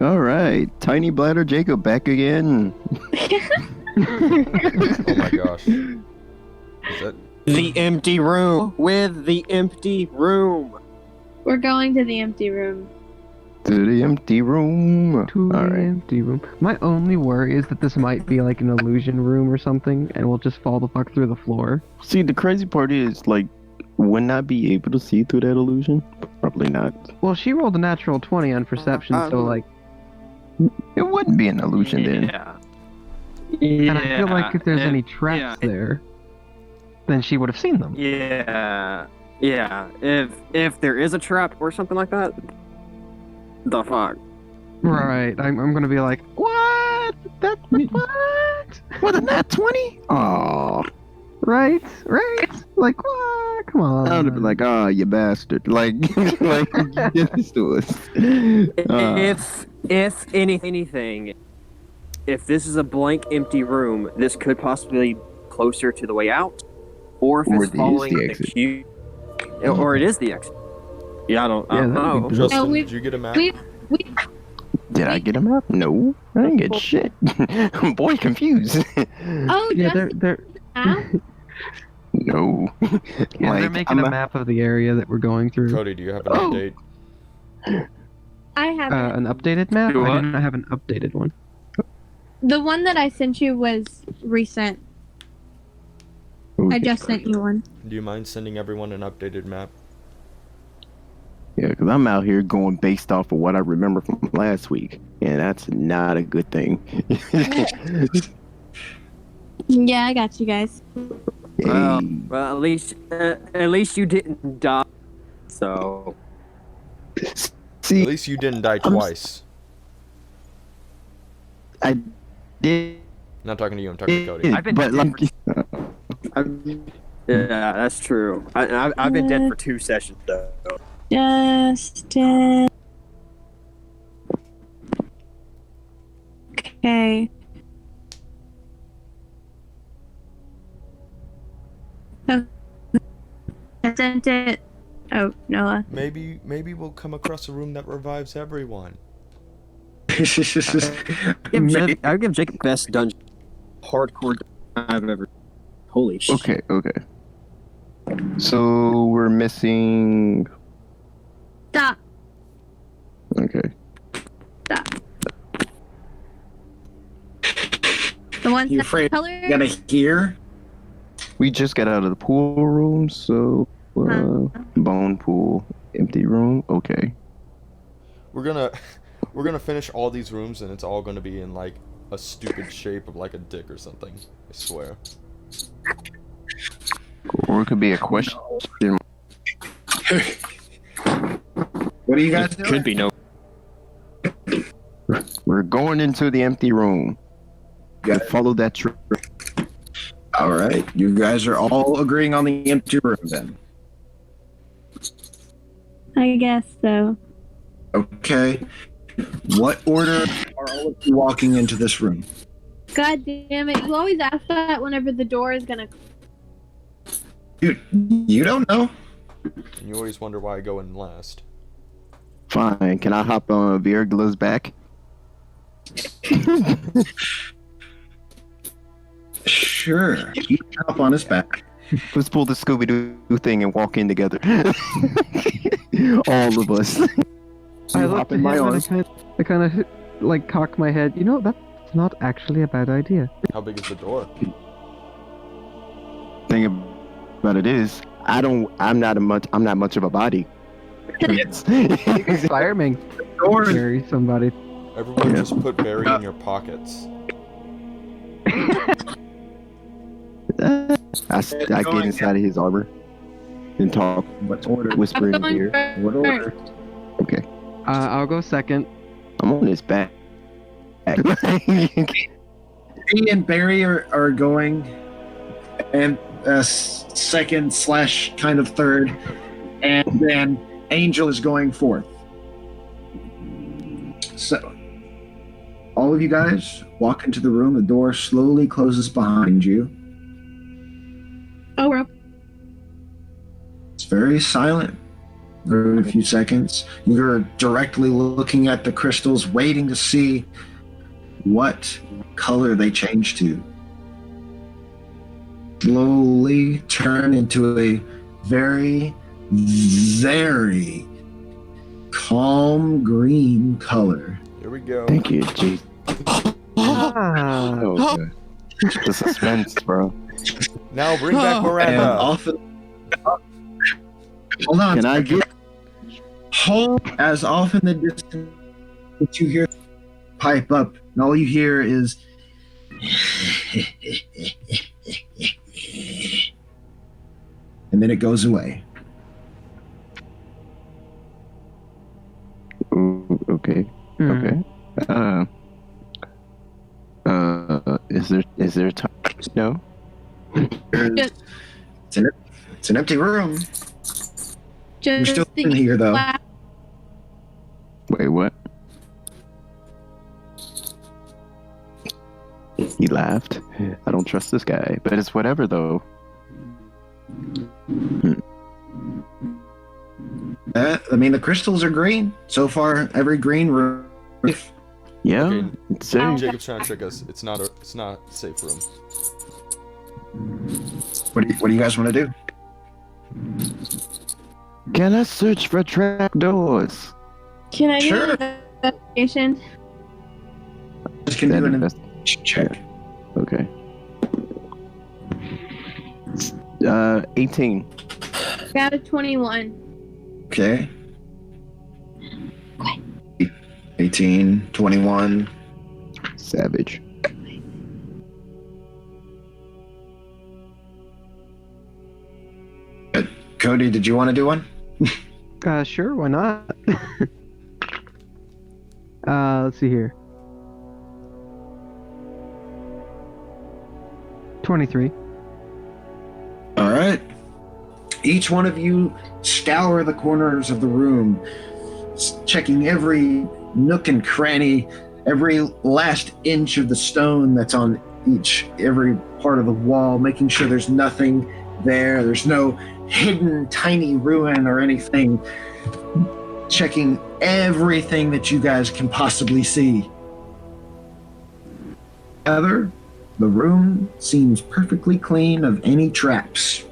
Speaker 7: All right, Tiny Bladder Jacob back again.
Speaker 2: Oh my gosh. Is that...
Speaker 6: The empty room with the empty room.
Speaker 4: We're going to the empty room.
Speaker 7: To the empty room.
Speaker 3: To
Speaker 7: All
Speaker 3: the
Speaker 7: right.
Speaker 3: empty room. My only worry is that this might be like an illusion room or something, and we'll just fall the fuck through the floor.
Speaker 7: See, the crazy part is, like, wouldn't I be able to see through that illusion? Probably not.
Speaker 3: Well, she rolled a natural 20 on perception, so like,
Speaker 7: It wouldn't be an illusion then.
Speaker 6: Yeah.
Speaker 3: and I feel like if there's any traps there, then she would have seen them.
Speaker 6: Yeah. If there is a trap or something like that, the fuck.
Speaker 3: Right. I'm gonna be like, what? That's what?
Speaker 7: What, a nat 20? Oh,
Speaker 3: Right? Like, what? Come on.
Speaker 7: I would have been like, oh, you bastard. Like, get this to us.
Speaker 6: If anything, if this is a blank empty room, this could possibly be closer to the way out, or if
Speaker 7: Or
Speaker 6: it's
Speaker 7: it is
Speaker 6: following
Speaker 7: the
Speaker 6: the
Speaker 7: exit.
Speaker 6: cue, or it is the exit. Yeah, I don't
Speaker 3: that'd be
Speaker 6: know.
Speaker 3: good.
Speaker 2: Justin,
Speaker 4: we-
Speaker 2: did you get a map?
Speaker 4: We
Speaker 7: Did I get him up? No, I didn't get shit. Boy, confused.
Speaker 4: oh
Speaker 3: Yeah,
Speaker 4: just
Speaker 3: they're
Speaker 7: No.
Speaker 3: they're making a map of the area that we're going through.
Speaker 2: Cody, do you have an
Speaker 3: Oh.
Speaker 2: update?
Speaker 4: I have
Speaker 3: An updated map?
Speaker 6: Do
Speaker 3: I
Speaker 6: what?
Speaker 3: do not have an updated one.
Speaker 4: the one that I sent you was recent. I just sent you one.
Speaker 2: Do you mind sending everyone an updated map?
Speaker 7: Yeah, because I'm out here going based off of what I remember from last week, and that's not a good thing.
Speaker 4: Yeah, I got you guys.
Speaker 6: Well,
Speaker 7: Hey.
Speaker 6: at least you didn't die. So
Speaker 2: At
Speaker 7: See,
Speaker 2: least you didn't die twice.
Speaker 7: I did.
Speaker 2: Not talking to you, I'm talking to Cody.
Speaker 6: I've been
Speaker 7: but
Speaker 6: dead
Speaker 7: like,
Speaker 6: yeah, that's true. I've been dead for 2 sessions though.
Speaker 4: Justin. Okay. Oh. I sent it. Oh, Noah.
Speaker 2: Maybe we'll come across a room that revives everyone.
Speaker 6: I'll give Jacob best dungeon hardcore I've ever. Holy shit.
Speaker 7: Okay. So we're missing.
Speaker 4: Stop.
Speaker 7: Okay.
Speaker 4: Stop. The ones
Speaker 1: You
Speaker 4: that
Speaker 1: afraid
Speaker 4: color.
Speaker 1: you gotta hear?
Speaker 7: We just got out of the pool room, so bone pool, empty room. Okay.
Speaker 2: We're gonna finish all these rooms, and it's all gonna be in like a stupid shape of like a dick or something. I swear.
Speaker 7: Or it could be a question.
Speaker 1: What are you guys doing?
Speaker 6: Could be no.
Speaker 7: We're going into the empty room.
Speaker 1: Got
Speaker 7: Gotta follow that trick.
Speaker 1: All right, you guys are all agreeing on the empty room then.
Speaker 4: I guess so.
Speaker 1: Okay. What order are all of you walking into this room?
Speaker 4: God damn it! You always ask that whenever the door is gonna.
Speaker 1: Dude, you don't know.
Speaker 2: And you always wonder why I go in last.
Speaker 7: Fine. Can I hop on Virgla's back?
Speaker 1: Sure. You can hop on his back.
Speaker 7: Let's pull the Scooby-Doo thing and walk in together. All of us.
Speaker 3: I
Speaker 7: You
Speaker 3: look
Speaker 7: hop
Speaker 3: to
Speaker 7: in my
Speaker 3: him and
Speaker 7: arms.
Speaker 3: I kind of like cock my head. You know, that's not actually a bad idea.
Speaker 2: How big is the door?
Speaker 7: Thing about it is, I'm not much of a body.
Speaker 3: Fireman
Speaker 1: Door is
Speaker 3: carry somebody.
Speaker 2: Everyone just put Barry in your pockets.
Speaker 7: I get inside of his armor and talk,
Speaker 1: what order?
Speaker 7: whisper in
Speaker 4: I'm
Speaker 7: his
Speaker 4: going
Speaker 7: ear.
Speaker 1: What order?
Speaker 4: first.
Speaker 7: Okay,
Speaker 3: I'll go second.
Speaker 7: I'm on his back.
Speaker 1: He and Barry are going, and second / kind of third, and then Angel is going fourth. So, all of you guys walk into the room. The door slowly closes behind you.
Speaker 4: Oh, we're up.
Speaker 1: It's very silent for a few seconds. You're directly looking at the crystals, waiting to see what color they change to. Slowly turn into a very, very calm green color.
Speaker 2: Here we go.
Speaker 7: Thank you, jeez.
Speaker 3: Ah,
Speaker 7: Oh, good. The suspense, bro.
Speaker 2: Now bring back
Speaker 1: And
Speaker 2: Miranda.
Speaker 1: often, hold on.
Speaker 7: Can I get?
Speaker 1: As often the distance that you hear pipe up, and all you hear is and then it goes away.
Speaker 7: Ooh, okay. Okay. Is there time? No.
Speaker 1: It's an empty room. You're
Speaker 4: Just
Speaker 1: still in here though.
Speaker 7: Wait, what? He laughed. I don't trust this guy, but it's whatever though.
Speaker 1: I mean, the crystals are green so far. Every green room.
Speaker 7: Yeah.
Speaker 2: Okay.
Speaker 7: It's safe.
Speaker 2: Jacob's trying to trick us. It's not a safe room.
Speaker 1: What do you guys want to do?
Speaker 7: Can I search for trapdoors?
Speaker 4: Can I
Speaker 1: Sure.
Speaker 4: get an investigation?
Speaker 1: Just can do an
Speaker 7: Invest-
Speaker 1: check.
Speaker 7: Okay. 18.
Speaker 4: Got a 21.
Speaker 1: Okay. 18, 21.
Speaker 7: Savage.
Speaker 1: Cody, did you want to do one?
Speaker 3: sure, why not? Let's see here. 23.
Speaker 1: All right. Each one of you scour the corners of the room, checking every nook and cranny, every last inch of the stone that's on every part of the wall, making sure there's nothing there. There's no hidden tiny ruin or anything. Checking everything that you guys can possibly see. Heather, The room seems perfectly clean of any traps.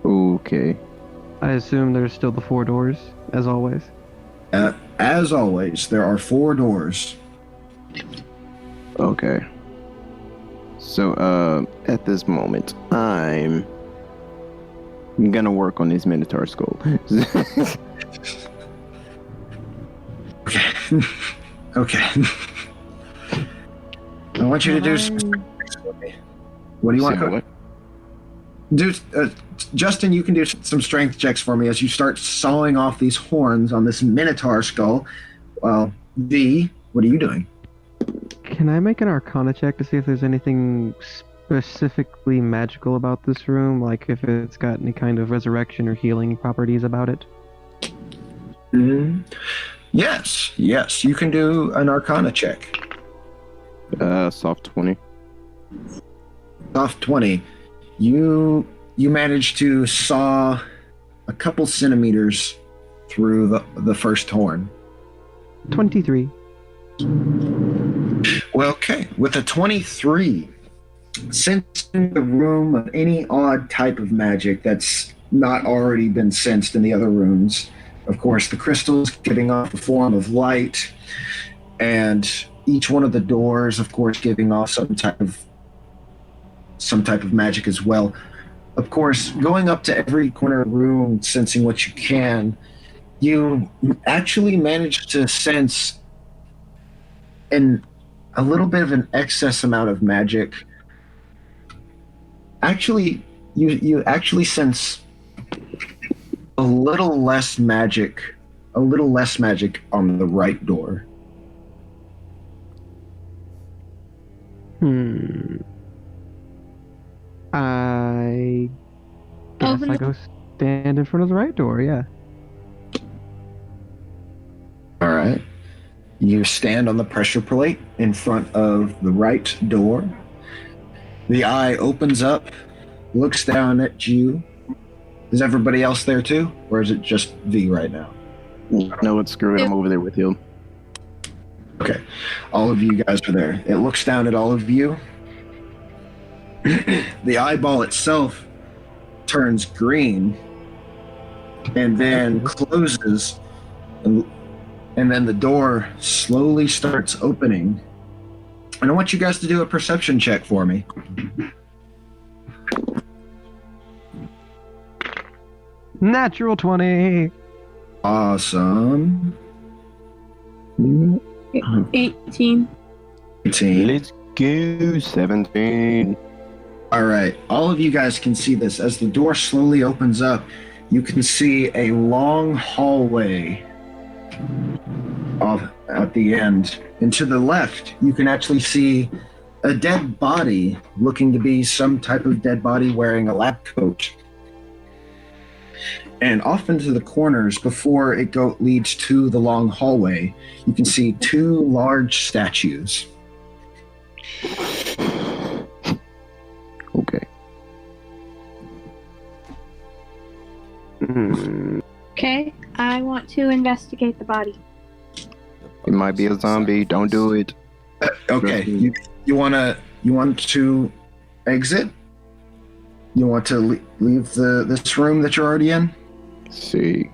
Speaker 7: Okay.
Speaker 3: I assume there's still the 4 doors, as always.
Speaker 1: As always, there are 4 doors.
Speaker 7: Okay. So, at this moment, I'm gonna work on this Minotaur skull.
Speaker 1: Okay. Okay. I want you to do some strength for me. What do you want?
Speaker 7: Say what?
Speaker 1: Do Justin, you can do some strength checks for me as you start sawing off these horns on this Minotaur skull. Well, V, what are you doing?
Speaker 3: Can I make an Arcana check to see if there's anything specifically magical about this room? Like if it's got any kind of resurrection or healing properties about it?
Speaker 1: Mm-hmm. Yes, you can do an Arcana check.
Speaker 7: Soft 20.
Speaker 1: Soft 20. You manage to saw a couple centimeters through the first horn.
Speaker 3: 23.
Speaker 1: Well, okay. With a 23, sensing the room of any odd type of magic that's not already been sensed in the other rooms. Of course, the crystals giving off a form of light, and each one of the doors, of course, giving off some type of magic as well. Of course, going up to every corner of the room, sensing what you can, you actually manage to sense a little bit of an excess amount of magic. Actually, you actually sense a little less magic on the right door.
Speaker 3: I guess
Speaker 4: Open
Speaker 3: I go stand in front of the right door, yeah.
Speaker 1: All right. You stand on the pressure plate in front of the right door. The eye opens up, looks down at you. Is everybody else there too? Or is it just V right now?
Speaker 7: No, it's screw it. I'm over there with you.
Speaker 1: Okay. All of you guys are there. It looks down at all of you. The eyeball itself turns green and then closes, and then the door slowly starts opening. And I want you guys to do a perception check for me.
Speaker 3: Natural 20.
Speaker 1: Awesome.
Speaker 4: 18.
Speaker 1: 18.
Speaker 7: Let's go. 17.
Speaker 1: All right. All of you guys can see this. As the door slowly opens up, you can see a long hallway off at the end. And to the left, you can actually see a dead body, looking to be some type of dead body wearing a lab coat. And off into the corners, before it leads to the long hallway, you can see 2 large statues.
Speaker 7: Okay.
Speaker 4: Okay, I want to investigate the body.
Speaker 7: It might be a zombie. Don't do it.
Speaker 1: Okay, you want to exit? You want to leave this room that you're already in?
Speaker 7: See.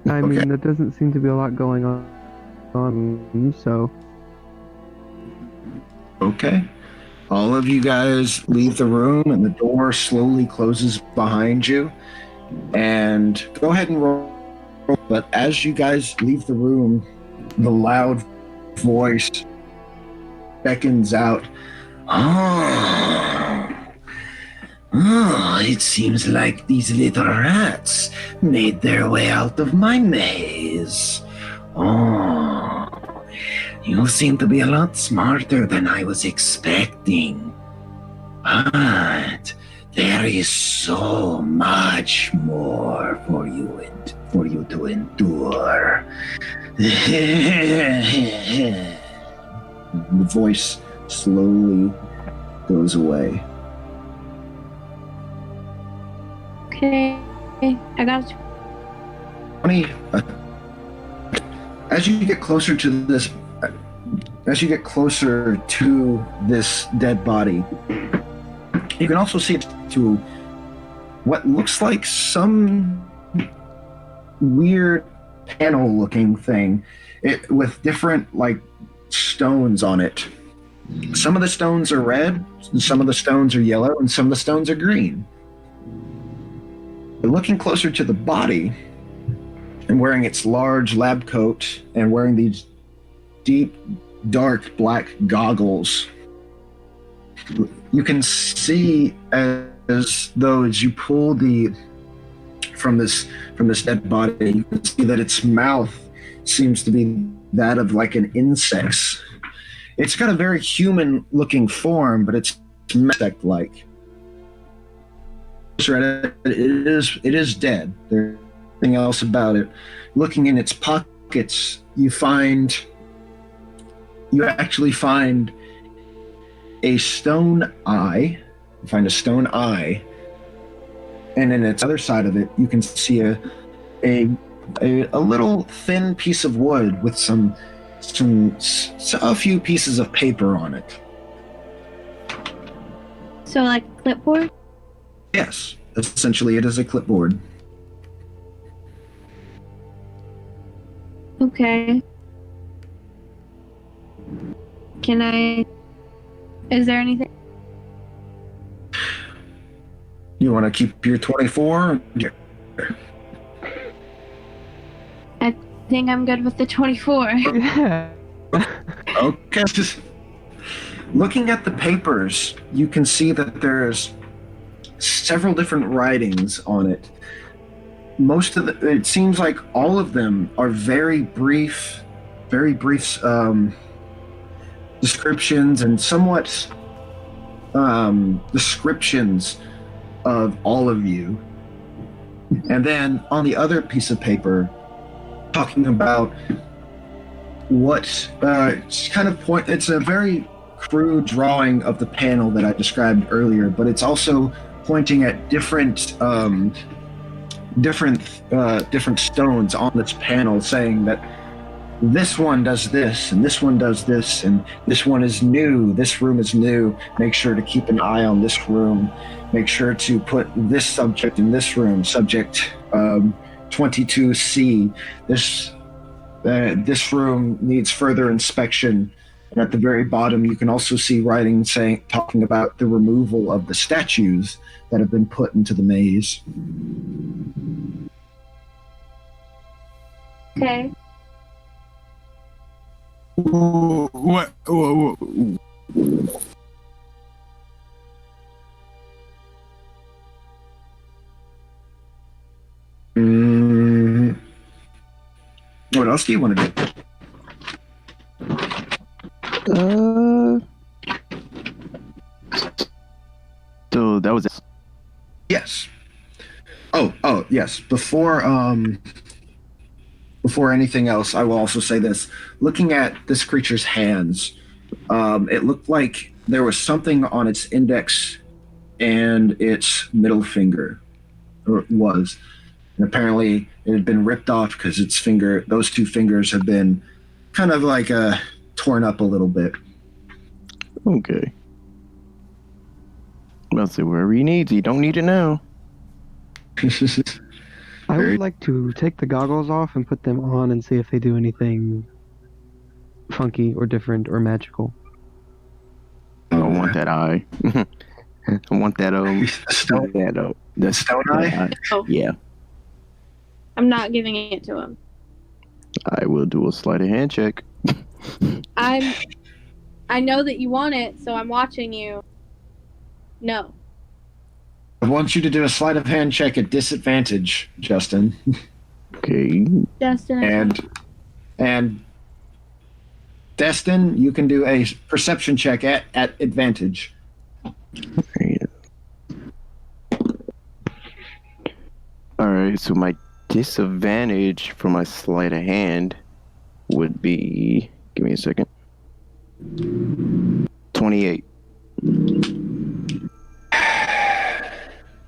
Speaker 3: I
Speaker 1: Okay.
Speaker 3: mean, there doesn't seem to be a lot going on, so...
Speaker 1: Okay. All of you guys leave the room and the door slowly closes behind you. And go ahead and roll. But as you guys leave the room, the loud voice beckons out. Oh, it seems like these little rats made their way out of my maze. Oh, you seem to be a lot smarter than I was expecting. But there is so much more for you to endure. The voice slowly goes away.
Speaker 4: Okay, I got
Speaker 1: 20. As you get closer to this, as you get closer to this dead body, you can also see it to what looks like some weird panel-looking thing, with different stones on it. Some of the stones are red, some of the stones are yellow, and some of the stones are green. But looking closer to the body, and wearing its large lab coat, and wearing these deep, dark black goggles, you can see as though as you pull from this dead body, you can see that its mouth seems to be that of an insect's. It's got a very human-looking form, but it's insect-like. It is dead. There's nothing else about it. Looking in its pockets, you actually find a stone eye. You find a stone eye, and in its other side of it, you can see a little thin piece of wood with a few pieces of paper on it.
Speaker 4: So like a clipboard?
Speaker 1: Yes, essentially it is a clipboard.
Speaker 4: Okay. Is there anything?
Speaker 1: You want to keep your 24?
Speaker 4: I think I'm good with the 24.
Speaker 3: Yeah.
Speaker 1: Okay. Just looking at the papers, you can see that there's several different writings on it. It seems like all of them are very brief descriptions and somewhat descriptions of all of you. And then on the other piece of paper, talking about what it's a very crude drawing of the panel that I described earlier, but it's also pointing at different stones on this panel, saying that this one does this, and this one does this, and this one is new. This room is new. Make sure to keep an eye on this room. Make sure to put this subject in this room, subject 22C. This room needs further inspection. And at the very bottom, you can also see writing talking about the removal of the statues that have been put into the maze.
Speaker 4: Okay.
Speaker 8: What?
Speaker 1: What else do you want to do?
Speaker 7: So that was it.
Speaker 1: Yes. Oh, yes. Before anything else, I will also say this. Looking at this creature's hands, it looked like there was something on its index and its middle finger, or it was. And apparently it had been ripped off because those two fingers have been kind of torn up a little bit.
Speaker 7: Okay. Well, say wherever he needs, he don't need it now.
Speaker 3: I would like to take the goggles off and put them on and see if they do anything funky or different or magical.
Speaker 7: I don't want that eye. I want that
Speaker 1: The stone eye?
Speaker 4: Oh.
Speaker 7: Yeah.
Speaker 4: I'm not giving it to him.
Speaker 7: I will do a sleight of hand check.
Speaker 4: I know that you want it, so I'm watching you. No.
Speaker 1: I want you to do a sleight of hand check at disadvantage, Justin.
Speaker 7: Okay.
Speaker 4: Justin.
Speaker 1: And Destin, you can do a perception check at advantage.
Speaker 7: Alright, so my disadvantage for my sleight of hand would be... Give me a second. 28.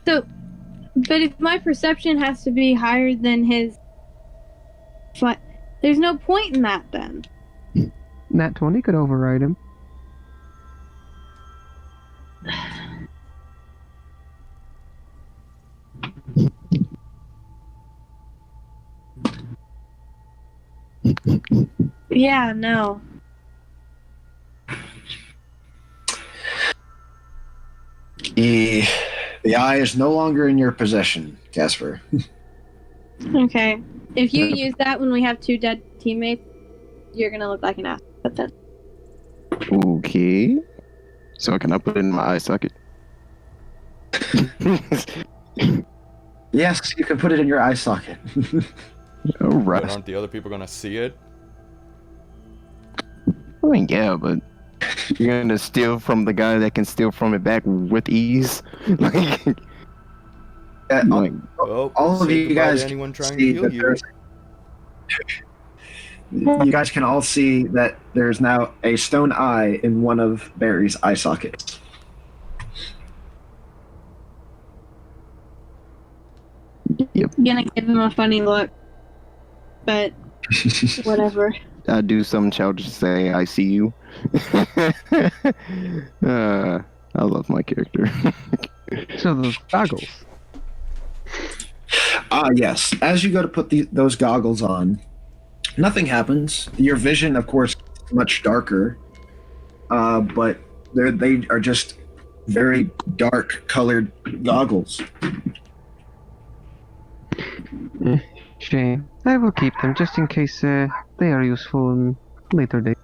Speaker 4: So, but if my perception has to be higher than his... There's no point in that then.
Speaker 3: Nat 20 could override him.
Speaker 4: Yeah, no.
Speaker 1: The eye is no longer in your possession, Casper.
Speaker 4: Okay. If you use that when we have 2 dead teammates, you're gonna look like an ass. But then.
Speaker 7: Okay. So can I put it in my eye socket?
Speaker 1: Yes, you can put it in your eye socket.
Speaker 7: All
Speaker 2: But
Speaker 7: right.
Speaker 2: aren't the other people gonna see it?
Speaker 7: I mean, yeah, but you're gonna steal from the guy that can steal from it back with ease. Like, like,
Speaker 2: Well,
Speaker 1: all of
Speaker 2: say
Speaker 1: you
Speaker 2: goodbye to
Speaker 1: guys
Speaker 2: anyone trying to
Speaker 1: see
Speaker 2: heal
Speaker 1: that
Speaker 2: you.
Speaker 1: there's- you guys can all see that there's now a stone eye in one of Barry's eye sockets.
Speaker 7: yep.
Speaker 4: Gonna give him a funny look. But whatever.
Speaker 7: I do some childish to say, I see you. I love my character.
Speaker 3: So those goggles.
Speaker 1: Yes. As you go to put those goggles on, nothing happens. Your vision, of course, is much darker, but they are just very dark colored goggles.
Speaker 3: Shame. I will keep them just in case they are useful in later days.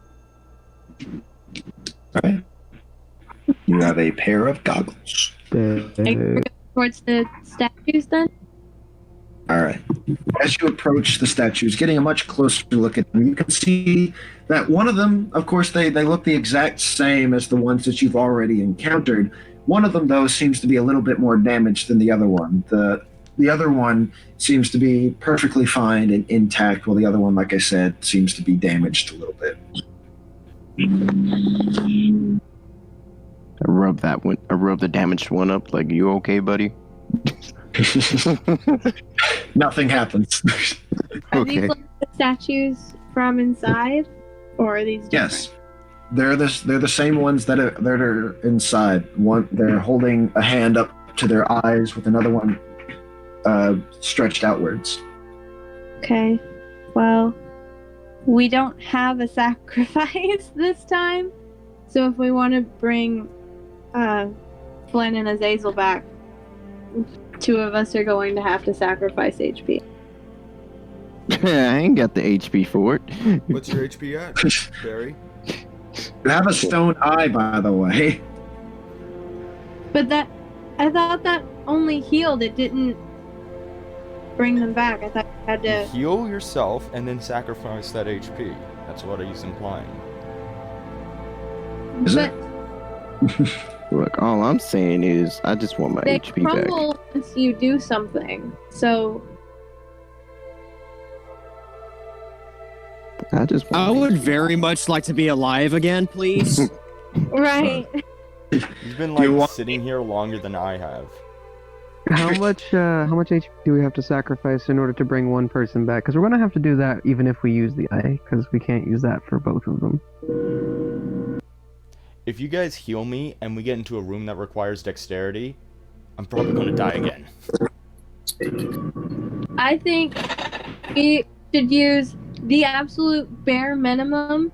Speaker 1: Right. You have a pair of goggles.
Speaker 4: Towards the statues then?
Speaker 1: All right. As you approach the statues, getting a much closer look at them, you can see that one of them, of course, they look the exact same as the ones that you've already encountered. One of them, though, seems to be a little bit more damaged than the other one. The other one seems to be perfectly fine and intact, while the other one, like I said, seems to be damaged a little bit.
Speaker 7: I rub that one. I rub the damaged one up. Like, you okay, buddy?
Speaker 1: Nothing happens.
Speaker 4: Are
Speaker 7: Okay.
Speaker 4: these like the statues from inside? Or are these different?
Speaker 1: Yes, they're the same ones that are inside. One, they're holding a hand up to their eyes with another one stretched outwards.
Speaker 4: Okay. Well, we don't have a sacrifice this time. So if we want to bring Flynn and Azazel back, 2 of us are going to have to sacrifice HP.
Speaker 7: I ain't got the HP for it.
Speaker 2: What's your HP at, Barry?
Speaker 1: You have a stone eye, by the way.
Speaker 4: But I thought that only healed. It didn't bring them back. I thought you had to.
Speaker 2: Heal yourself and then sacrifice that HP. That's what he's implying.
Speaker 1: Is
Speaker 4: But
Speaker 7: Look, all I'm saying is, I just want my
Speaker 4: they
Speaker 7: HP back.
Speaker 4: crumble once you do something. So
Speaker 7: I just want
Speaker 9: I
Speaker 7: my
Speaker 9: would
Speaker 7: HP.
Speaker 9: very much like to be alive again, please.
Speaker 4: right.
Speaker 2: You've been
Speaker 1: You
Speaker 2: like
Speaker 1: want-
Speaker 2: sitting here longer than I have.
Speaker 3: How much HP do we have to sacrifice in order to bring one person back? Because we're gonna have to do that even if we use the eye, because we can't use that for both of them.
Speaker 2: If you guys heal me and we get into a room that requires dexterity, I'm probably gonna die again.
Speaker 4: I think we should use the absolute bare minimum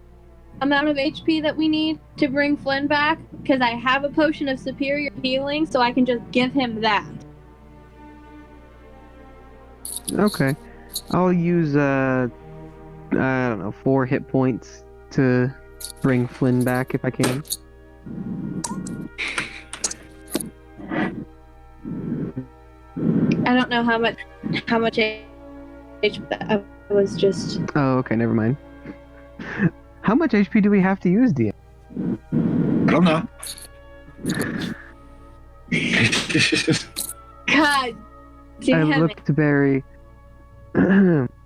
Speaker 4: amount of HP that we need to bring Flynn back, because I have a potion of superior healing, so I can just give him that.
Speaker 3: Okay, I'll use I don't know, 4 hit points to bring Flynn back if I can.
Speaker 4: I don't know how much HP I was just.
Speaker 3: Oh, okay, never mind. How much HP do we have to use, DM?
Speaker 1: I don't know.
Speaker 4: God
Speaker 3: I
Speaker 4: damn it.
Speaker 3: look to Barry.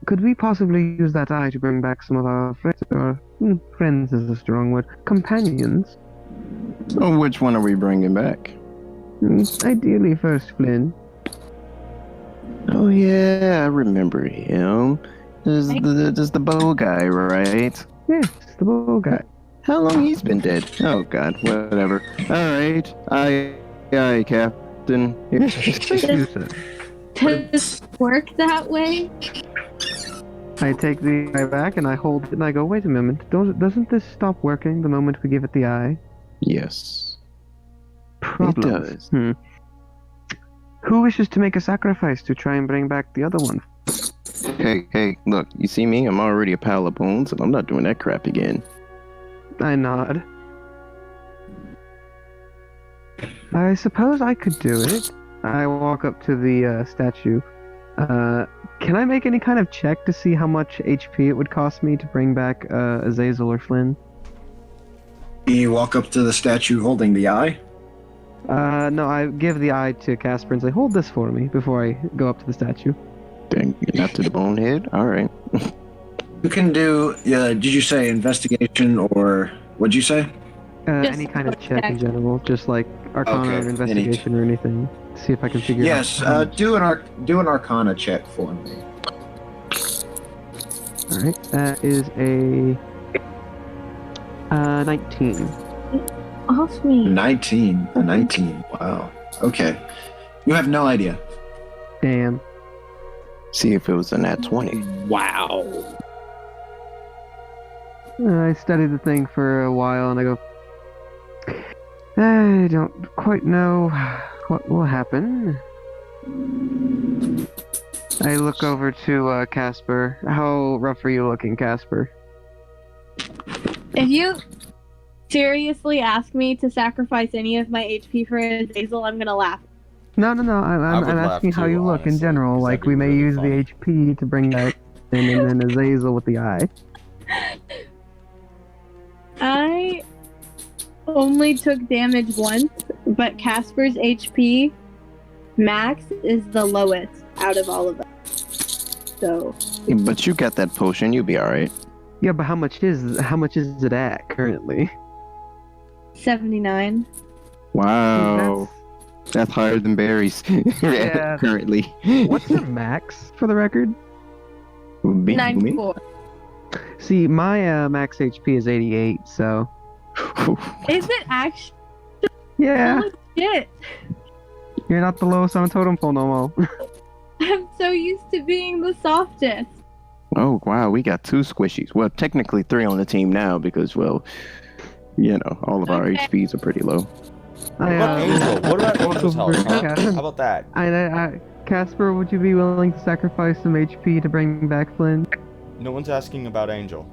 Speaker 3: Could we possibly use that eye to bring back some of our friends? Or, friends is a strong word. Companions?
Speaker 7: Oh, which one are we bringing back?
Speaker 3: Ideally first Flynn.
Speaker 7: Oh yeah, I remember him. There's the bow guy, right?
Speaker 3: Yes, the bull guy.
Speaker 7: How long he's been dead? Oh god, whatever. Alright. Aye, Captain.
Speaker 4: Does it work that way?
Speaker 3: I take the eye back and I hold it and I go, wait a moment, doesn't this stop working the moment we give it the eye?
Speaker 7: Yes.
Speaker 3: Problems.
Speaker 7: It does.
Speaker 3: Who wishes to make a sacrifice to try and bring back the other one?
Speaker 7: Hey, look, you see me? I'm already a pile of bones, and I'm not doing that crap again.
Speaker 3: I nod. I suppose I could do it. I walk up to the statue. Can I make any kind of check to see how much HP it would cost me to bring back Azazel or Flynn?
Speaker 1: You walk up to the statue holding the eye.
Speaker 3: No, I give the eye to Casper and say, hold this for me before I go up to the statue.
Speaker 7: Dang, not to the bonehead? Alright.
Speaker 1: You can do, did you say investigation or what'd you say?
Speaker 3: Any kind of check in general, just like Arcana or investigation or anything. See if I can figure
Speaker 1: out. Yes, do an Arcana check for me.
Speaker 3: Alright, that is a 19.
Speaker 4: Off me.
Speaker 1: 19. A 19. Wow. Okay. You have no idea.
Speaker 3: Damn.
Speaker 7: See if it was a nat 20.
Speaker 9: Wow.
Speaker 3: I study the thing for a while and I go, I don't quite know what will happen. I look over to Casper. How rough are you looking, Casper?
Speaker 4: If you seriously ask me to sacrifice any of my HP for Azazel, I'm gonna laugh.
Speaker 3: No. I'm asking how you look in general. Like, we may use the HP to bring back and then Azazel with the eye.
Speaker 4: I only took damage once, but Casper's HP max is the lowest out of all of them. So.
Speaker 7: But you got that potion, you'll be alright.
Speaker 3: Yeah, but how much is it at currently?
Speaker 4: 79.
Speaker 7: Wow. That's higher than Barry's currently.
Speaker 3: What's your max for the record?
Speaker 4: 94.
Speaker 3: See, my max HP is 88, so.
Speaker 4: Is it actually?
Speaker 3: Yeah.
Speaker 4: Holy shit.
Speaker 3: You're not the lowest on a totem pole no more.
Speaker 4: I'm so used to being the softest.
Speaker 7: Oh, wow, we got 2 squishies. Well, technically 3 on the team now because, well, you know, all of our HPs are pretty low.
Speaker 2: What about Angel? What about Angel's health? Huh? How about that?
Speaker 3: Casper, would you be willing to sacrifice some HP to bring back Flynn?
Speaker 2: No one's asking about Angel.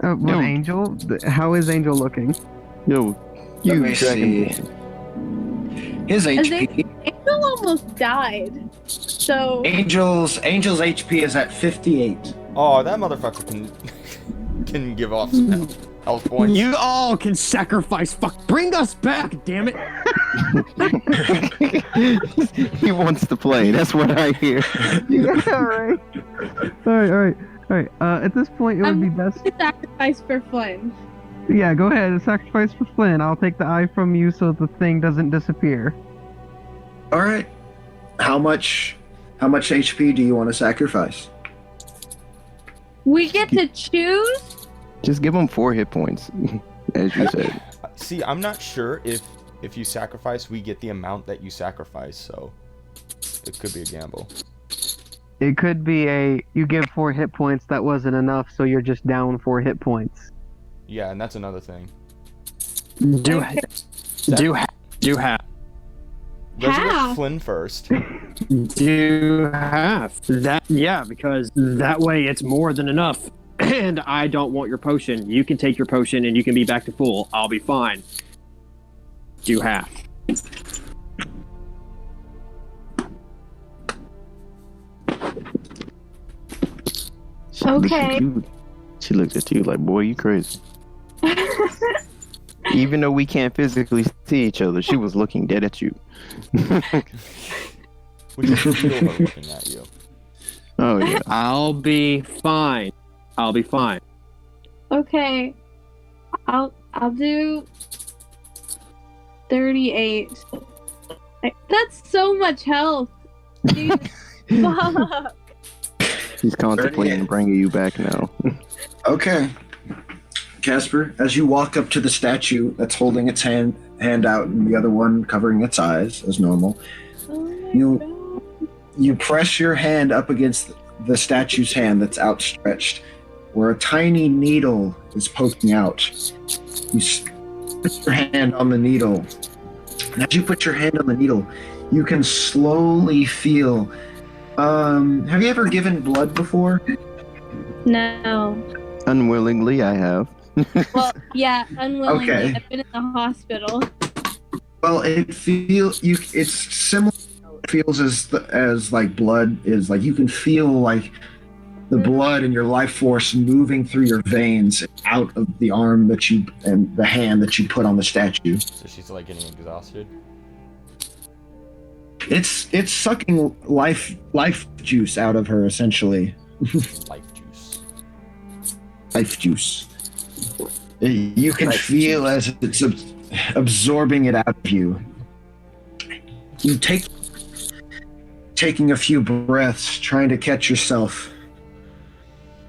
Speaker 3: No. Angel? How is Angel looking?
Speaker 7: Yo,
Speaker 1: Let me see. His HP.
Speaker 4: Angel almost died. So.
Speaker 1: Angel's HP is at 58.
Speaker 2: Oh, that motherfucker can give off some health points.
Speaker 9: You all can sacrifice. Fuck, bring us back, damn it!
Speaker 7: He wants to play. That's what I hear.
Speaker 3: Yeah, right. All right. At this point, it would be best
Speaker 4: to sacrifice for Flynn.
Speaker 3: Yeah, go ahead. Sacrifice for Flynn. I'll take the eye from you so the thing doesn't disappear.
Speaker 1: All right. How much HP do you want to sacrifice?
Speaker 4: We get to choose?
Speaker 7: Just give him 4 hit points, as you said.
Speaker 2: See, I'm not sure if you sacrifice, we get the amount that you sacrifice, so it could be a gamble.
Speaker 3: It could be you give 4 hit points, that wasn't enough, so you're just down 4 hit points.
Speaker 2: Yeah, and that's another thing.
Speaker 9: Do have.
Speaker 2: Resurrect Flynn first.
Speaker 9: Do have that? Yeah, because that way it's more than enough. And I don't want your potion. You can take your potion and you can be back to full. I'll be fine. Do have.
Speaker 4: Okay.
Speaker 7: She looks at you like, boy, you crazy. Even though we can't physically see each other, she was looking dead at you.
Speaker 2: We can feel her looking at you.
Speaker 7: Oh yeah.
Speaker 9: I'll be fine.
Speaker 4: Okay. I'll do 38. That's so much health. Dude, fuck.
Speaker 7: He's contemplating bringing you back now.
Speaker 1: Okay. Casper, as you walk up to the statue that's holding its hand out and the other one covering its eyes as normal, you press your hand up against the statue's hand that's outstretched, where a tiny needle is poking out. You put your hand on the needle. And as you put your hand on the needle, you can slowly feel. Have you ever given blood before?
Speaker 4: No.
Speaker 7: Unwillingly, I have.
Speaker 4: Well, yeah, unwillingly.
Speaker 1: Okay.
Speaker 4: I've been in the hospital.
Speaker 1: Well, it's similar. It feels as like blood is like you can feel like the blood and your life force moving through your veins out of the arm and the hand that you put on the statue.
Speaker 2: So she's like getting exhausted.
Speaker 1: It's sucking life juice out of her essentially.
Speaker 2: Life juice.
Speaker 1: Life juice. You can feel as it's absorbing it out of you. You taking a few breaths, trying to catch yourself.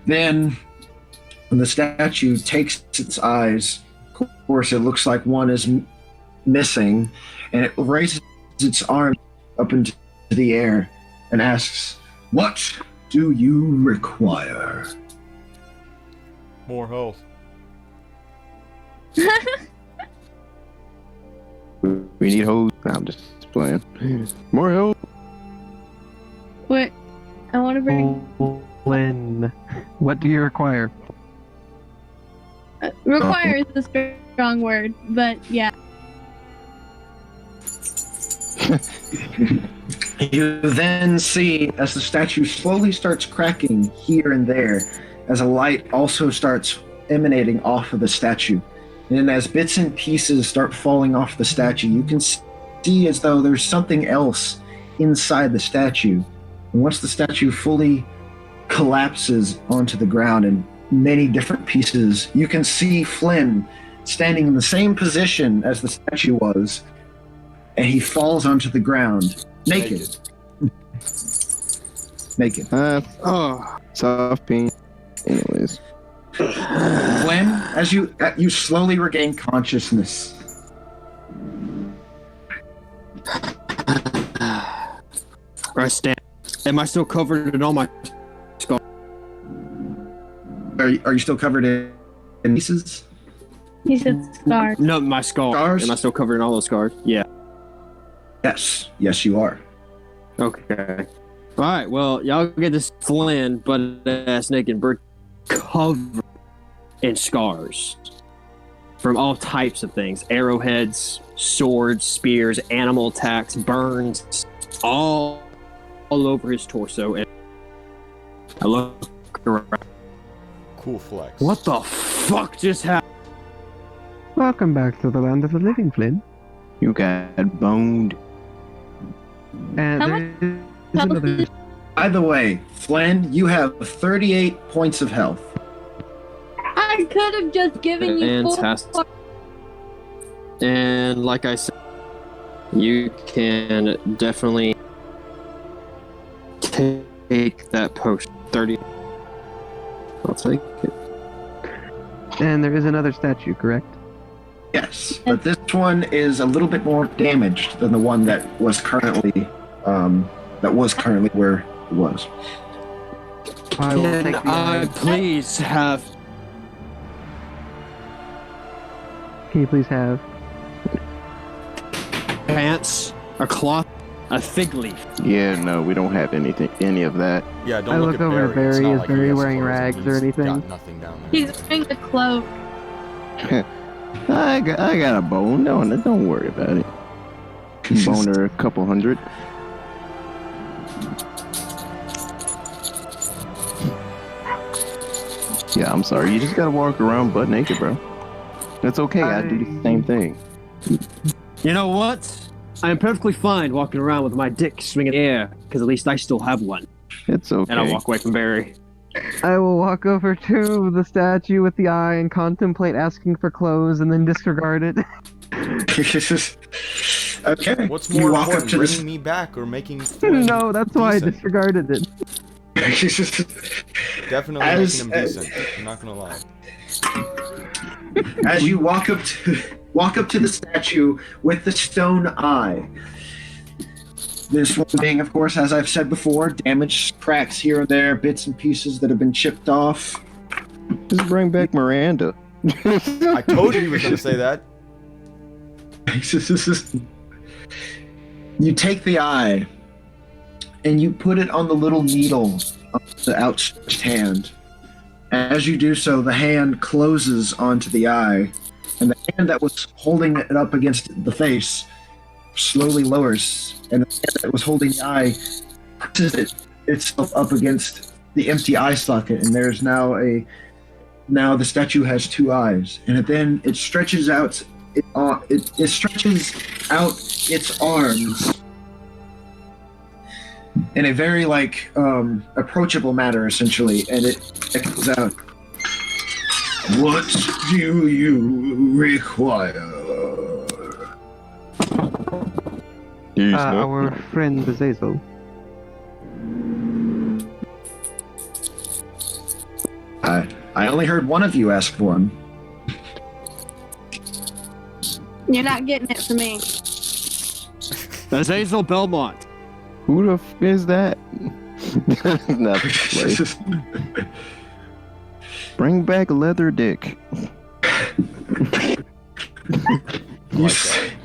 Speaker 1: Then, when the statue takes its eyes, of course, it looks like one is missing, and it raises its arm up into the air and asks, "What do you require?"
Speaker 2: More health.
Speaker 7: We need hose. Nah, I'm just playing. More help.
Speaker 4: Wait, I want to bring.
Speaker 3: Lynn, what do you require?
Speaker 4: Require is a strong word, but yeah.
Speaker 1: You then see as the statue slowly starts cracking here and there, as a light also starts emanating off of the statue. And then as bits and pieces start falling off the statue, you can see as though there's something else inside the statue. And once the statue fully collapses onto the ground in many different pieces, you can see Flynn standing in the same position as the statue was, and he falls onto the ground, naked. Naked.
Speaker 7: Soft pain. Anyways.
Speaker 1: Flynn, as you slowly regain consciousness.
Speaker 9: I stand. Am I still covered in all my scars?
Speaker 1: Are you still covered in pieces?
Speaker 4: He said scars.
Speaker 9: No, my scars.
Speaker 1: Scars?
Speaker 9: Am I still covered in all those scars? Yeah.
Speaker 1: Yes, you are.
Speaker 9: Okay. All right. Well, y'all get this Flynn, butt-ass naked bird covered in scars from all types of things: arrowheads, swords, spears, animal attacks, burns, all over his torso. And I look around.
Speaker 2: Cool flex.
Speaker 9: What the fuck just happened?
Speaker 3: Welcome back to the land of the living, Flynn.
Speaker 7: You got boned.
Speaker 3: And
Speaker 4: How
Speaker 3: there is
Speaker 4: health
Speaker 3: another.
Speaker 4: is-
Speaker 1: By the way, Flynn, you have 38 points of health.
Speaker 4: I could have just given you
Speaker 9: Fantastic.
Speaker 4: 4.
Speaker 9: And like I said, you can definitely take that potion. 30. I'll take it.
Speaker 3: And there is another statue, correct?
Speaker 1: Yes, but this one is a little bit more damaged than the one that was currently where it was.
Speaker 3: I will
Speaker 9: Can
Speaker 3: take the
Speaker 9: I please have
Speaker 3: Can you please have?
Speaker 9: pants, a cloth, a fig leaf?
Speaker 7: Yeah, no, we don't have any of that.
Speaker 2: Yeah, don't
Speaker 3: I
Speaker 2: look
Speaker 3: look
Speaker 2: at
Speaker 3: over
Speaker 2: Barry. It's
Speaker 3: Barry.
Speaker 2: not
Speaker 3: Is
Speaker 2: like he
Speaker 3: Barry
Speaker 2: has
Speaker 3: wearing
Speaker 2: clothes and
Speaker 3: rags or
Speaker 2: he's
Speaker 3: anything?
Speaker 2: got nothing down there.
Speaker 4: He's wearing the cloak.
Speaker 7: I got a bone. Don't worry about it. Boner a couple hundred. Yeah, I'm sorry. You just gotta walk around butt naked, bro. That's okay. I do the same thing.
Speaker 9: You know what? I am perfectly fine walking around with my dick swinging in the air, because at least I still have one.
Speaker 7: It's okay.
Speaker 9: And I walk away from Barry.
Speaker 3: I will walk over to the statue with the eye and contemplate asking for clothes and then disregard it.
Speaker 1: Okay.
Speaker 2: What's
Speaker 1: You
Speaker 2: more
Speaker 1: walk up
Speaker 2: important,
Speaker 1: to
Speaker 2: bringing me back or making?
Speaker 3: No, that's why I
Speaker 2: decent?
Speaker 3: disregarded it.
Speaker 2: Definitely making him decent. I'm not gonna lie.
Speaker 1: As you walk up to the statue with the stone eye. This one being, of course, as I've said before, damaged cracks here and there, bits and pieces that have been chipped off.
Speaker 7: Just bring back Miranda.
Speaker 2: I told you he was gonna say that.
Speaker 1: You take the eye and you put it on the little needle of the outstretched hand. As you do so, the hand closes onto the eye, and the hand that was holding it up against the face slowly lowers, and the hand that was holding the eye presses itself up against the empty eye socket, and there's now the statue has two eyes, and then it stretches out it stretches out its arms in a very approachable manner, essentially, and it echoes out, "What do you require?"
Speaker 3: Our friend Azazel.
Speaker 1: I only heard one of you ask for him.
Speaker 4: You're not getting it from me.
Speaker 9: Azazel Belmont.
Speaker 7: Who the f is that? Not place. Bring back Leather Dick.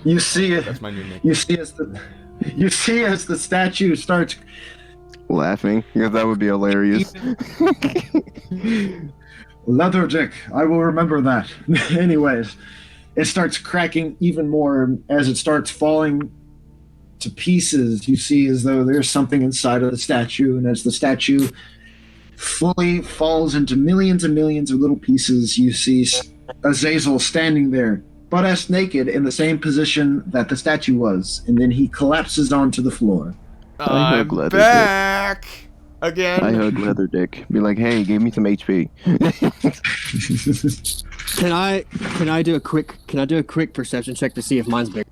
Speaker 1: You see it.
Speaker 2: That's my new name.
Speaker 1: You see as the statue starts
Speaker 7: Laughing, because that would be hilarious.
Speaker 1: Leather Dick. I will remember that. Anyways, it starts cracking even more as it starts falling to pieces. You see as though there's something inside of the statue, and as the statue fully falls into millions and millions of little pieces, you see Azazel standing there, butt-ass naked, in the same position that the statue was, and then he collapses onto the floor.
Speaker 2: I'm back again.
Speaker 7: I hug Leather Dick. Be like, hey, give me some HP.
Speaker 9: Can I do a quick perception check to see if mine's bigger?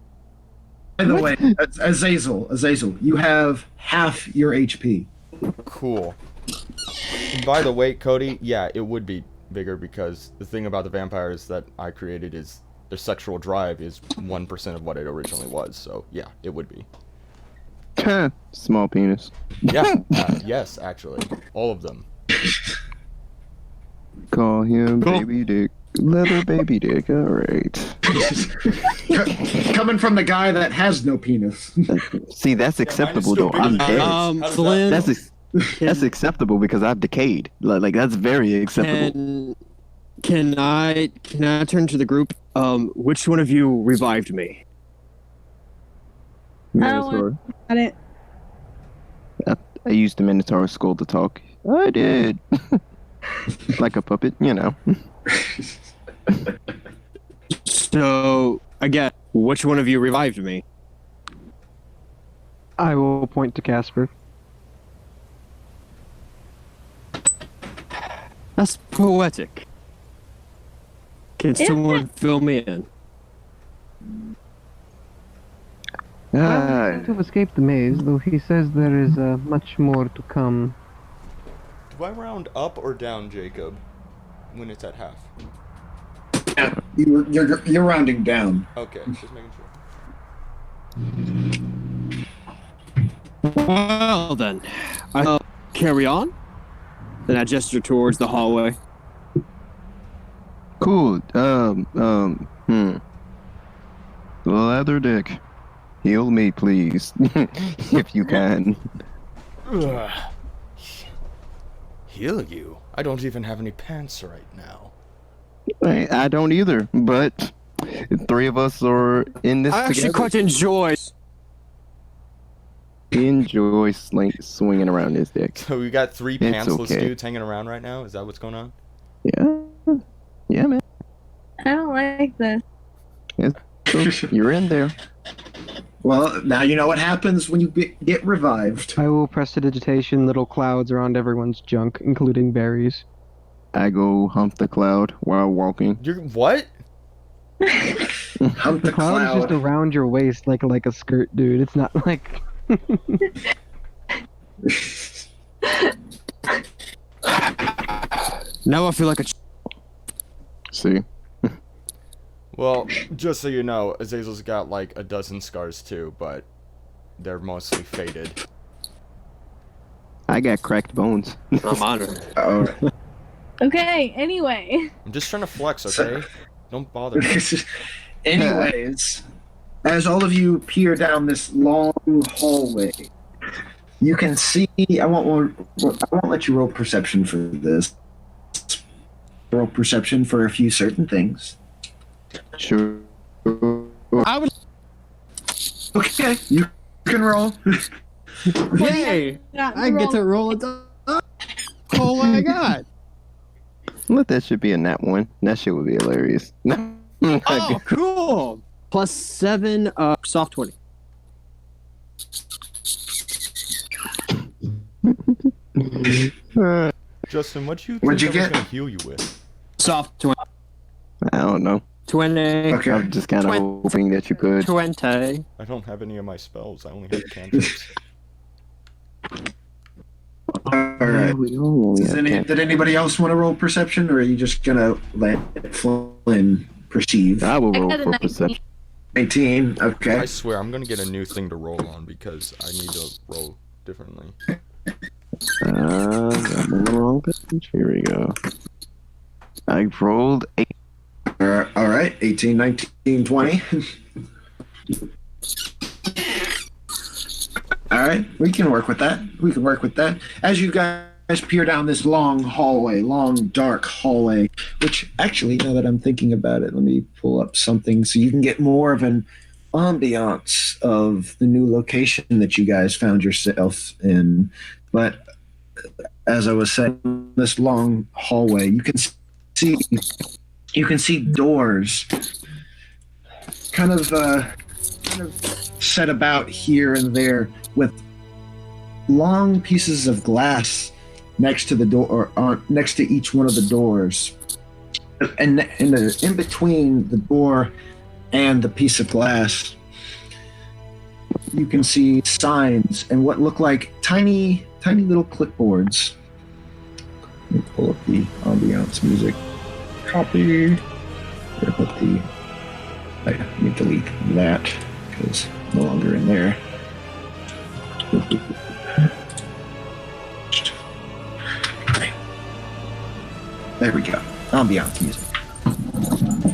Speaker 1: By the way, Azazel, you have half your HP.
Speaker 2: Cool. By the way, Cody, yeah, it would be bigger because the thing about the vampires that I created is their sexual drive is 1% of what it originally was. So yeah, it would be.
Speaker 7: Small penis.
Speaker 2: Yeah, yes, actually, all of them.
Speaker 7: Call him Baby Dick. Leather Baby Dick. All right.
Speaker 1: Coming from the guy that has no penis.
Speaker 7: See, that's acceptable though. I'm dead.
Speaker 9: Flynn,
Speaker 7: That's acceptable because I've decayed. Like that's very acceptable.
Speaker 9: Can I turn to the group? Which one of you revived me?
Speaker 7: Minotaur.
Speaker 4: Got it.
Speaker 7: I used the Minotaur skull to talk. I did. Like a puppet, you know.
Speaker 9: So, again, which one of you revived me?
Speaker 3: I will point to Casper.
Speaker 9: That's poetic. Can someone fill me in?
Speaker 3: To have escaped the maze, though he says there is much more to come.
Speaker 2: Do I round up or down, Jacob, when it's at half?
Speaker 1: Yeah, you're rounding down.
Speaker 2: Okay, just making sure.
Speaker 9: Well then, I'll carry on. Then I gesture towards the hallway.
Speaker 7: Cool. Leather Dick. Heal me, please. If you can.
Speaker 2: Heal you? I don't even have any pants right now.
Speaker 7: I don't either, but three of us are in this
Speaker 9: I actually
Speaker 7: together.
Speaker 9: quite enjoy.
Speaker 7: Enjoy swinging around his dick.
Speaker 2: So we got three
Speaker 7: It's
Speaker 2: pantsless
Speaker 7: okay.
Speaker 2: dudes hanging around right now? Is that what's going on?
Speaker 7: Yeah, man.
Speaker 4: I don't like this.
Speaker 7: So you're in there.
Speaker 1: Well, now you know what happens when you get revived.
Speaker 3: I will prestidigitation little clouds around everyone's junk, including berries.
Speaker 7: I go hump the cloud while walking.
Speaker 2: You're what?
Speaker 1: Hump
Speaker 3: The cloud is just around your waist like a skirt, dude. It's not like...
Speaker 9: Now I feel like a.
Speaker 7: See?
Speaker 2: Well, just so you know, Azazel's got like a dozen scars too, but they're mostly faded.
Speaker 7: I got cracked bones.
Speaker 9: I'm honored.
Speaker 1: Oh.
Speaker 4: Okay, anyway.
Speaker 2: I'm just trying to flex, okay? Don't bother me.
Speaker 1: Anyways, as all of you peer down this long hallway, you can see. I won't let you roll perception for this. Roll perception for a few certain things.
Speaker 7: Sure.
Speaker 9: I was.
Speaker 1: Okay, you can roll.
Speaker 9: Hey! I get to roll it. Oh my god!
Speaker 7: Let that shit be a nat one. That shit would be hilarious.
Speaker 9: Oh, cool! Plus 7, soft 20.
Speaker 2: Justin, what do you
Speaker 1: What'd
Speaker 2: think
Speaker 1: you
Speaker 2: I was
Speaker 1: get?
Speaker 2: gonna heal you with?
Speaker 9: Soft 20.
Speaker 7: I don't know.
Speaker 9: 20.
Speaker 1: Okay.
Speaker 7: I'm just kind of hoping that you could.
Speaker 9: 20.
Speaker 2: I don't have any of my spells. I only have cantrips.
Speaker 1: Alright.
Speaker 7: We all only have
Speaker 1: Did anybody else want to roll perception, or are you just gonna let Flynn perceive?
Speaker 7: I will
Speaker 4: I
Speaker 7: roll
Speaker 4: got a
Speaker 7: for
Speaker 4: 19.
Speaker 7: perception.
Speaker 1: 18. Okay.
Speaker 2: I swear, I'm gonna get a new thing to roll on because I need to roll differently.
Speaker 7: I'm on the wrong page. Here we go. I rolled 8.
Speaker 1: All right. 18, 19, 20. All right. We can work with that. As you guys peer down this long hallway, long dark hallway, which actually, now that I'm thinking about it, let me pull up something so you can get more of an ambiance of the new location that you guys found yourself in. But as I was saying, this long hallway, you can see doors kind of set about here and there with long pieces of glass next to the door, or next to each one of the doors, and in between the door and the piece of glass, you can see signs and what look like tiny little clipboards. Let me pull up the ambiance music. Copy. Let me delete that because it's no longer in there. There we go. Ambiance music.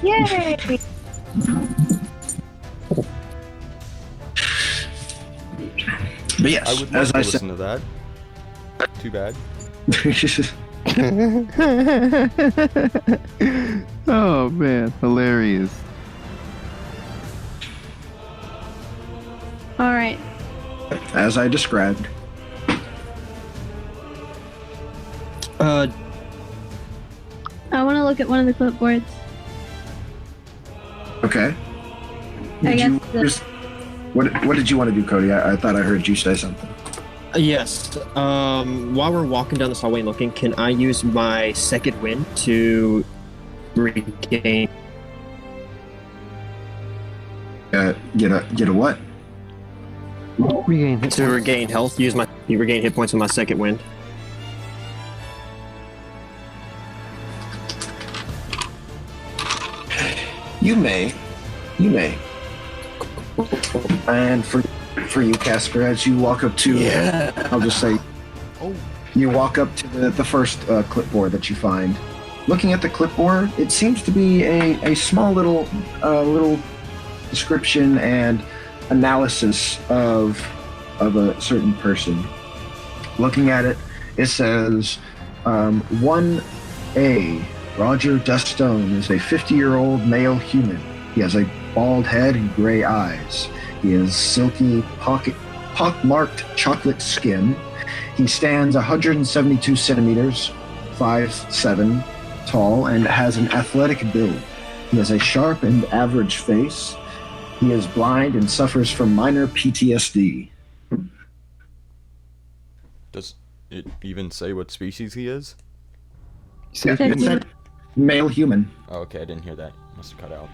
Speaker 4: Yay!
Speaker 1: But yes,
Speaker 2: I would love
Speaker 1: as
Speaker 2: to
Speaker 1: I
Speaker 2: listen to that. Too bad.
Speaker 1: said,
Speaker 7: Oh man, hilarious.
Speaker 4: All right.
Speaker 1: as I described.
Speaker 9: Uh,
Speaker 4: I want to look at one of the clipboards.
Speaker 1: Okay.
Speaker 4: I guess
Speaker 1: What did you want to do, Cody? I thought I heard you say something.
Speaker 9: yes. While we're walking down this hallway and looking, can I use my second wind to regain?
Speaker 1: Get a what?
Speaker 3: Regain hit
Speaker 9: To regain health, you regain hit points with my second wind.
Speaker 1: You may. And for you, Casper, as you walk up to, I'll just say, you walk up to the first clipboard that you find. Looking at the clipboard, it seems to be a small little description and analysis of a certain person. Looking at it, it says 1A. Roger Dustone is a 50-year-old male human. He has a bald head and gray eyes. He has silky, pock-marked chocolate skin. He stands 172 centimeters, 5'7", tall, and has an athletic build. He has a sharp and average face. He is blind and suffers from minor PTSD.
Speaker 2: Does it even say what species he is?
Speaker 1: Yeah, it said male human.
Speaker 2: Oh, okay, I didn't hear that. Must have cut out.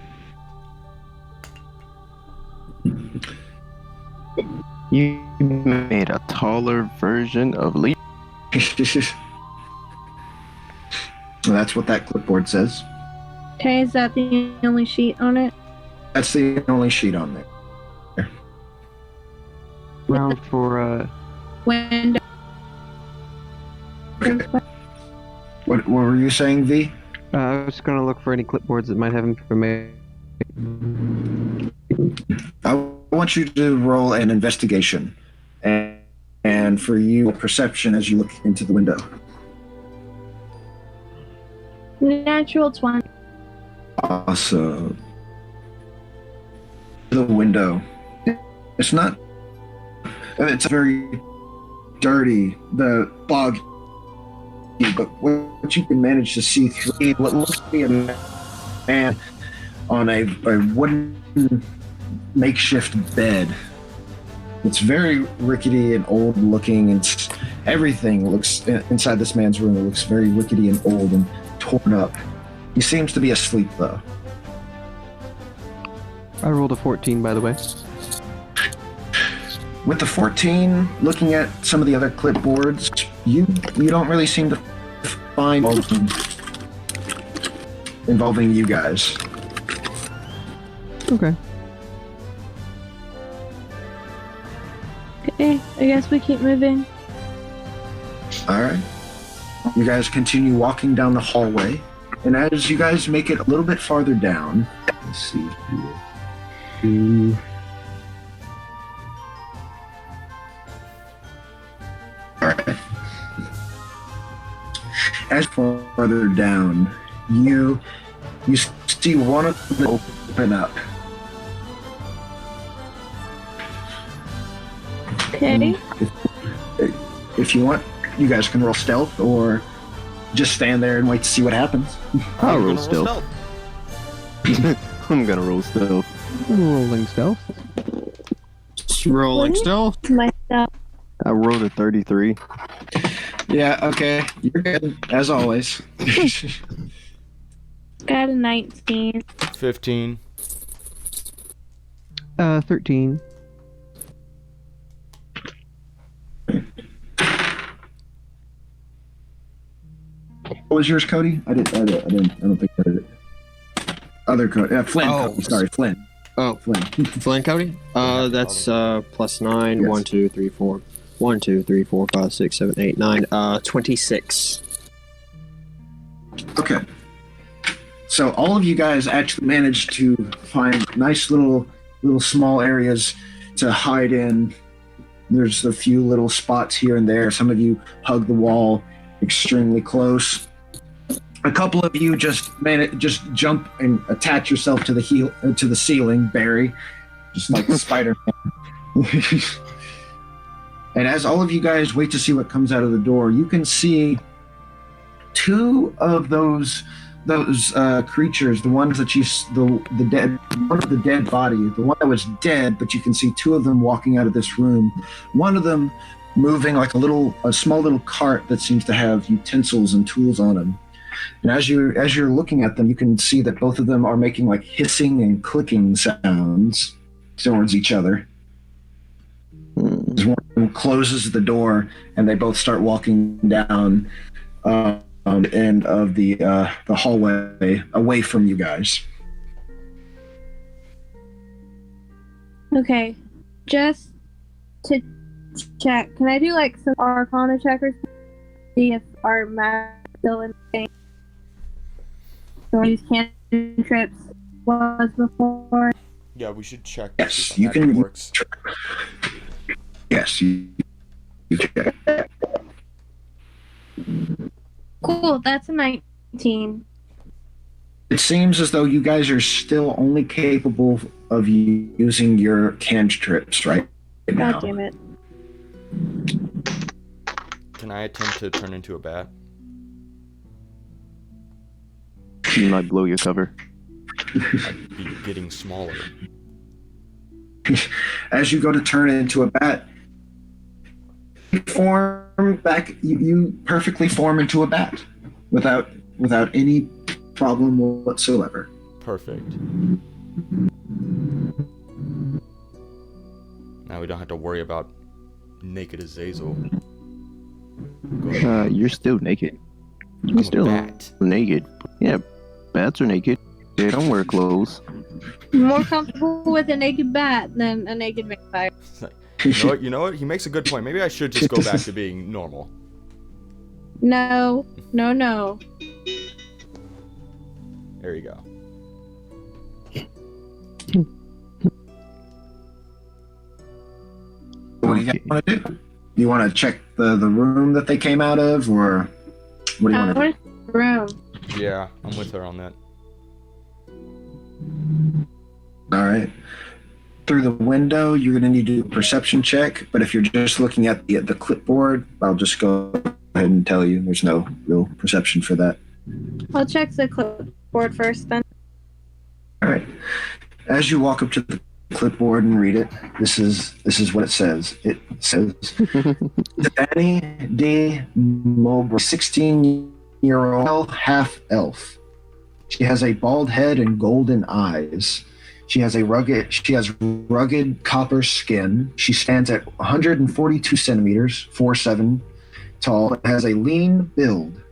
Speaker 7: You made a taller version of Lee.
Speaker 1: So that's what that clipboard says.
Speaker 4: Okay, is that the only sheet on it?
Speaker 1: That's the only sheet on there.
Speaker 3: Round for
Speaker 4: Window.
Speaker 1: Okay. What were you saying, V?
Speaker 3: I was gonna look for any clipboards that might have information.
Speaker 1: I want you to roll an investigation, and for you, perception as you look into the window.
Speaker 4: Natural 20.
Speaker 1: Awesome. The window. It's not. It's very dirty. The bog. But what you can manage to see through what looks to be a man on a wooden makeshift bed. It's very rickety and old looking, and everything looks inside this man's room. It looks very rickety and old and torn up. He seems to be asleep though.
Speaker 3: I rolled a 14, by the way.
Speaker 1: With the 14, looking at some of the other clipboards, you don't really seem to find involving you guys.
Speaker 3: Okay.
Speaker 4: Okay, I guess we keep moving.
Speaker 1: All right. You guys continue walking down the hallway, and as you guys make it a little bit farther down, let's see here. All right. As farther down, you see one of them open up.
Speaker 4: Okay.
Speaker 1: If you want, you guys can roll stealth or just stand there and wait to see what happens.
Speaker 7: I'll roll stealth. I'm gonna roll stealth.
Speaker 3: Rolling stealth.
Speaker 9: Rolling stealth.
Speaker 4: Myself.
Speaker 7: I rolled a 33.
Speaker 1: Yeah, okay. You're good, as always.
Speaker 4: Got a 19.
Speaker 2: 15.
Speaker 3: 13.
Speaker 1: What was yours, Cody? I don't think I did it. Other Cody. Flynn.
Speaker 9: Oh.
Speaker 1: Cody, sorry, Flynn.
Speaker 9: Oh,
Speaker 1: Flynn.
Speaker 9: Flynn Cody? That's plus 9.
Speaker 1: Yes.
Speaker 9: 1, 2, 3, 4. 1, 2, 3, 4, 5, 6, 7, 8, 9. 26.
Speaker 1: Okay. So all of you guys actually managed to find nice little small areas to hide in. There's a few little spots here and there. Some of you hug the wall extremely close. A couple of you just jump and attach yourself to the ceiling, Barry, just like Spider-Man. And as all of you guys wait to see what comes out of the door, you can see two of those creatures, the ones that the dead, one of the dead body, the one that was dead, but you can see two of them walking out of this room. One of them moving like a small little cart that seems to have utensils and tools on them. And as you're looking at them, you can see that both of them are making like hissing and clicking sounds towards each other. As one of them closes the door, and they both start walking down the end of the hallway away from you guys.
Speaker 4: Okay, just to check, can I do like some Arcana checkers? See if our map is still in the game. So use cantrips was before.
Speaker 2: Yeah, we should check.
Speaker 1: Yes,
Speaker 2: if
Speaker 1: you
Speaker 2: that
Speaker 1: can.
Speaker 2: Works.
Speaker 1: Yes, you check.
Speaker 4: Cool, that's a 19.
Speaker 1: It seems as though you guys are still only capable of using your cantrips right now.
Speaker 4: God damn it.
Speaker 2: Can I attempt to turn into a bat?
Speaker 7: You might blow your cover.
Speaker 2: I'd be getting smaller.
Speaker 1: As you go to turn into a bat, you perfectly form into a bat without any problem whatsoever.
Speaker 2: Perfect. Now we don't have to worry about naked Azazel. Go ahead.
Speaker 7: You're still naked. He's still
Speaker 2: bat.
Speaker 7: naked. Yeah, bats are naked. They don't wear clothes.
Speaker 4: More comfortable with a naked bat than a naked vampire.
Speaker 2: You know what? He makes a good point. Maybe I should just go back to being normal.
Speaker 4: No.
Speaker 2: There you go.
Speaker 1: What do you guys want to do? You want to check the room that they came out of, or what do you want to do?
Speaker 4: What is the room?
Speaker 2: Yeah, I'm with her on that.
Speaker 1: All right. Through the window, you're going to need to do a perception check, but if you're just looking at the clipboard, I'll just go ahead and tell you there's no real perception for that.
Speaker 4: I'll check the clipboard first then.
Speaker 1: All right. As you walk up to the clipboard and read it, this is what it says. It says, Danny D. Mowbray, 16-year-old half-elf. She has a bald head and golden eyes. She has rugged copper skin. She stands at 142 centimeters, 4'7" tall, and has a lean build.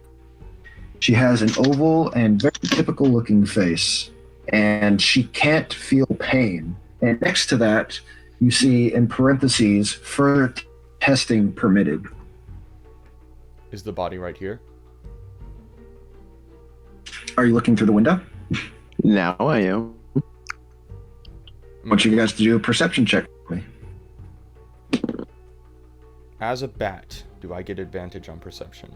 Speaker 1: She has an oval and very typical looking face, and she can't feel pain. And next to that, you see in parentheses, further testing permitted.
Speaker 2: Is the body right here?
Speaker 1: Are you looking through the window?
Speaker 7: Now I am.
Speaker 1: I want you guys to do a perception check with me.
Speaker 2: As a bat, do I get advantage on perception?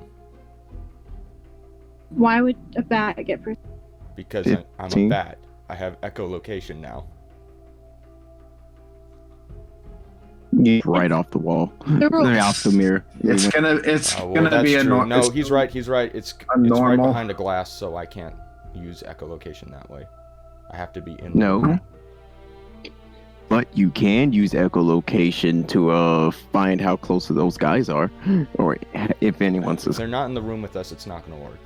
Speaker 4: Why would a bat get
Speaker 2: Because I'm a
Speaker 7: 15.
Speaker 2: bat. I have echolocation now.
Speaker 7: Right off the wall.
Speaker 4: The rules.
Speaker 7: Right off the mirror.
Speaker 1: It's gonna
Speaker 2: That's
Speaker 1: be a
Speaker 2: true.
Speaker 1: normal.
Speaker 2: No, he's right. It's right
Speaker 1: normal.
Speaker 2: behind a glass, so I can't use echolocation that way. I have to be in.
Speaker 7: No. But you can use echolocation to find how close those guys are, or if anyone's.
Speaker 2: If they're not in the room with us, it's not going to work.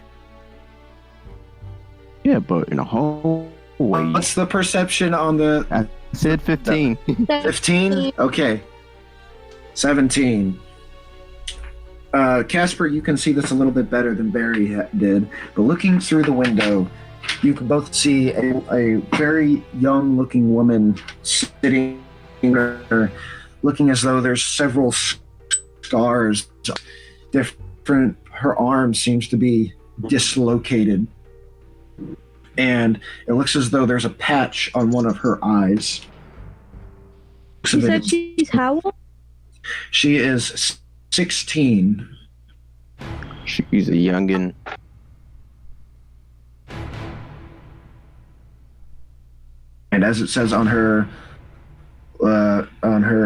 Speaker 7: Yeah, but in a hallway.
Speaker 1: What's the perception on the
Speaker 7: I said 15.
Speaker 1: 15? Okay. 17. Casper, you can see this a little bit better than Barry did, but looking through the window, you can both see a very young-looking woman sitting there, looking as though there's several scars. Different. Her arm seems to be dislocated, and it looks as though there's a patch on one of her eyes.
Speaker 4: You said she's how old?
Speaker 1: She is 16.
Speaker 7: She's a youngin.
Speaker 1: And as it says on her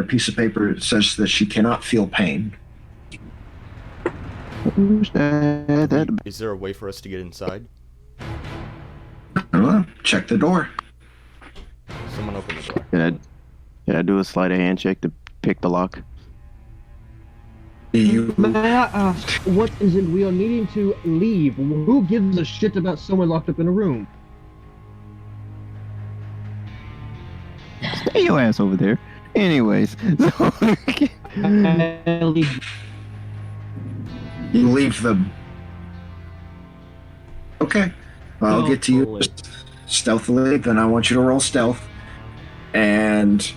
Speaker 1: piece of paper, it says that she cannot feel pain.
Speaker 2: Is there a way for us to get inside?
Speaker 1: Check the door.
Speaker 2: Someone open the door.
Speaker 7: Can I do a sleight of hand check to pick the lock?
Speaker 10: May I ask, what is it we are needing to leave? Who gives a shit about someone locked up in a room?
Speaker 7: Stay your ass over there. Anyways, so
Speaker 1: You leave them. Okay. I'll get to you stealthily. Then I want you to roll stealth. And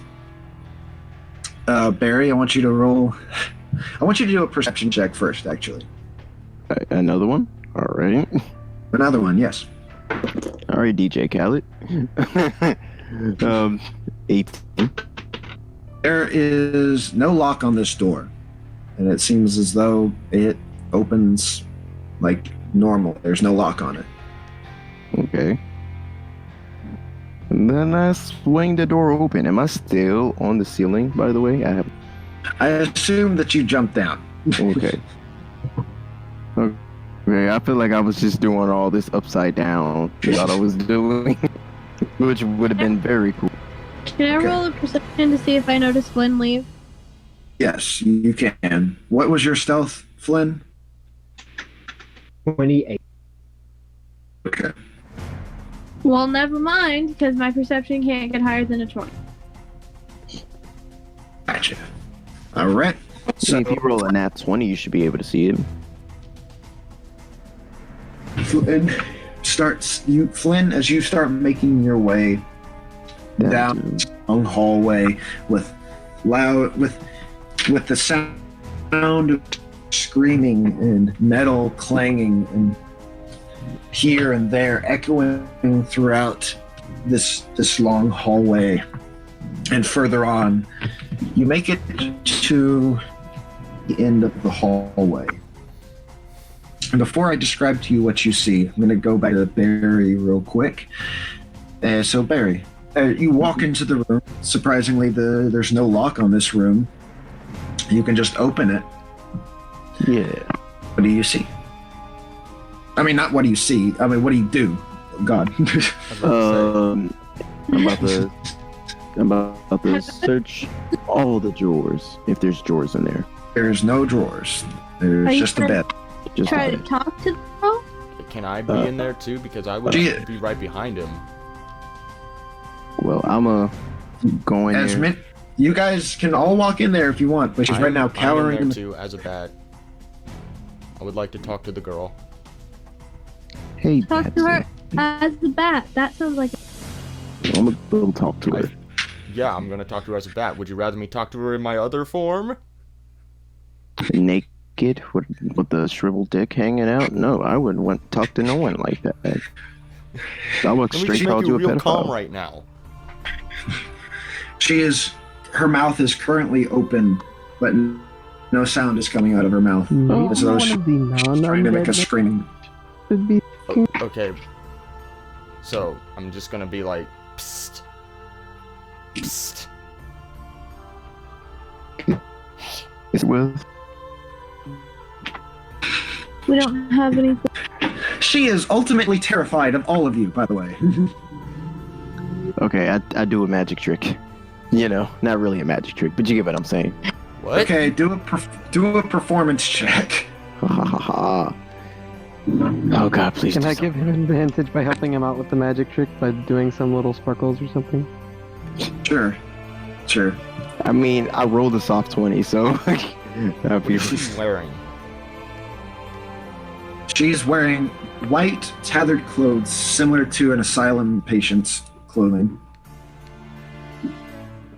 Speaker 1: Barry, I want you to do a perception check first, actually.
Speaker 7: Another one? Alright.
Speaker 1: Another one, yes.
Speaker 7: Alright, DJ Khaled. 18.
Speaker 1: There is no lock on this door. And it seems as though it opens like normal. There's no lock on it.
Speaker 7: Okay. And then I swing the door open. Am I still on the ceiling, by the way?
Speaker 1: I assume that you jumped down.
Speaker 7: Okay. Okay, I feel like I was just doing all this upside down. Thought I was doing, which would have been very cool.
Speaker 4: Can I roll a perception to see if I notice Flynn leave?
Speaker 1: Yes, you can. What was your stealth, Flynn?
Speaker 10: 28.
Speaker 1: Okay.
Speaker 4: Well, never mind, because my perception can't get higher than a 20.
Speaker 1: Gotcha. All right.
Speaker 7: So if you roll a nat 20, you should be able to see him.
Speaker 1: Flynn, as you start making your way down this long hallway with the sound of screaming and metal clanging and here and there echoing throughout this long hallway and further on, you make it to the end of the hallway. And before I describe to you what you see, I'm going to go back to Barry real quick. So Barry, you walk into the room. Surprisingly, there's no lock on this room. You can just open it.
Speaker 7: Yeah.
Speaker 1: What do you see? I mean, not what do you see. I mean, what do you do? Oh, God.
Speaker 7: I'm about to search all the drawers, if there's drawers in there.
Speaker 1: There's no drawers. There's just a bed.
Speaker 7: Just
Speaker 4: Try
Speaker 7: a
Speaker 4: to
Speaker 7: bed.
Speaker 4: talk to the girl?
Speaker 2: Can I be in there too? Because I would be right behind him.
Speaker 7: Well, I'm go in there.
Speaker 1: You guys can all walk in there if you want, but she's right now cowering.
Speaker 2: I'm in there too, as a bat. I would like to talk to the girl.
Speaker 7: Hey,
Speaker 4: Talk to her as the bat. That sounds like.
Speaker 7: I'm gonna talk to her.
Speaker 2: Yeah, I'm gonna talk to her as a bat. Would you rather me talk to her in my other form?
Speaker 7: Naked with the shriveled dick hanging out? No, I wouldn't want to talk to no one like that. I look straight called you a
Speaker 2: real calm
Speaker 7: pedophile.
Speaker 2: right now.
Speaker 1: Her mouth is currently open, but no sound is coming out of her mouth.
Speaker 3: Maybe
Speaker 1: As though
Speaker 3: one
Speaker 1: she's
Speaker 3: of the
Speaker 1: trying to make a
Speaker 3: non-undead
Speaker 1: screaming.
Speaker 3: should be.
Speaker 2: Okay. So, I'm just gonna be like, psst. Psst.
Speaker 7: It's with.
Speaker 4: We don't have anything.
Speaker 1: She is ultimately terrified of all of you, by the way.
Speaker 7: Okay, I do a magic trick. You know, not really a magic trick, but you get what I'm saying.
Speaker 2: What?
Speaker 1: Okay, do a performance check.
Speaker 7: Ha ha ha ha. Oh God, please.
Speaker 3: Can
Speaker 7: do
Speaker 3: I give him advantage by helping him out with the magic trick by doing some little sparkles or something?
Speaker 1: Sure.
Speaker 7: I mean, I rolled a soft 20, so.
Speaker 2: She's wearing.
Speaker 1: She's wearing white, tethered clothes similar to an asylum patient's clothing.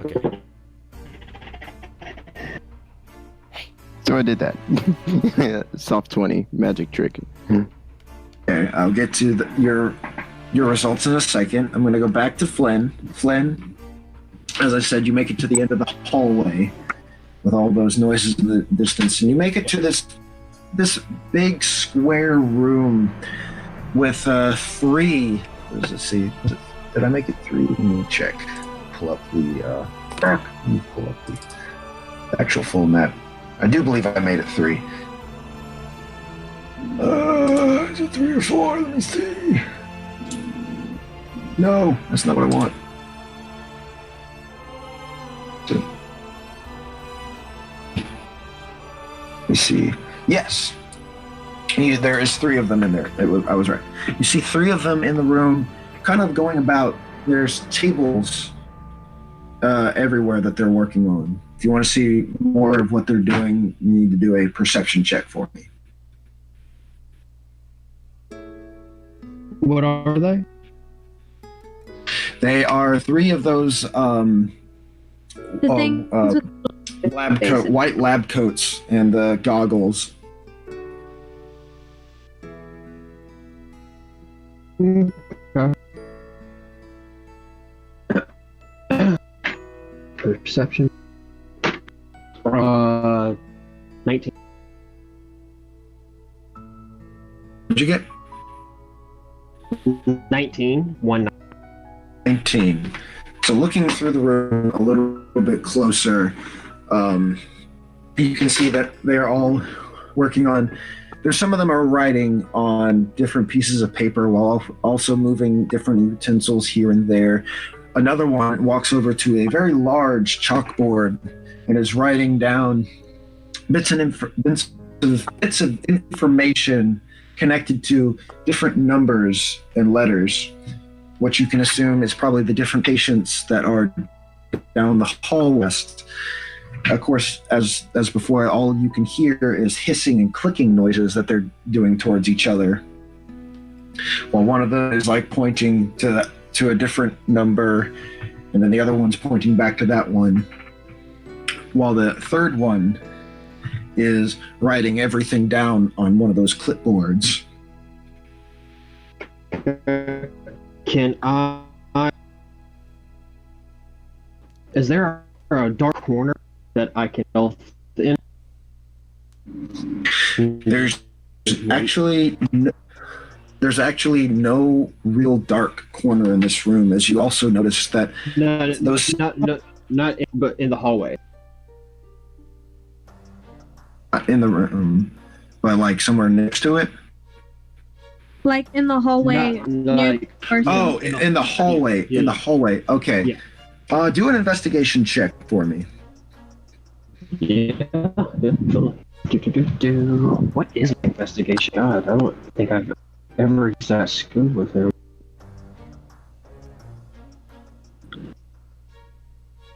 Speaker 2: Okay.
Speaker 7: So I did that. Soft 20, magic trick.
Speaker 1: Okay, I'll get to your results in a second. I'm going to go back to Flynn. Flynn, as I said, you make it to the end of the hallway with all those noises in the distance, and you make it to this big square room with 3. What does it see? Did I make it 3? Let me check. Pull up the actual full map. I do believe I made it 3. Is it 3 or 4? Let me see. No, that's not what I want. Let me see. Yes. There is 3 of them in there. I was right. You see 3 of them in the room, kind of going about. There's tables everywhere that they're working on. If you want to see more of what they're doing, you need to do a perception check for me.
Speaker 10: What are they?
Speaker 1: They are 3 of those
Speaker 4: The thing is with
Speaker 1: white lab coats and goggles.
Speaker 10: Perception. 19.
Speaker 1: What'd you get?
Speaker 9: 19.
Speaker 1: 19. So looking through the room a little bit closer, you can see that they're all working on. There's some of them are writing on different pieces of paper while also moving different utensils here and there. Another one walks over to a very large chalkboard and is writing down bits of information connected to different numbers and letters. What you can assume is probably the different patients that are down the hall west. Of course, as before, all you can hear is hissing and clicking noises that they're doing towards each other. Well, one of them is like pointing to a different number, and then the other one's pointing back to that one, while the third one is writing everything down on one of those clipboards.
Speaker 9: Can I? Is there a dark corner that I can stealth in?
Speaker 1: There's actually no real dark corner in this room, as you also notice that
Speaker 9: not but in the hallway.
Speaker 1: Not in the room, but like somewhere next to it.
Speaker 4: Like in the hallway. In
Speaker 1: the hallway.
Speaker 9: Yeah.
Speaker 1: In the hallway. Okay.
Speaker 9: Yeah.
Speaker 1: Do an investigation check for me.
Speaker 9: Yeah. What is my investigation? God, I don't think I've ever used that skill with him.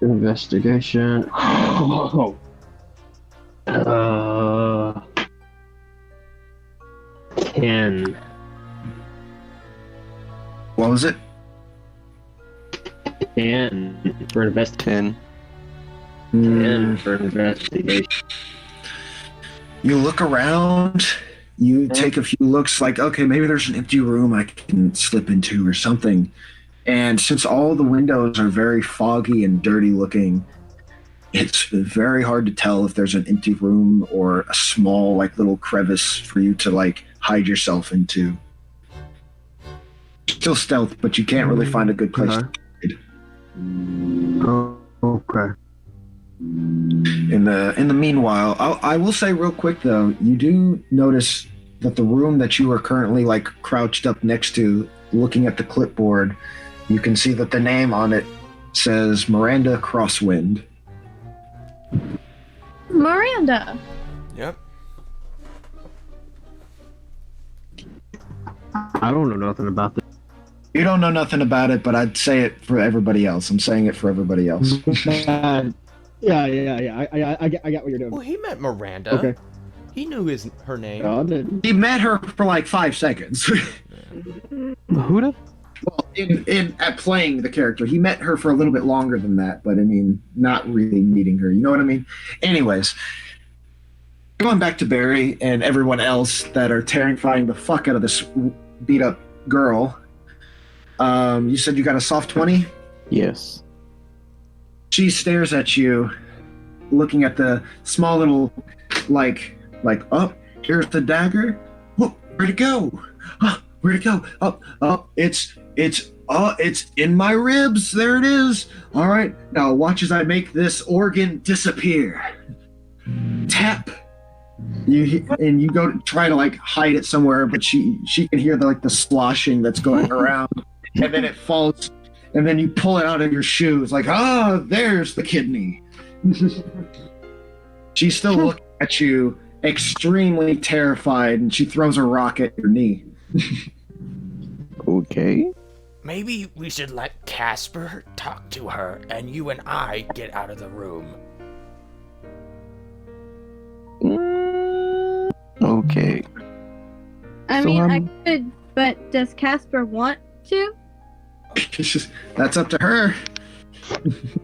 Speaker 9: Investigation. 10.
Speaker 1: What was it?
Speaker 9: 10 for investigation. 10 for investigation.
Speaker 1: You look around, you take a few looks like, okay, maybe there's an empty room I can slip into or something. And since all the windows are very foggy and dirty looking, it's very hard to tell if there's an empty room or a small, like, little crevice for you to, like, hide yourself into. Still stealth, but you can't really find a good place to hide.
Speaker 9: Oh, okay.
Speaker 1: In the meanwhile, I will say real quick though, you do notice that the room that you are currently like crouched up next to, looking at the clipboard, you can see that the name on it says Miranda Crosswind.
Speaker 4: Miranda.
Speaker 2: Yep.
Speaker 9: I don't know nothing about this.
Speaker 1: You don't know nothing about it, but I'd say it for everybody else. I'm saying it for everybody else.
Speaker 9: Yeah. I get what you're doing.
Speaker 2: Well, he met Miranda.
Speaker 9: Okay.
Speaker 2: He knew her name.
Speaker 9: Oh, didn't.
Speaker 1: He met her for like 5 seconds.
Speaker 9: Who did?
Speaker 1: Well, at playing the character, he met her for a little bit longer than that, but I mean, not really meeting her. You know what I mean? Anyways, going back to Barry and everyone else that are terrifying the fuck out of this beat up girl. You said you got a soft 20?
Speaker 7: Yes.
Speaker 1: She stares at you, looking at the small little, like, oh, here's the dagger. Oh, where'd it go? Oh, where'd it go? Oh, it's in my ribs. There it is. All right, now watch as I make this organ disappear. Tap. You go to try to like hide it somewhere, but she can hear the sloshing that's going around, and then it falls. And then you pull it out of your shoes, like, there's the kidney. She's still looking at you, extremely terrified, and she throws a rock at your knee.
Speaker 7: Okay.
Speaker 11: Maybe we should let Casper talk to her, and you and I get out of the room.
Speaker 7: Okay.
Speaker 4: I mean, I could, but does Casper want to?
Speaker 1: That's up to her.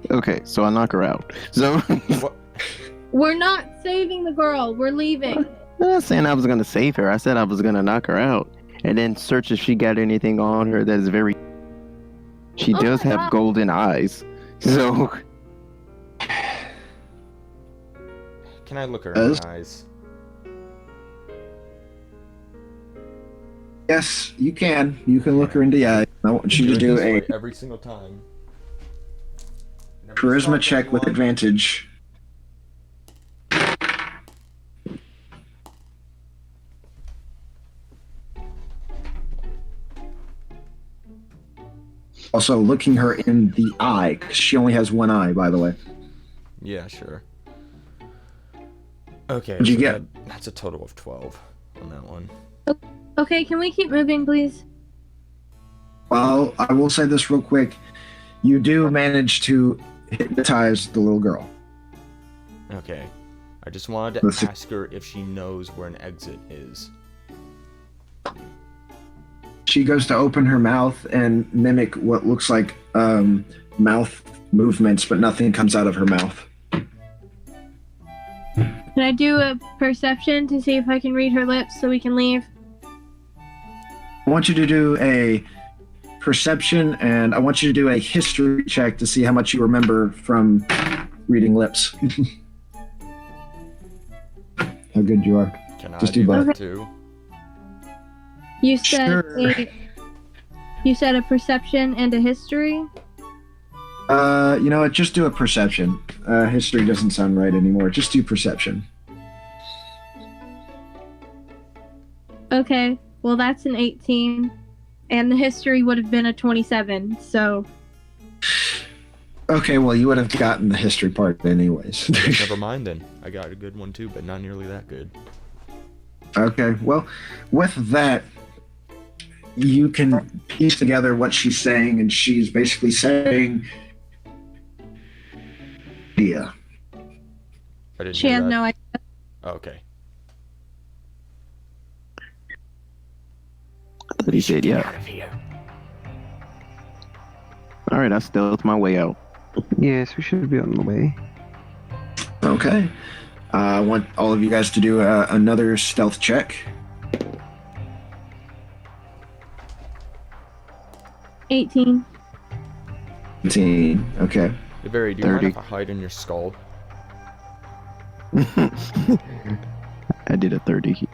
Speaker 7: Okay, so I knock her out. So
Speaker 4: We're not saving the girl. We're leaving.
Speaker 7: I'm not saying I was gonna save her. I said I was gonna knock her out and then search if she got anything on her that is very. She does have golden eyes, so.
Speaker 2: Can I look her in the eyes?
Speaker 1: Yes, you can. You can look her in the eye. I want you to do
Speaker 2: every single time.
Speaker 1: Charisma check with advantage. Also, looking her in the eye, 'cause she only has one eye, by the way.
Speaker 2: Yeah, sure. Okay,
Speaker 1: What'd you get?
Speaker 2: That's a total of 12 on that one.
Speaker 4: Okay, can we keep moving, please?
Speaker 1: Well, I will say this real quick. You do manage to hypnotize the little girl.
Speaker 2: Okay. I just wanted to ask her if she knows where an exit is.
Speaker 1: she goes to open her mouth and mimic what looks like mouth movements, but nothing comes out of her mouth.
Speaker 4: Can I do a perception to see if I can read her lips so we can leave?
Speaker 1: I want you to do a perception, and I want you to do a history check to see how much you remember from reading lips. How good you are.
Speaker 2: Can
Speaker 1: Just
Speaker 2: I
Speaker 1: do both.
Speaker 2: that too?
Speaker 4: You said
Speaker 1: Sure.
Speaker 4: You said a perception and a history?
Speaker 1: You know what? Just do a perception. History doesn't sound right anymore. Just do perception.
Speaker 4: Okay, well that's an 18. And the history would have been a 27, so...
Speaker 1: Okay, well, you would have gotten the history part anyways.
Speaker 2: Never mind then. I got a good one too, but not nearly that good.
Speaker 1: Okay, well, with that, you can piece together what she's saying, and she's basically saying... Yeah.
Speaker 2: I didn't
Speaker 4: She
Speaker 2: hear
Speaker 4: has
Speaker 2: that.
Speaker 4: no idea.
Speaker 2: Okay.
Speaker 7: But he said, yeah.
Speaker 11: Out of here.
Speaker 7: All right, I stealthed my way out.
Speaker 3: Yes, we should be on the way.
Speaker 1: Okay. I want all of you guys to do another stealth check.
Speaker 4: 18.
Speaker 1: 18. Okay.
Speaker 2: Hey, Barry, do you mind
Speaker 7: 30.
Speaker 2: if I hide in your skull?
Speaker 7: I did a 30.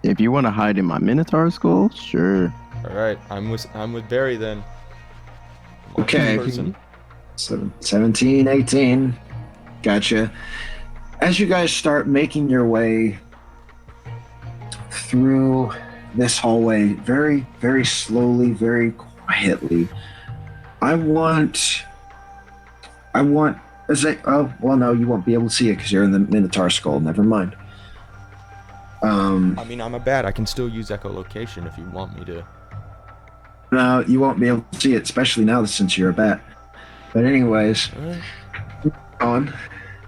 Speaker 7: If you want to hide in my Minotaur skull, sure.
Speaker 2: Alright, I'm with Barry then. I'm a
Speaker 1: Okay.
Speaker 2: person.
Speaker 1: 17, 18. Gotcha. As you guys start making your way through this hallway, very, very slowly, very quietly, I want. Oh, well, no, you won't be able to see it because you're in the Minotaur skull. Never mind.
Speaker 2: I mean, I'm a bat. I can still use echolocation if you want me to.
Speaker 1: No, you won't be able to see it, especially now since you're a bat. But anyways,
Speaker 2: Alright.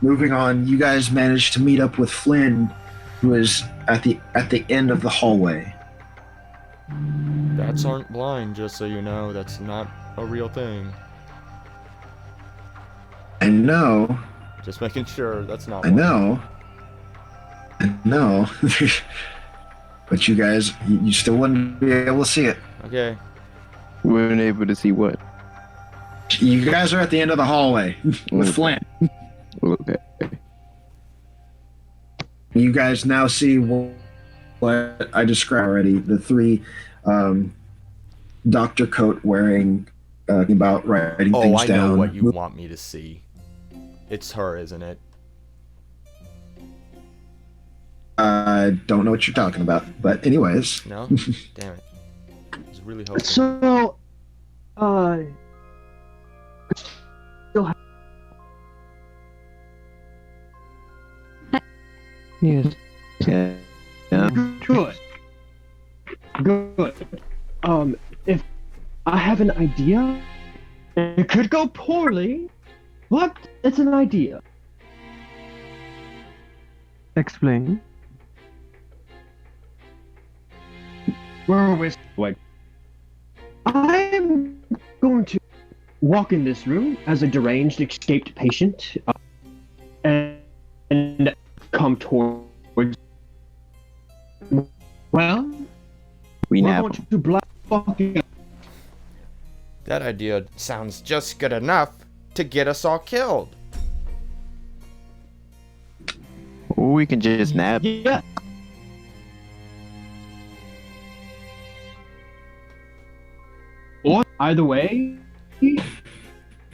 Speaker 1: moving on. You guys managed to meet up with Flynn, who is at the end of the hallway.
Speaker 2: Bats aren't blind, just so you know. That's not a real thing.
Speaker 1: I know.
Speaker 2: Just making sure that's not
Speaker 1: I
Speaker 2: one.
Speaker 1: know. But you guys, you still wouldn't be able to see it.
Speaker 2: Okay.
Speaker 7: We weren't able to see what.
Speaker 1: You guys are at the end of the hallway with Flynn.
Speaker 7: Okay.
Speaker 1: You guys now see what I described already. The three doctor coat wearing, about writing
Speaker 2: Oh,
Speaker 1: things
Speaker 2: I
Speaker 1: down.
Speaker 2: know what you want me to see. It's her, isn't it?
Speaker 1: I don't know what you're talking about. But anyways.
Speaker 2: No? Damn it. I was really hoping.
Speaker 10: So,
Speaker 3: Yes.
Speaker 7: Yeah.
Speaker 10: good. Good. If I have an idea, it could go poorly, but it's an idea.
Speaker 3: Explain.
Speaker 10: Where we? Wait. I am going to walk in this room as a deranged, escaped patient, and come towards. Well,
Speaker 7: We
Speaker 10: we're
Speaker 7: nab
Speaker 10: going
Speaker 7: him.
Speaker 10: to black fucking.
Speaker 11: That idea sounds just good enough to get us all killed.
Speaker 7: Or we can just nab.
Speaker 10: Yeah. Or either way,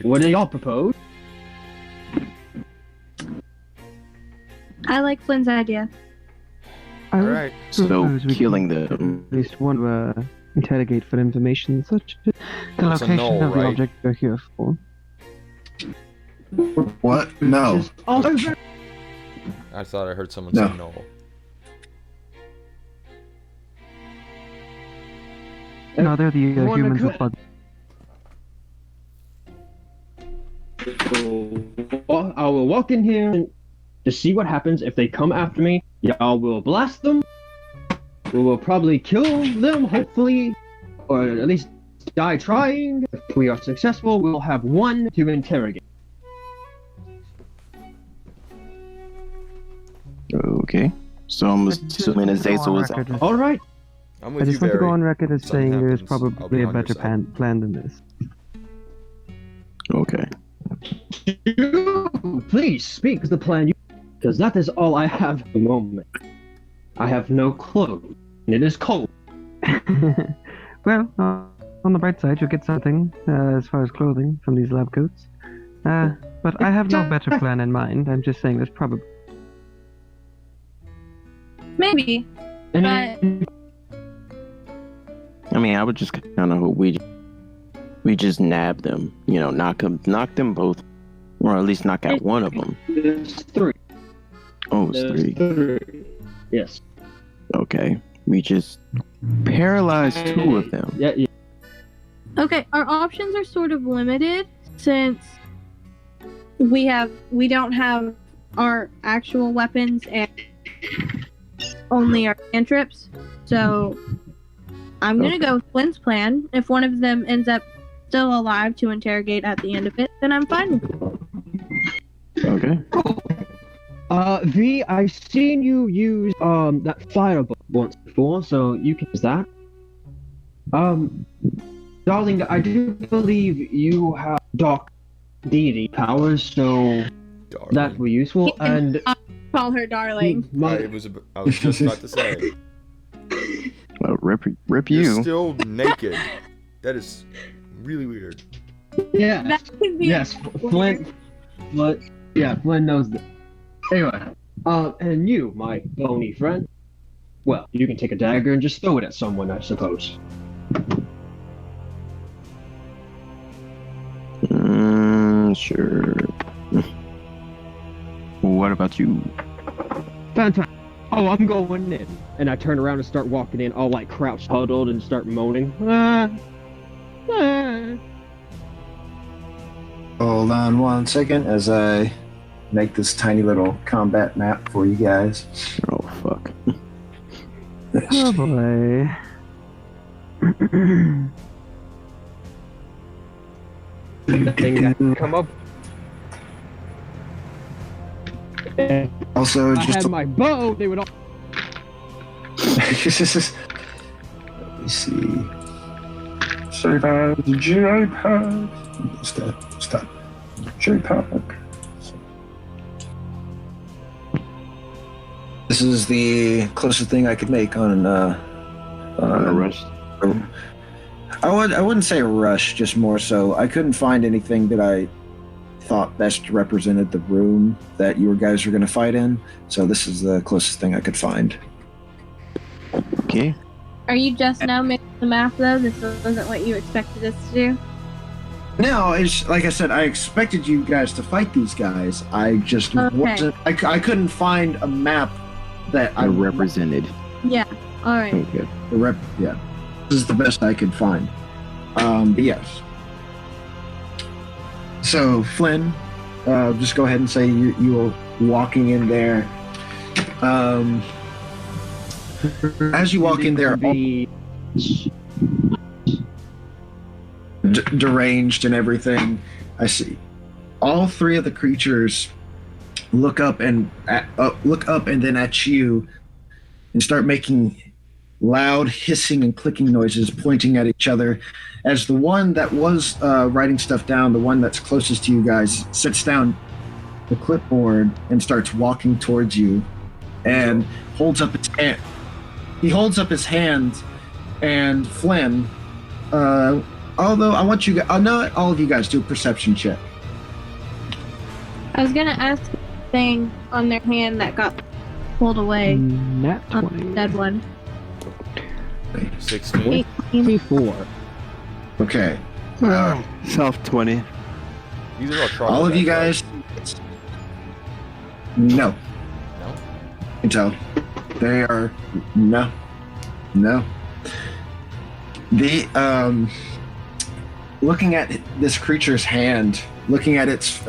Speaker 10: what do y'all propose?
Speaker 4: I like Flynn's idea.
Speaker 3: I would
Speaker 11: Alright.
Speaker 7: So
Speaker 3: propose we
Speaker 7: killing
Speaker 3: can
Speaker 7: them.
Speaker 3: at least want to interrogate for information such as the
Speaker 2: That's a
Speaker 3: location
Speaker 2: null,
Speaker 3: of the
Speaker 2: right?
Speaker 3: object we're here for.
Speaker 1: What? No.
Speaker 10: Also,
Speaker 2: I thought I heard someone
Speaker 1: No.
Speaker 2: say no.
Speaker 3: No, they're the
Speaker 10: Everyone
Speaker 3: humans
Speaker 10: agree-
Speaker 3: with blood.
Speaker 10: I will walk in here to see what happens. If they come after me, y'all will blast them. We will probably kill them, hopefully, or at least die trying. If we are successful, we'll have one to interrogate.
Speaker 7: Okay. So I'm assuming Azazel is out.
Speaker 10: All right.
Speaker 2: I'm
Speaker 3: I
Speaker 2: with you,
Speaker 3: just want to go
Speaker 2: Barry.
Speaker 3: on record as
Speaker 2: Something
Speaker 3: saying there's
Speaker 2: happens, I'll be
Speaker 3: probably a
Speaker 2: on
Speaker 3: better
Speaker 2: your side.
Speaker 3: plan than this.
Speaker 7: Okay.
Speaker 10: Please speak the plan, because that is all I have at the moment. I have no clothes, and it is cold.
Speaker 3: Well, on the bright side, you'll get something as far as clothing from these lab coats. But I have no better plan in mind. I'm just saying there's probably.
Speaker 4: Maybe. But
Speaker 7: I mean, I would just kind of hope we just nab them. You know, knock them both, or at least knock out one of them.
Speaker 10: There's three.
Speaker 7: Oh, it's
Speaker 10: There's
Speaker 7: three.
Speaker 10: Yes.
Speaker 7: Okay. We just paralyze two of them.
Speaker 10: Yeah.
Speaker 4: okay, our options are sort of limited since we don't have our actual weapons and only our cantrips. So I'm gonna go with Flynn's plan. If one of them ends up still alive to interrogate at the end of it, then I'm fine with it.
Speaker 7: Okay.
Speaker 10: V, I've seen you use that fireball once before, so you can use that. Darling, I do believe you have dark deity powers, so that will be useful. And
Speaker 4: call her darling.
Speaker 2: I was just about to say.
Speaker 7: Well, rip
Speaker 2: You're
Speaker 7: you.
Speaker 2: still naked. That is really weird.
Speaker 10: yeah,
Speaker 4: That could be
Speaker 10: yes, Flynn knows that. Anyway, and you, my bony friend, well, you can take a dagger and just throw it at someone, I suppose.
Speaker 7: Sure. What about you?
Speaker 10: Fantastic. Oh, I'm going in. And I turn around and start walking in, all like crouched, huddled, and start moaning.
Speaker 1: Hold on one second as I make this tiny little combat map for you guys.
Speaker 7: Oh, fuck.
Speaker 3: Oh boy.
Speaker 10: Thing that can come up.
Speaker 1: Also,
Speaker 10: If I
Speaker 1: just
Speaker 10: had my bow, they would all.
Speaker 1: let me see. Save as JPEG. Stop. JPEG. This is the closest thing I could make on
Speaker 7: A rush.
Speaker 1: I wouldn't say a rush, just more so. I couldn't find anything that I thought best represented the room that you guys were going to fight in, so this is the closest thing I could find.
Speaker 7: Okay.
Speaker 4: Are you just now making the map though? This wasn't what you expected us to do?
Speaker 1: No, it's like I said, I expected you guys to fight these guys. I just wasn't. I couldn't find a map that I
Speaker 7: represented.
Speaker 4: Yeah. All right.
Speaker 7: Okay.
Speaker 1: Yeah. This is the best I could find. But yes. So Flynn, just go ahead and say you're walking in there. As you walk in there, deranged and everything, I see all three of the creatures look up and then at you and start making loud hissing and clicking noises, pointing at each other. As the one that was writing stuff down, the one that's closest to you guys, sits down the clipboard and starts walking towards you and holds up his hand. He holds up his hand, and Flynn, although I want you guys, I'll know all of you guys do a perception check.
Speaker 4: I was gonna ask the thing on their hand that got pulled away.
Speaker 3: Nat
Speaker 4: On
Speaker 3: 20.
Speaker 4: the dead one.
Speaker 2: 16.
Speaker 10: 24.
Speaker 1: Okay.
Speaker 7: South 20.
Speaker 2: These are all trouble.
Speaker 1: All of you guys. No.
Speaker 2: No?
Speaker 1: You can tell. They are no. The looking at this creature's hand, looking at its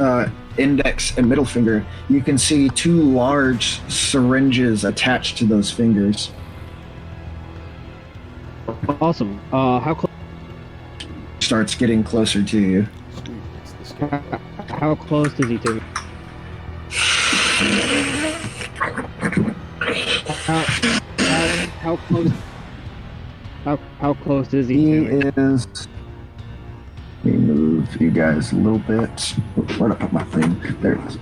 Speaker 1: index and middle finger, you can see two large syringes attached to those fingers.
Speaker 9: Awesome. How close?
Speaker 1: Starts getting closer to you.
Speaker 2: Sweet, it's this guy.
Speaker 9: How close does he to me? How close? How close is he
Speaker 1: He
Speaker 9: to me?
Speaker 1: is. Let me move you guys a little bit. Where'd I put my thing? There it is.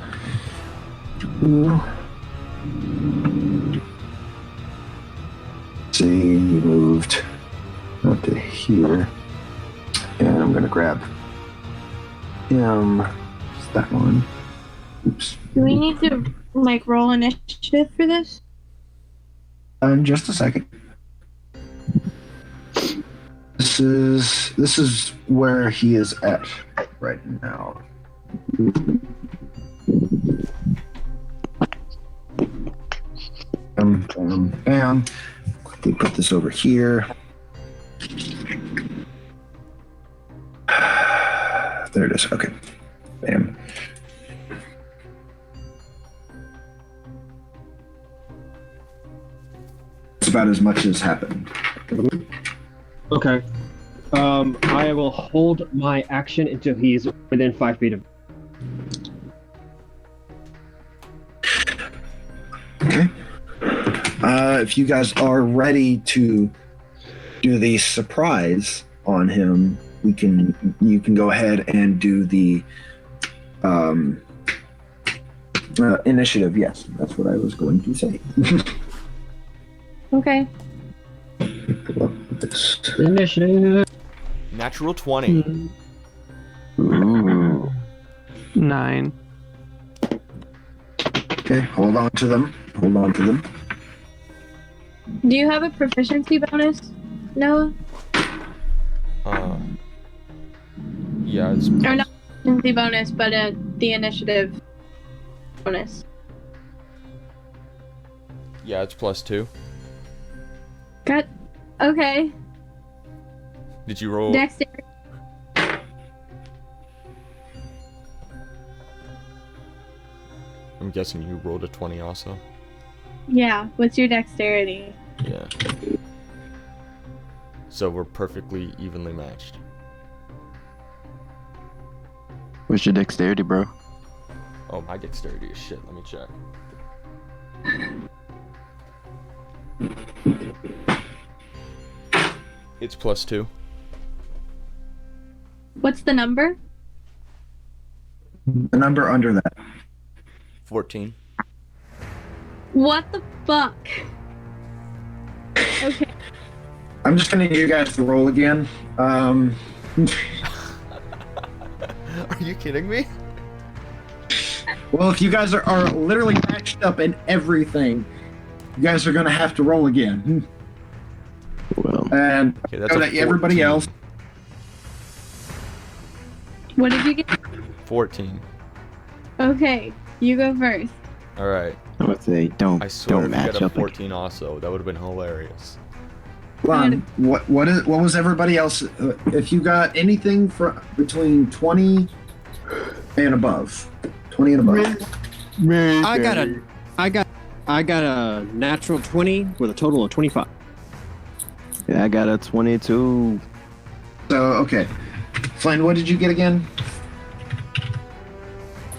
Speaker 1: See, he moved up to here. And I'm gonna grab him. It's that one. Oops.
Speaker 4: Do we need to roll initiative for this?
Speaker 1: Just a second. This is where he is at right now. Bam, bam, bam. Quickly put this over here. There it is. Okay. Bam. It's about as much as happened.
Speaker 9: Okay. I will hold my action until he's within 5 feet of.
Speaker 1: Okay. If you guys are ready to do the surprise on him, you can go ahead and do the initiative. Yes, that's what I was going to say.
Speaker 4: Okay.
Speaker 1: Pull up this.
Speaker 9: Initiative.
Speaker 2: Natural 20.
Speaker 7: Ooh.
Speaker 3: 9.
Speaker 1: Okay, hold on to them. Hold on to them.
Speaker 4: Do you have a proficiency bonus, Noah?
Speaker 2: Yeah, it's
Speaker 4: Or not proficiency bonus, but the initiative bonus.
Speaker 2: it's +2.
Speaker 4: Got. Okay.
Speaker 2: Did you roll?
Speaker 4: Dexterity.
Speaker 2: I'm guessing you rolled a 20 also.
Speaker 4: Yeah. What's your dexterity?
Speaker 2: Yeah. So we're perfectly evenly matched.
Speaker 7: What's your dexterity, bro?
Speaker 2: Oh, my dexterity is shit. Let me check. It's +2.
Speaker 4: What's the number?
Speaker 1: The number under that.
Speaker 2: 14.
Speaker 4: What the fuck? Okay.
Speaker 1: I'm just gonna need you guys to roll again.
Speaker 2: Are you kidding me?
Speaker 1: Well, if you guys are literally matched up in everything, you guys are gonna have to roll again.
Speaker 7: Well,
Speaker 1: And
Speaker 2: Okay, that's
Speaker 1: so
Speaker 2: a
Speaker 1: that everybody
Speaker 2: 14.
Speaker 1: else.
Speaker 4: What did you get?
Speaker 2: 14.
Speaker 4: Okay. You go first.
Speaker 2: All right.
Speaker 7: I would say don't
Speaker 2: I swear,
Speaker 7: don't
Speaker 2: if you
Speaker 7: match
Speaker 2: got a
Speaker 7: up.
Speaker 2: 14 also, that would have been hilarious.
Speaker 1: Hold on. What was everybody else? If you got anything between 20 and above, 20 and above.
Speaker 9: I got a natural 20 with a total of 25.
Speaker 7: Yeah, I got a 22.
Speaker 1: So okay, Flynn, what did you get again?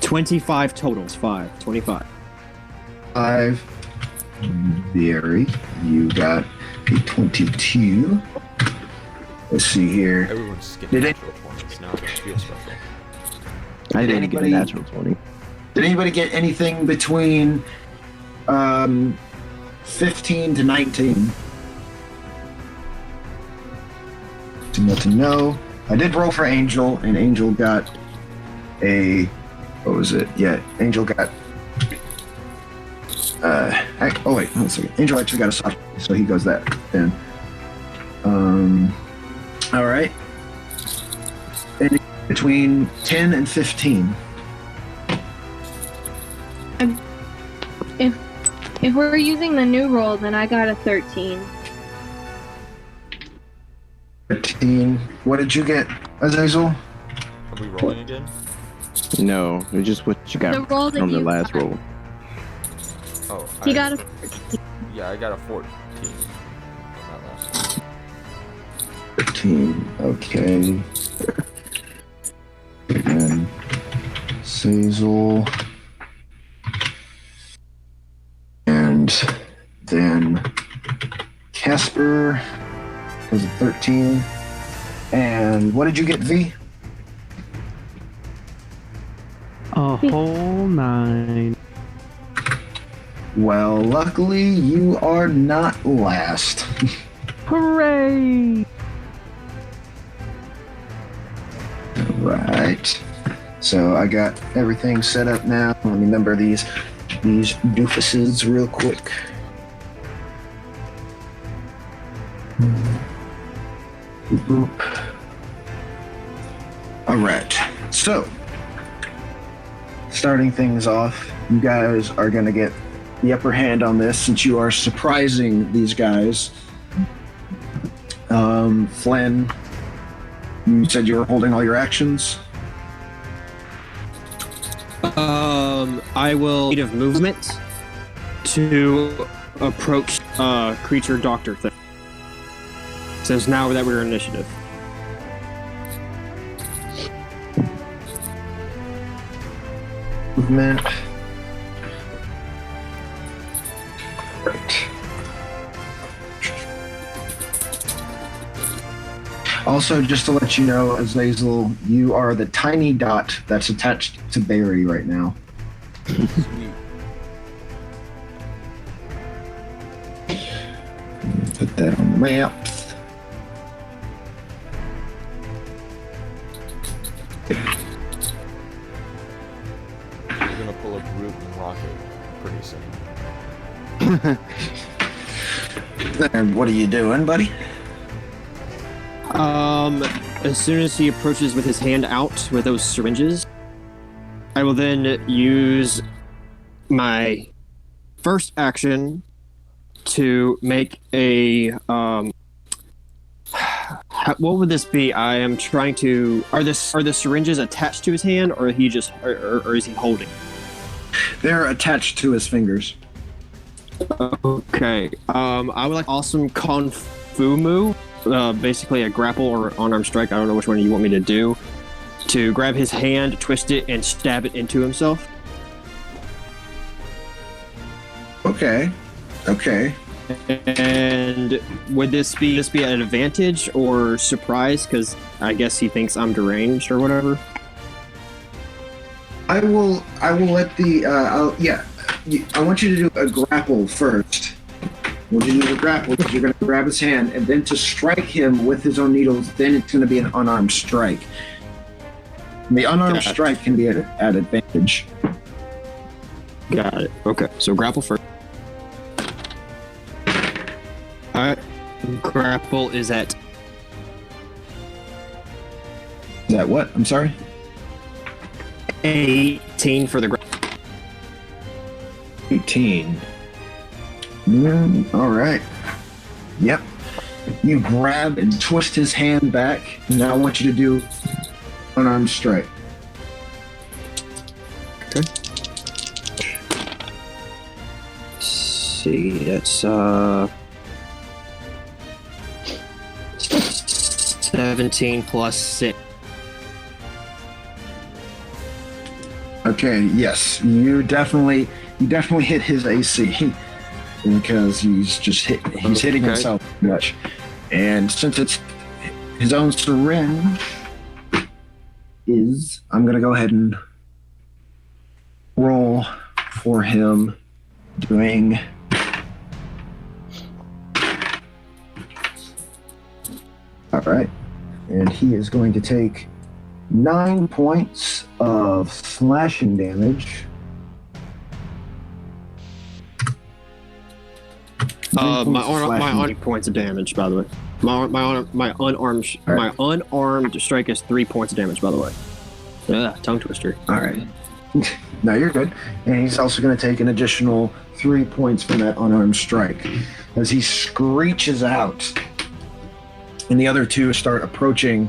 Speaker 9: 25 totals. 25.
Speaker 1: 5. Very. You got a 22. Let's see here.
Speaker 2: Everyone's just getting
Speaker 1: Did it-
Speaker 2: natural 20s now. It feels special.
Speaker 7: I didn't get a
Speaker 1: anybody-
Speaker 7: natural 20.
Speaker 1: Did anybody get anything between 15 to 19? Nothing. No. I did roll for Angel, and Angel got a. What was it? Yeah, Angel got. Oh wait, hold on a second. Angel actually got a soft, so he goes that then. All right. And between 10 and 15.
Speaker 4: If we're using the new roll, then I got a 13.
Speaker 1: 13. What did you get, Azazel?
Speaker 2: Are we rolling again?
Speaker 7: No, it's just what you got
Speaker 4: The roll that
Speaker 7: from the
Speaker 4: you
Speaker 7: last
Speaker 4: got.
Speaker 7: roll.
Speaker 2: Oh,
Speaker 4: He got a 14.
Speaker 2: Yeah, I got a 14. on that last one.
Speaker 1: 15. Okay. And Sazel. And then Casper has a 13. And what did you get, V?
Speaker 3: A whole 9.
Speaker 1: Well, luckily you are not last.
Speaker 3: Hooray!
Speaker 1: Right. So I got everything set up now. Let me number these doofuses real quick. Boop. All right. So, starting things off, you guys are going to get the upper hand on this since you are surprising these guys. Flynn, you said you were holding all your actions.
Speaker 9: I will need of movement to approach creature doctor thing. Since now that we're initiative.
Speaker 1: Movement. Right. Also, just to let you know, Azazel, you are the tiny dot that's attached to Barry right now. Put that on the map.
Speaker 2: We're gonna pull up Root and Rocket pretty soon.
Speaker 1: And what are you doing, buddy?
Speaker 9: As soon as he approaches with his hand out with those syringes, I will then use my first action to make a, what would this be? I am trying to, are the syringes attached to his hand, or is he holding?
Speaker 1: They're attached to his fingers.
Speaker 9: Okay. I would like awesome Kung Fu move, basically a grapple or unarmed strike. I don't know which one you want me to do. To grab his hand, twist it, and stab it into himself.
Speaker 1: Okay. Okay.
Speaker 9: And would this be an advantage or surprise? Because I guess he thinks I'm deranged or whatever.
Speaker 1: I will let the I want you to do a grapple first. I want you to do a grapple because you're going to grab his hand, and then to strike him with his own needles. Then it's going to be an unarmed strike. And the unarmed strike can be at advantage.
Speaker 9: Got it. Okay, so grapple first. All right, grapple is at.
Speaker 1: Is that what? I'm sorry.
Speaker 9: 18 for the grapple.
Speaker 1: 18. All right. Yep. You grab and twist his hand back. Now I want you to do unarmed strike.
Speaker 9: Okay. Let's see, that's 17 plus 6.
Speaker 1: Okay, yes. You definitely hit his AC because he's hitting himself too much. And since it's his own syringe, I'm gonna go ahead and roll for him doing all right. And he is going to take 9 points of slashing damage.
Speaker 9: My unarmed points of damage, by the way. My unarmed strike is 3 points of damage, by the way. Tongue twister.
Speaker 1: All right. No, you're good. And he's also going to take an additional 3 points from that unarmed strike as he screeches out, and the other two start approaching,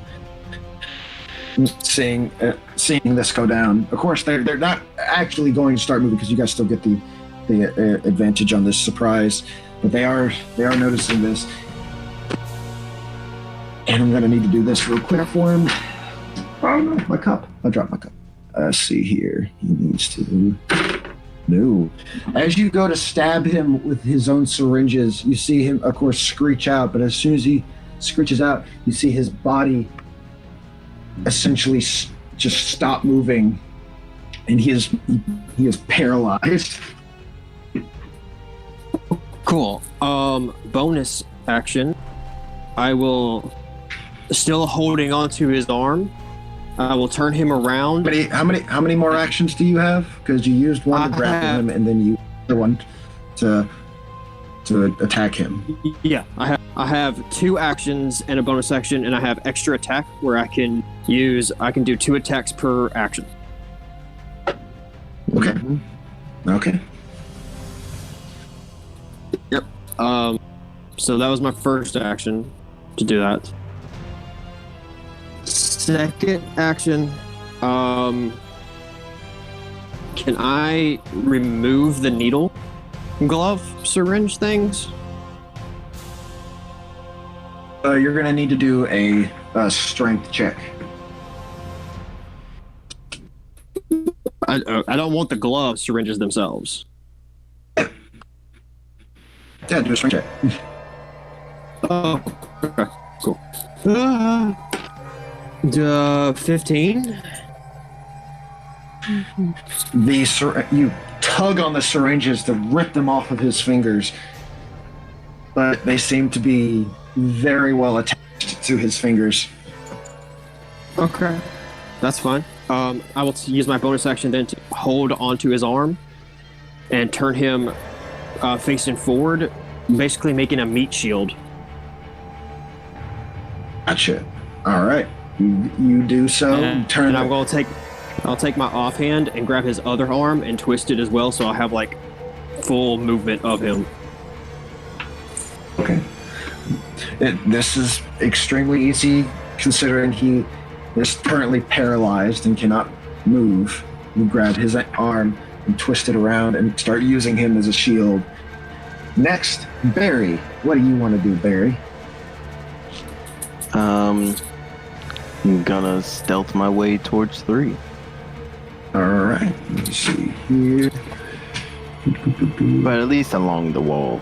Speaker 1: seeing this go down. Of course, they're not actually going to start moving because you guys still get the advantage on this surprise, but they are noticing this. And I'm gonna need to do this real quick for him. Oh no, my cup. I dropped my cup. Let's see here. He needs to. No. As you go to stab him with his own syringes, you see him, of course, screech out. But as soon as he screeches out, you see his body essentially just stop moving, and he is paralyzed.
Speaker 9: Cool. Bonus action. I will, still holding onto his arm, I will turn him around.
Speaker 1: How many more actions do you have? Because you used one to grapple him, and then you used one to attack him.
Speaker 9: Yeah, I have 2 actions and a bonus action, and I have extra attack where I can do 2 attacks per action.
Speaker 1: Okay. Okay.
Speaker 9: Yep. So that was my first action to do that. Second action, can I remove the needle glove syringe things?
Speaker 1: You're gonna need to do a strength check.
Speaker 9: I don't want the glove syringes themselves.
Speaker 1: Yeah, do a strength check.
Speaker 9: Oh, okay, cool. 15.
Speaker 1: You tug on the syringes to rip them off of his fingers, but they seem to be very well attached to his fingers.
Speaker 9: Okay, that's fine. I will use my bonus action then to hold onto his arm and turn him facing forward, basically making a meat shield.
Speaker 1: Gotcha. All right, you do so.
Speaker 9: And I'm going to I'll take my offhand and grab his other arm and twist it as well, so I'll have like full movement of him.
Speaker 1: Okay. This is extremely easy considering he is currently paralyzed and cannot move. You grab his arm and twist it around and start using him as a shield. Next, Barry. What do you want to do, Barry?
Speaker 7: I'm gonna stealth my way towards 3.
Speaker 1: Alright, let's see here.
Speaker 7: But at least along the wall,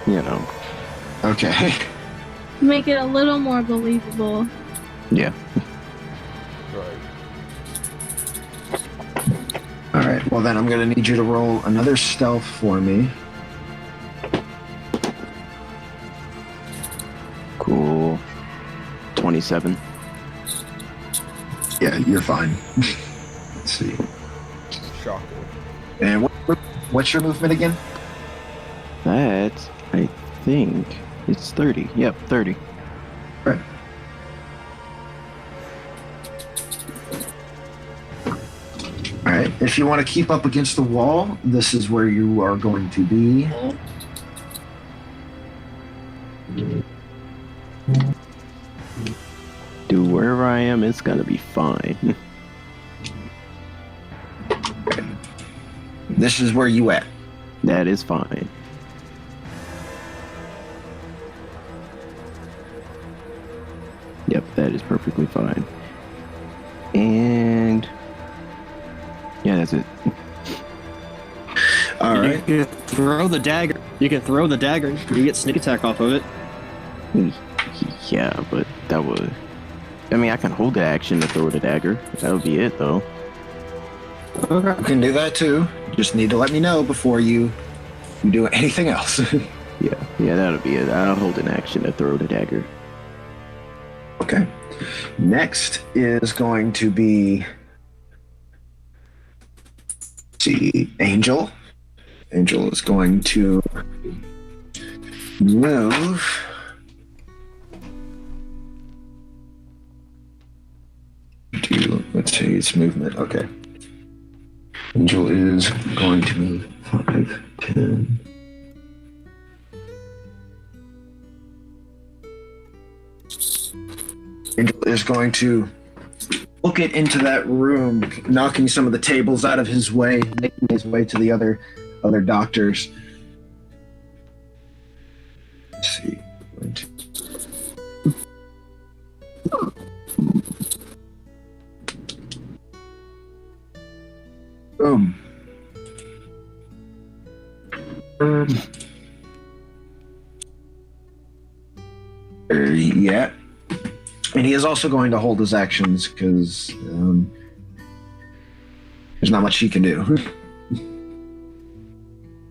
Speaker 7: you know.
Speaker 1: Okay.
Speaker 4: Make it a little more believable.
Speaker 7: Yeah.
Speaker 2: Right.
Speaker 1: Alright, well then I'm gonna need you to roll another stealth for me.
Speaker 7: Cool. 27.
Speaker 1: Yeah, you're fine. Let's see.
Speaker 2: Shocker.
Speaker 1: And what's your movement again?
Speaker 7: That, I think, it's 30. Yep, 30.
Speaker 1: Right. Alright, if you want to keep up against the wall, this is where you are going to be.
Speaker 7: Dude, wherever I am, it's gonna be fine.
Speaker 1: This is where you at.
Speaker 7: That is fine. Yep, that is perfectly fine. And yeah, that's it.
Speaker 1: Alright.
Speaker 9: You can throw the dagger. You get sneak attack off of it.
Speaker 7: Yeah, but that would... I mean, I can hold the action to throw the dagger. That would be it, though.
Speaker 1: Okay. You can do that too. Just need to let me know before you do anything else.
Speaker 7: Yeah, that'll be it. I'll hold an action to throw the dagger.
Speaker 1: Okay. Next is going to be... Let's see, Angel. Angel is going to move... Let's see, it's movement. Okay. Angel is going to move 5, 10. Angel is going to book it into that room, knocking some of the tables out of his way, making his way to the other doctors. Let's see. room. Yeah. And he is also going to hold his actions because there's not much he can do.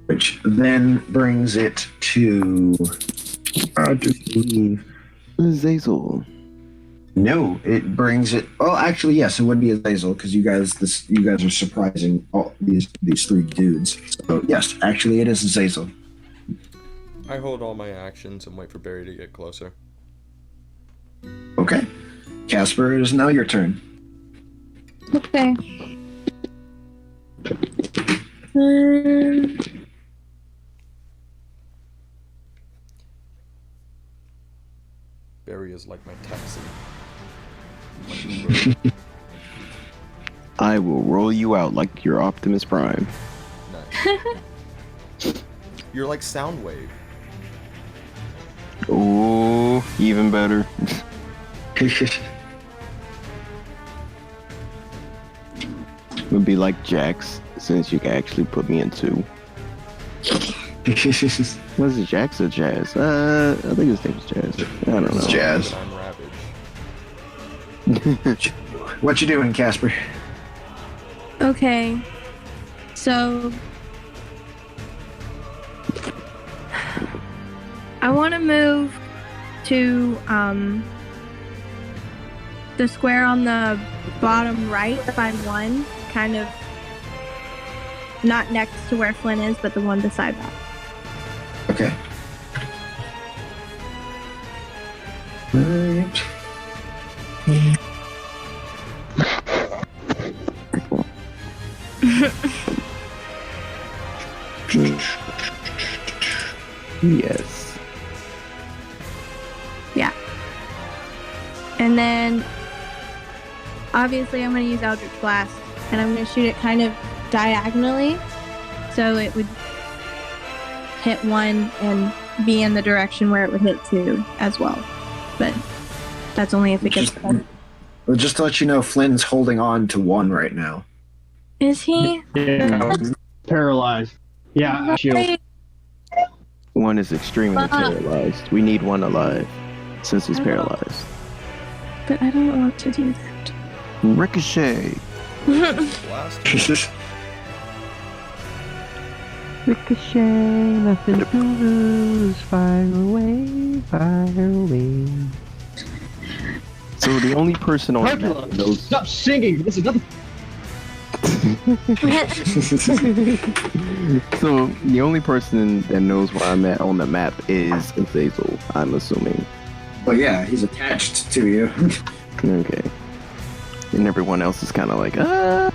Speaker 1: Which then brings it to
Speaker 7: Zazel.
Speaker 1: No, it brings it. Oh, actually, yes, it would be Azazel because you guys are surprising all these three dudes. So yes, actually, it is Azazel.
Speaker 2: I hold all my actions and wait for Barry to get closer.
Speaker 1: Okay, Casper, it is now your turn.
Speaker 4: Okay.
Speaker 2: Barry is like my taxi.
Speaker 7: I will roll you out like you're Optimus Prime.
Speaker 2: Nice. You're like Soundwave.
Speaker 7: Oh, even better. Would be like Jax, since you can actually put me in two. Was it Jax or Jazz? I think his name is Jazz. I don't know.
Speaker 1: It's Jazz.
Speaker 2: I'm Ravage.
Speaker 1: What you doing, Casper?
Speaker 4: Okay. So I want to move to the square on the bottom right by one, kind of not next to where Flynn is, but the one beside that.
Speaker 1: Okay. Right.
Speaker 7: Yes.
Speaker 4: Yeah. And then obviously I'm going to use Eldritch Blast, and I'm going to shoot it kind of diagonally, so it would hit one and be in the direction where it would hit two as well. But that's only if it gets better.
Speaker 1: Well, just to let you know, Flynn's holding on to one right now.
Speaker 4: Is he?
Speaker 10: Yeah, paralyzed. Yeah, shield.
Speaker 7: One is extremely paralyzed. We need one alive, since he's paralyzed.
Speaker 4: But I don't want to do that.
Speaker 7: Ricochet.
Speaker 3: Ricochet, nothing to lose. Fire away, fire away.
Speaker 7: So the only person on the map that knows.
Speaker 10: Stop singing! This is nothing.
Speaker 7: So the only person that knows where I'm at on the map is Azazel, I'm assuming.
Speaker 1: Well, yeah, he's attached to you.
Speaker 7: Okay. And everyone else is kind of like, where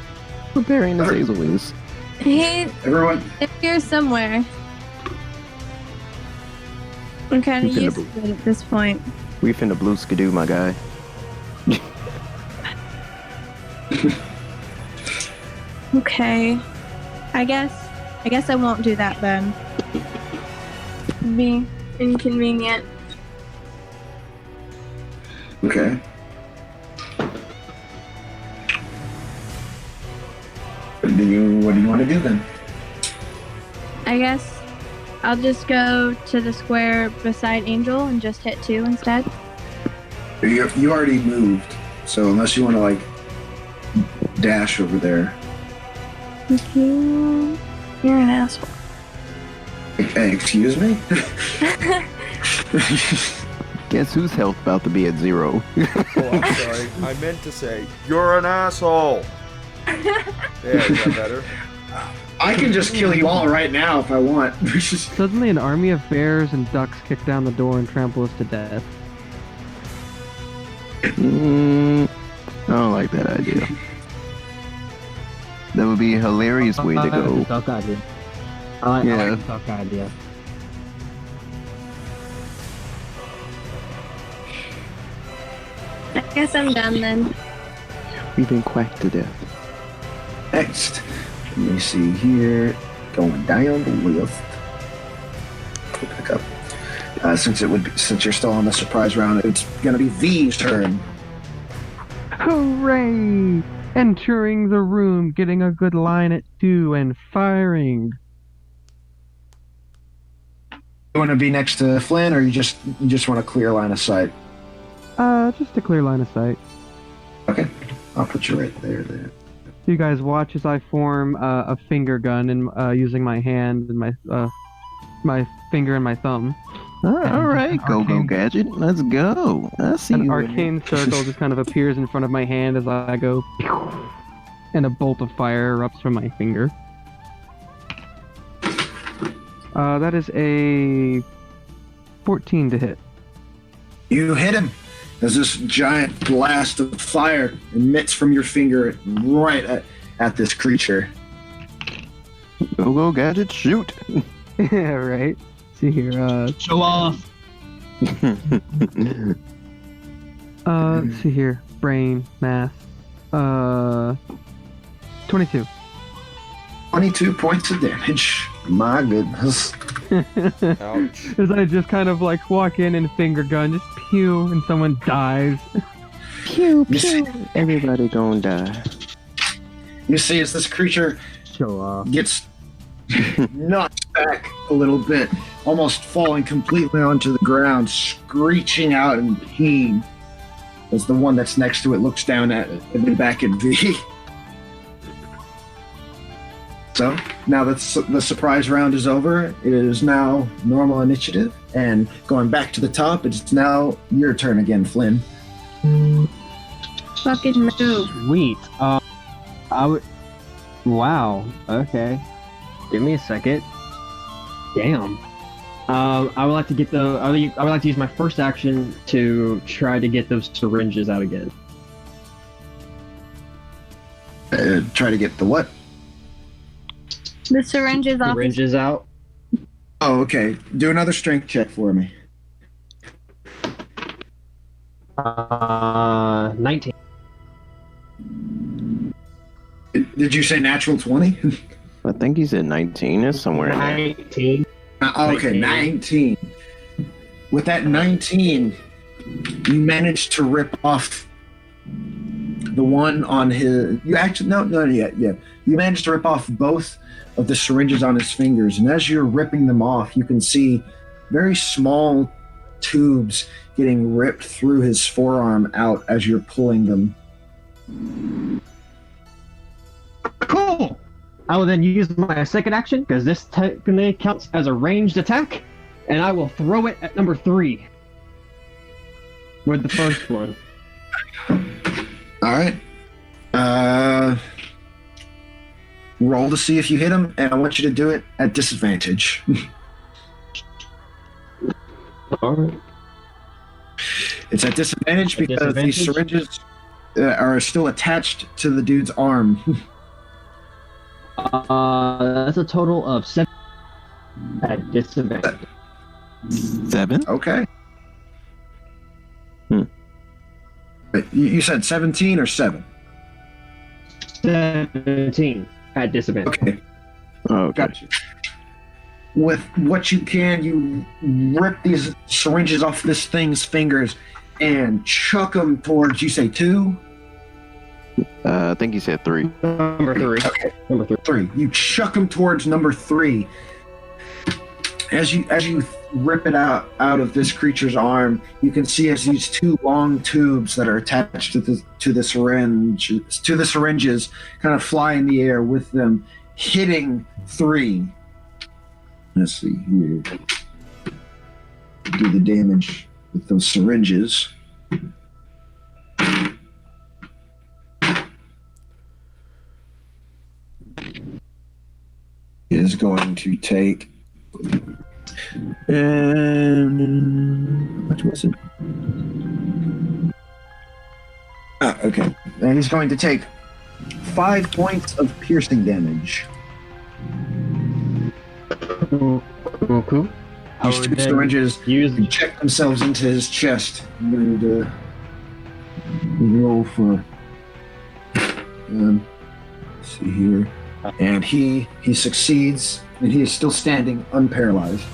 Speaker 7: Barry and Azazel is.
Speaker 4: He's here somewhere. I'm kind of used to it at this point.
Speaker 7: We finna blue skidoo, my guy.
Speaker 4: Okay. I guess I won't do that then. It'd be inconvenient.
Speaker 1: Okay. What do you want to do then?
Speaker 4: I guess I'll just go to the square beside Angel and just hit two instead.
Speaker 1: You already moved, so unless you want to like dash over there.
Speaker 4: You're an asshole.
Speaker 1: Hey, excuse me?
Speaker 7: Guess whose health about to be at 0?
Speaker 2: Oh, I'm sorry. I meant to say, you're an asshole. Yeah, is that better?
Speaker 1: I can just kill you all right now if I want.
Speaker 3: Suddenly an army of bears and ducks kick down the door and trample us to death.
Speaker 7: I don't like that idea. That would be a hilarious way to go.
Speaker 10: Duck idea. I like the duck idea.
Speaker 4: I guess I'm done then.
Speaker 7: We've been quacked to death.
Speaker 1: Next, let me see here. Going down the list. Pick up. Since you're still on the surprise round, it's gonna be V's turn.
Speaker 3: Hooray! Entering the room, getting a good line at 22 and firing.
Speaker 1: You want to be next to Flynn, or you just want a clear line of sight?
Speaker 3: Just a clear line of sight.
Speaker 1: Okay, I'll put you right there.
Speaker 3: You guys watch as I form a finger gun and using my hand and my finger and my thumb.
Speaker 7: All right, go gadget, let's go. I see
Speaker 3: An
Speaker 7: you.
Speaker 3: arcane circle just kind of appears in front of my hand as I go, and a bolt of fire erupts from my finger. That is a 14 to hit.
Speaker 1: You hit him as this giant blast of fire emits from your finger right at this creature.
Speaker 7: Go gadget, shoot.
Speaker 3: Yeah, right. See here.
Speaker 10: Show off.
Speaker 3: Let's see here. Brain, math. 22.
Speaker 1: 22 points of damage. My goodness.
Speaker 2: Ouch.
Speaker 3: As I just kind of like walk in and finger gun, just pew, and someone dies.
Speaker 7: Pew, pew. Everybody gonna die.
Speaker 1: You see, as this creature
Speaker 10: Show off.
Speaker 1: gets knocked back a little bit, almost falling completely onto the ground, screeching out in pain, as the one that's next to it looks down at it back at V. So, now that the surprise round is over, it is now normal initiative, and going back to the top, it's now your turn again, Flynn.
Speaker 4: Fucking move.
Speaker 10: Sweet. I would. Wow. Okay. Give me a second. Damn. I would like to get I would like to use my first action to try to get those syringes out again.
Speaker 1: Try to get the what?
Speaker 4: The syringes off.
Speaker 10: Syringes out.
Speaker 1: Oh, okay. Do another strength check for me.
Speaker 10: 19.
Speaker 1: Did you say natural 20?
Speaker 7: I think he said 19 is somewhere in there.
Speaker 10: 19.
Speaker 1: Okay, 19. With that 19, you managed to rip off the one on his. You actually no, yeah. You managed to rip off both of the syringes on his fingers, and as you're ripping them off, you can see very small tubes getting ripped through his forearm out as you're pulling them.
Speaker 10: Cool. I will then use my second action because this technically counts as a ranged attack, and I will throw it at number 3 with the first one.
Speaker 1: All right. Roll to see if you hit him, and I want you to do it at disadvantage.
Speaker 10: All right.
Speaker 1: It's at disadvantage because these syringes are still attached to the dude's arm.
Speaker 10: That's a total of 7 at disadvantage.
Speaker 7: 7?
Speaker 1: Okay. You said 17 or 7?
Speaker 10: 17 at disadvantage.
Speaker 1: Okay.
Speaker 7: Okay.
Speaker 1: Gotcha. With what you can, you rip these syringes off this thing's fingers and chuck them towards, you say 2?
Speaker 7: I think he said 3.
Speaker 10: Number 3.
Speaker 1: Okay.
Speaker 10: Number 3.
Speaker 1: 3. You chuck them towards number 3. As you rip it out of this creature's arm, you can see as these 2 long tubes that are attached to the syringes kind of fly in the air with them hitting 3. Let's see here. Do the damage with those syringes. Is going to take. And what was it? Okay. And he's going to take 5 points of piercing damage.
Speaker 10: Cool.
Speaker 1: These 2 syringes check themselves into his chest. I'm going to roll for. Let's see here. And he succeeds, and he is still standing, unparalyzed.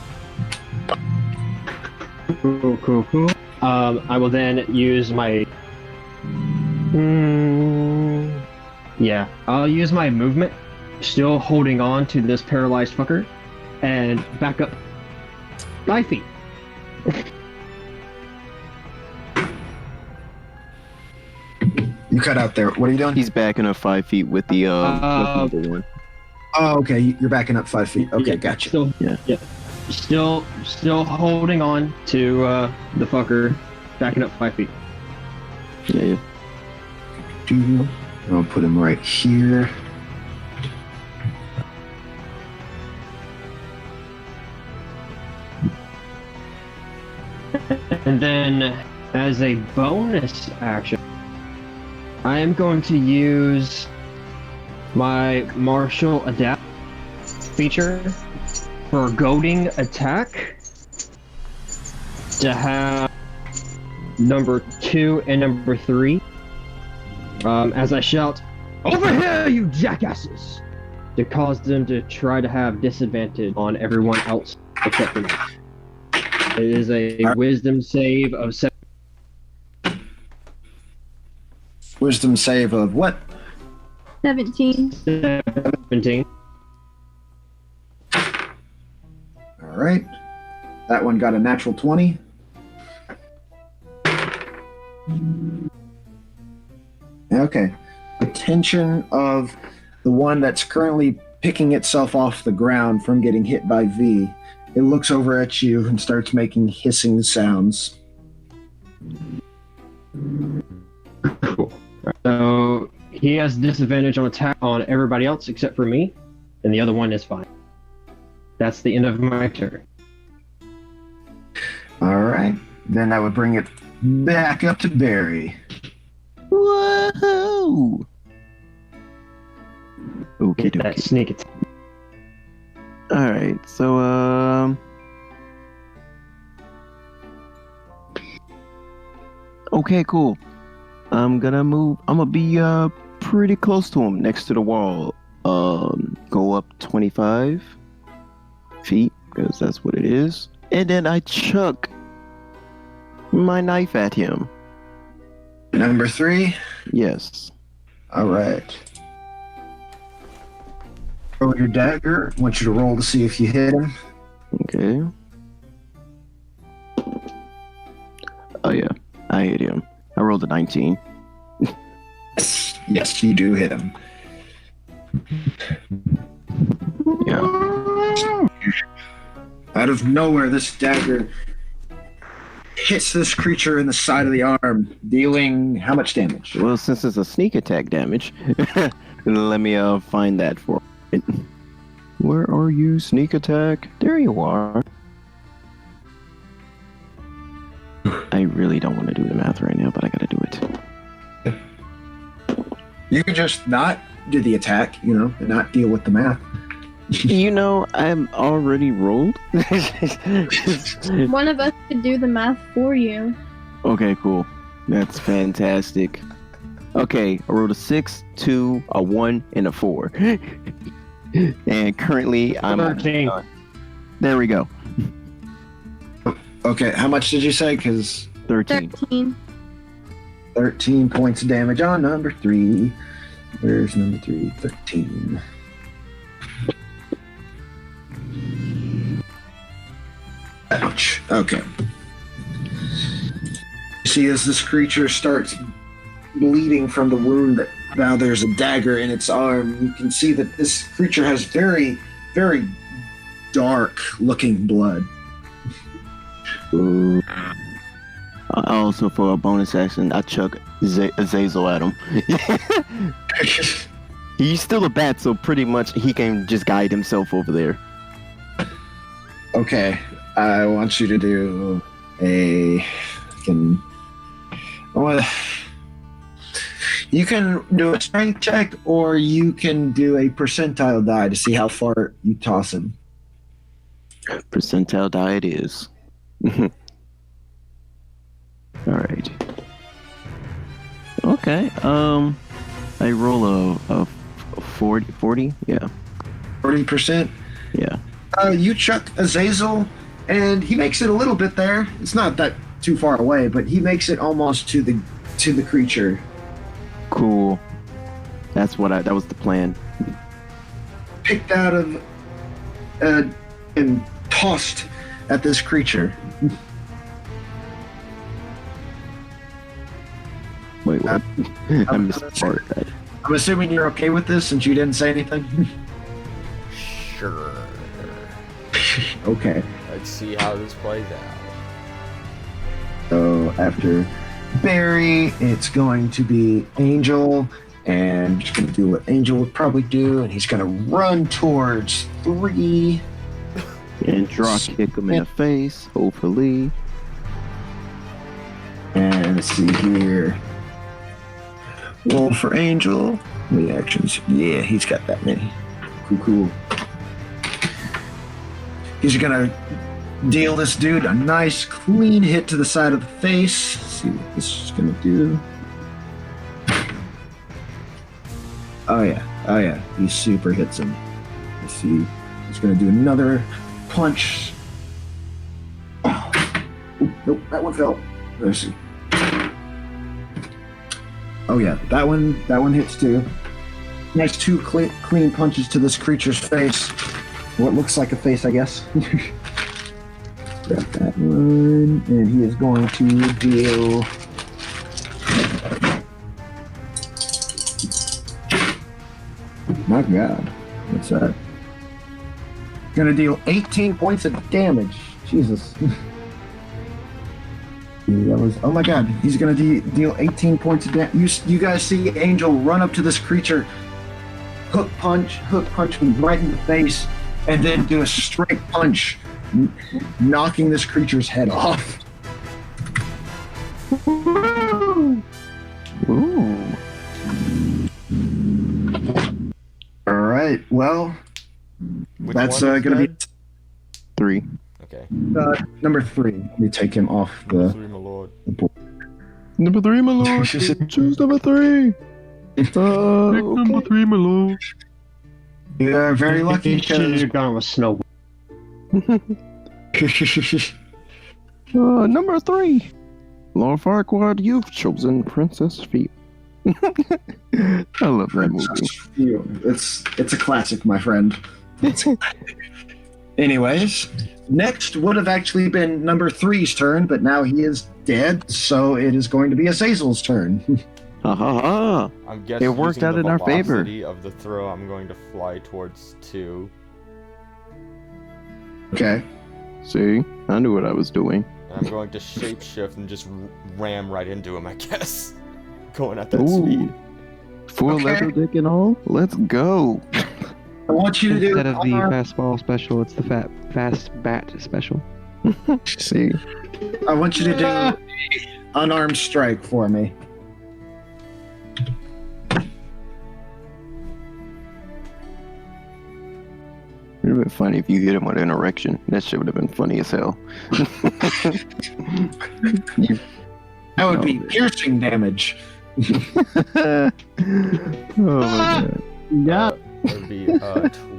Speaker 10: Cool. I will then use my. Yeah, I'll use my movement still holding on to this paralyzed fucker, and back up 5 feet.
Speaker 1: You cut out there. What are you doing?
Speaker 7: He's backing up 5 feet with the with number one.
Speaker 1: Oh, okay. You're backing up 5 feet. Okay,
Speaker 10: Yeah,
Speaker 1: gotcha.
Speaker 10: Still,
Speaker 7: Yeah.
Speaker 10: Still holding on to the fucker, backing up 5 feet.
Speaker 7: Yeah.
Speaker 1: I'll put him right here.
Speaker 10: And then, as a bonus action, I am going to use my martial adapt feature for goading attack to have number 2 and number 3. As I shout, "Over here, you jackasses!" to cause them to try to have disadvantage on everyone else except for me. It is a wisdom save of 7.
Speaker 1: Wisdom save of what?
Speaker 4: 17.
Speaker 10: 17.
Speaker 1: All right. That one got a natural 20. Okay. Attention of the one that's currently picking itself off the ground from getting hit by V. It looks over at you and starts making hissing sounds.
Speaker 10: Cool. So he has disadvantage on attack on everybody else except for me, and the other one is fine. That's the end of my turn.
Speaker 1: All right. Then that would bring it back up to Barry.
Speaker 7: Whoa! Okay,
Speaker 10: Get that sneak attack.
Speaker 7: Alright, so, okay, cool. I'm gonna be, pretty close to him, next to the wall. Go up 25 feet, because that's what it is. And then I chuck my knife at him.
Speaker 1: Number 3.
Speaker 7: Yes.
Speaker 1: All right. Roll your dagger. I want you to roll to see if you hit him.
Speaker 7: Okay. Oh yeah, I hit him. I rolled a 19.
Speaker 1: Yes, you do hit him.
Speaker 7: Yeah.
Speaker 1: Out of nowhere, this dagger hits this creature in the side of the arm, dealing how much damage?
Speaker 7: Well, since it's a sneak attack damage, let me find that for it. Where are you, sneak attack? There you are. I really don't want to do the math right now, but I gotta do it.
Speaker 1: You could just not do the attack, and not deal with the math.
Speaker 7: I'm already rolled.
Speaker 4: One of us could do the math for you.
Speaker 7: Okay, cool. That's fantastic. Okay, I rolled a 6, 2, a 1, and a 4. And currently I'm
Speaker 10: 13.
Speaker 7: There we go.
Speaker 1: Okay, how much did you say? Because
Speaker 7: 13.
Speaker 4: 13.
Speaker 1: 13 points of damage on number 3. Where's number 3? 13. Ouch. Okay. See, as this creature starts bleeding from the wound that now there's a dagger in its arm, you can see that this creature has very, very dark looking blood.
Speaker 7: Ooh. Also, for a bonus action, I chuck Azazel at him. He's still a bat, so pretty much he can just guide himself over there.
Speaker 1: Okay, I want you to do you can do a strength check, or you can do a percentile die to see how far you toss him.
Speaker 7: Percentile die it is. Alright. Okay, I roll a 40, yeah.
Speaker 1: 40%?
Speaker 7: Yeah.
Speaker 1: You chuck Azazel, and he makes it a little bit there. It's not that too far away, but he makes it almost to the creature.
Speaker 7: Cool. That was the plan.
Speaker 1: picked out of and tossed at this creature.
Speaker 7: Wait, what? I missed part of that.
Speaker 1: I'm assuming you're okay with this since you didn't say anything.
Speaker 2: Sure.
Speaker 1: Okay.
Speaker 2: Let's see how this plays out.
Speaker 1: So after Barry, it's going to be Angel, and he's going to do what Angel would probably do, and he's going to run towards 3.
Speaker 7: And draw kick him in the face, hopefully.
Speaker 1: And let's see here. Roll for Angel. Reactions. Yeah, he's got that many. Cool. He's gonna deal this dude a nice, clean hit to the side of the face. Let's see what this is gonna do. Oh yeah. He super hits him. Let's see. He's gonna do another punch. Oh. Oop, nope, that one fell. Let's see. Oh yeah, that one hits too. Nice 2 clean punches to this creature's face. What looks like a face, I guess. Grab that one, and he is going to deal. My God, what's that? Gonna deal 18 points of damage. Jesus. That was, oh my God, he's gonna deal 18 points of damage. You guys see Angel run up to this creature, hook punch him right in the face, and then do a straight punch, knocking this creature's head off.
Speaker 7: Ooh.
Speaker 1: All right, well,
Speaker 2: Which
Speaker 1: that's
Speaker 2: one is
Speaker 1: gonna be
Speaker 2: dead?
Speaker 7: 3.
Speaker 2: Okay.
Speaker 1: number 3. Let me take him off the.
Speaker 2: 3, my lord.
Speaker 7: Number 3, my lord. Choose number 3. Number 3, my lord.
Speaker 1: You are very lucky
Speaker 9: You should
Speaker 1: because
Speaker 9: have gone with Snow.
Speaker 7: Number 3. Lord Farquaad, you've chosen Princess Feet. I love that movie.
Speaker 1: It's a classic, my friend. Anyways, next would have actually been number 3's turn, but now he is dead, so it is going to be Azazel's turn.
Speaker 7: Ha ha ha!
Speaker 2: I'm guessing
Speaker 7: It worked out in our favor.
Speaker 2: Of the throw, I'm going to fly towards 2.
Speaker 1: Okay.
Speaker 7: See, I knew what I was doing.
Speaker 2: And I'm going to shapeshift and just ram right into him, I guess. Going at that
Speaker 7: Ooh.
Speaker 2: speed.
Speaker 7: Full
Speaker 1: Okay.
Speaker 7: leather dick and all. Let's go.
Speaker 1: I want you to do
Speaker 3: Instead of the
Speaker 1: unarmed,
Speaker 3: fastball special, it's the fast bat special.
Speaker 7: See,
Speaker 1: I want you to do unarmed strike for me.
Speaker 7: it would have been funny if you hit him with an erection. That shit would have been funny as hell.
Speaker 1: That would be piercing damage.
Speaker 7: Oh my god.
Speaker 9: Yeah.
Speaker 2: That would be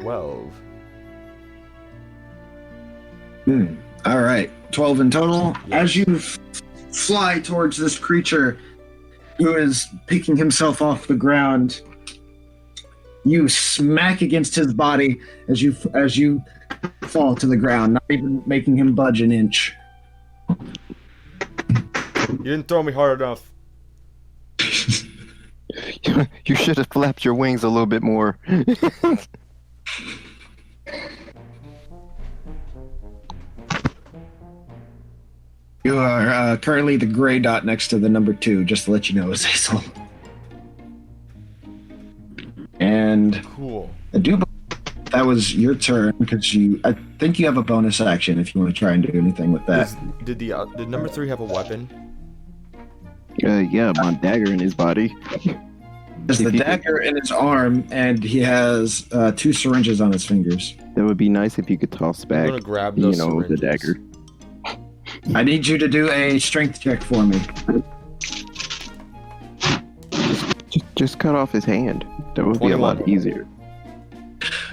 Speaker 2: 12.
Speaker 1: All right, 12 in total.
Speaker 2: Yeah.
Speaker 1: As you fly towards this creature who is picking himself off the ground, you smack against his body as you fall to the ground, not even making him budge an inch.
Speaker 2: You didn't throw me hard enough.
Speaker 7: You should have flapped your wings a little bit more.
Speaker 1: You are currently the gray dot next to the number 2, just to let you know, Azazel. And
Speaker 2: Cool.
Speaker 1: I do believe that was your turn because I think you have a bonus action if you want to try and do anything with that.
Speaker 2: Did number 3 have a weapon?
Speaker 7: Yeah, my dagger in his body.
Speaker 1: There's the
Speaker 7: If you
Speaker 1: dagger in his arm, and he has 2 syringes on his fingers.
Speaker 7: That would be nice if you could toss
Speaker 2: I'm
Speaker 7: back,
Speaker 2: gonna grab those
Speaker 7: the
Speaker 2: syringes.
Speaker 7: dagger.
Speaker 1: I need you to do a strength check for me.
Speaker 7: Just cut off his hand. That would be a lot
Speaker 2: 21.
Speaker 7: easier.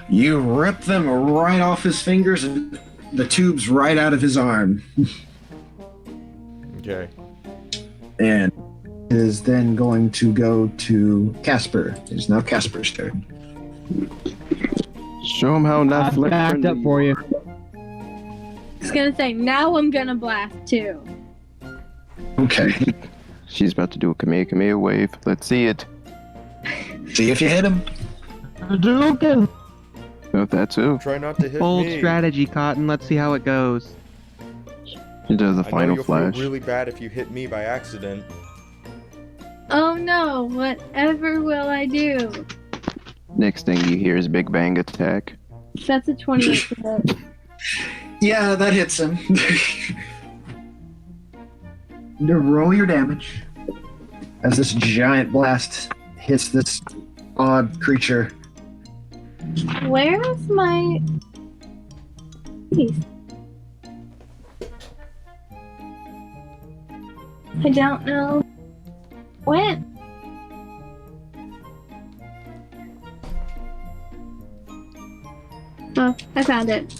Speaker 1: You rip them right off his fingers and the tubes right out of his arm.
Speaker 2: Okay.
Speaker 1: And it is then going to go to Casper. It is now Casper's turn.
Speaker 7: Show him how not
Speaker 10: I
Speaker 7: flesh
Speaker 10: backed up
Speaker 7: friendly.
Speaker 10: for you.
Speaker 4: I was gonna say, now I'm gonna blast too.
Speaker 1: Okay.
Speaker 7: She's about to do a Kamehameha wave. Let's see it.
Speaker 1: See if you hit him.
Speaker 3: Hadouken!
Speaker 7: Oh, that too.
Speaker 2: Try not to hit
Speaker 3: Bold
Speaker 2: me.
Speaker 3: strategy, Cotton. Let's see how it goes.
Speaker 7: It does a
Speaker 2: I know
Speaker 7: final
Speaker 2: you'll
Speaker 7: flash.
Speaker 2: feel really bad if you hit me by accident.
Speaker 4: Oh no, whatever will I do?
Speaker 7: Next thing you hear is Big Bang attack.
Speaker 4: That's a 28 to hit.
Speaker 1: Yeah, that hits him. Roll your damage as this giant blast hits this odd creature.
Speaker 4: Where is my piece? I don't know. When? Oh, I found it.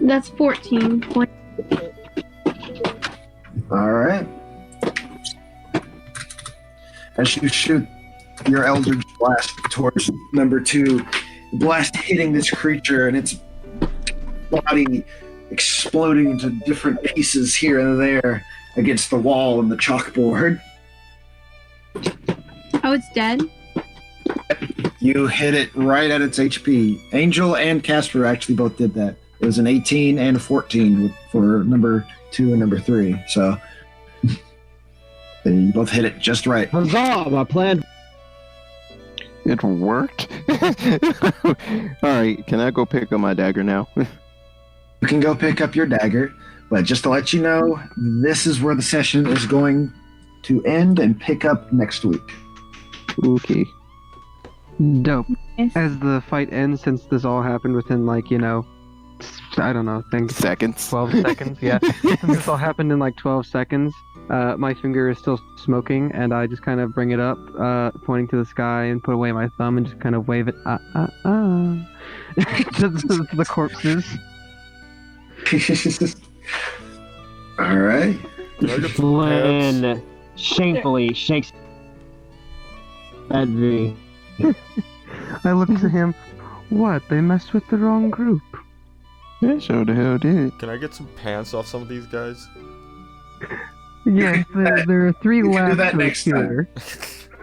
Speaker 4: That's 14 points.
Speaker 1: All right. As you shoot your Eldritch Blast towards number 2, blast hitting this creature and its body exploding into different pieces here and there against the wall and the chalkboard.
Speaker 4: Oh, it's dead?
Speaker 1: You hit it right at its HP. Angel and Casper actually both did that. It was an 18 and a 14 for number 2 and number 3. So you both hit it just right.
Speaker 10: Huzzah! My plan.
Speaker 7: It worked. All right, can I go pick up my dagger now?
Speaker 1: You can go pick up your dagger, but just to let you know, this is where the session is going to end and pick up next week.
Speaker 7: Okay.
Speaker 3: Dope. As the fight ends, since this all happened within, like, I don't know,
Speaker 7: Seconds.
Speaker 3: 12 seconds, yeah. Since this all happened in, 12 seconds, my finger is still smoking, and I just kind of bring it up, pointing to the sky, and put away my thumb, and just kind of wave it, to the corpses.
Speaker 1: All right.
Speaker 10: Flynn shamefully shakes at V.
Speaker 3: I look to him. What? They messed with the wrong group.
Speaker 7: Yeah, sure the hell did.
Speaker 2: Can I get some pants off some of these guys?
Speaker 3: Yes, there are 3
Speaker 1: You can do
Speaker 3: labs
Speaker 1: that next
Speaker 3: here.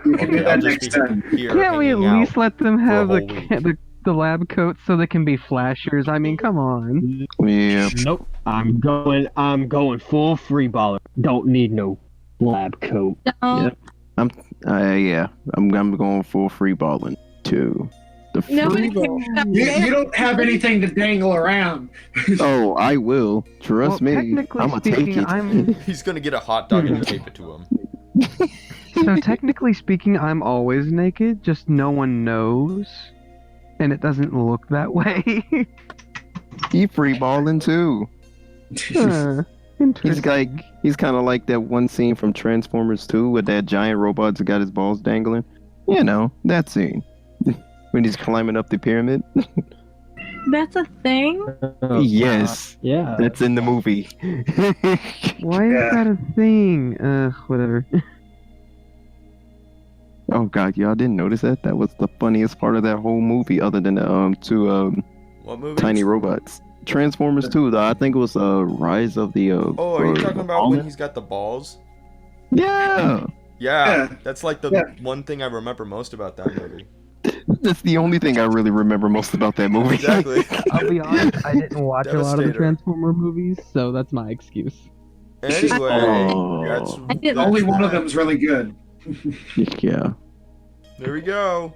Speaker 1: You can do
Speaker 2: Okay,
Speaker 1: that
Speaker 2: I'll just
Speaker 1: next
Speaker 2: be
Speaker 1: time.
Speaker 2: here
Speaker 3: Can't we at
Speaker 2: hanging
Speaker 3: least
Speaker 2: out
Speaker 3: let them
Speaker 2: for a
Speaker 3: have
Speaker 2: whole week.
Speaker 3: the lab coats so they can be flashers? I mean, come on.
Speaker 7: Yeah.
Speaker 10: Nope. I'm going full free baller. Don't need no lab coat.
Speaker 4: No.
Speaker 7: Yep. I'm going full free balling too. The
Speaker 4: Nobody
Speaker 7: free
Speaker 4: cares
Speaker 7: ball.
Speaker 4: about
Speaker 1: You don't have anything to dangle around.
Speaker 7: Oh, I will. Trust
Speaker 3: Well,
Speaker 7: me.
Speaker 3: technically
Speaker 7: I'm gonna take
Speaker 3: speaking,
Speaker 7: it.
Speaker 2: He's gonna get a hot dog and tape it to him.
Speaker 3: So technically speaking, I'm always naked, just no one knows. And it doesn't look that way.
Speaker 7: He free balling too.
Speaker 3: Interesting.
Speaker 7: He's kind of like that one scene from Transformers 2 with that giant robot's got his balls dangling. You know, that scene. When he's climbing up the pyramid.
Speaker 4: That's a thing?
Speaker 7: Yes.
Speaker 10: Yeah.
Speaker 7: That's in the movie.
Speaker 3: Why is that a thing? Whatever.
Speaker 7: Oh god, y'all didn't notice that? That was the funniest part of that whole movie, other than the two
Speaker 2: What movie?
Speaker 7: tiny robots. Transformers 2, though. I think it was Rise of the
Speaker 2: Oh, are you talking about when he's got the balls?
Speaker 7: Yeah.
Speaker 2: Yeah, that's like the one thing I remember most about that movie.
Speaker 7: That's the only thing I really remember most about that movie.
Speaker 2: Exactly.
Speaker 3: I'll be honest, I didn't watch a lot of the
Speaker 2: Devastator.
Speaker 3: Transformer movies, so that's my excuse.
Speaker 2: Anyway,
Speaker 7: Oh.
Speaker 4: didn't.
Speaker 1: Only one of them's really good.
Speaker 7: Yeah.
Speaker 2: There we go.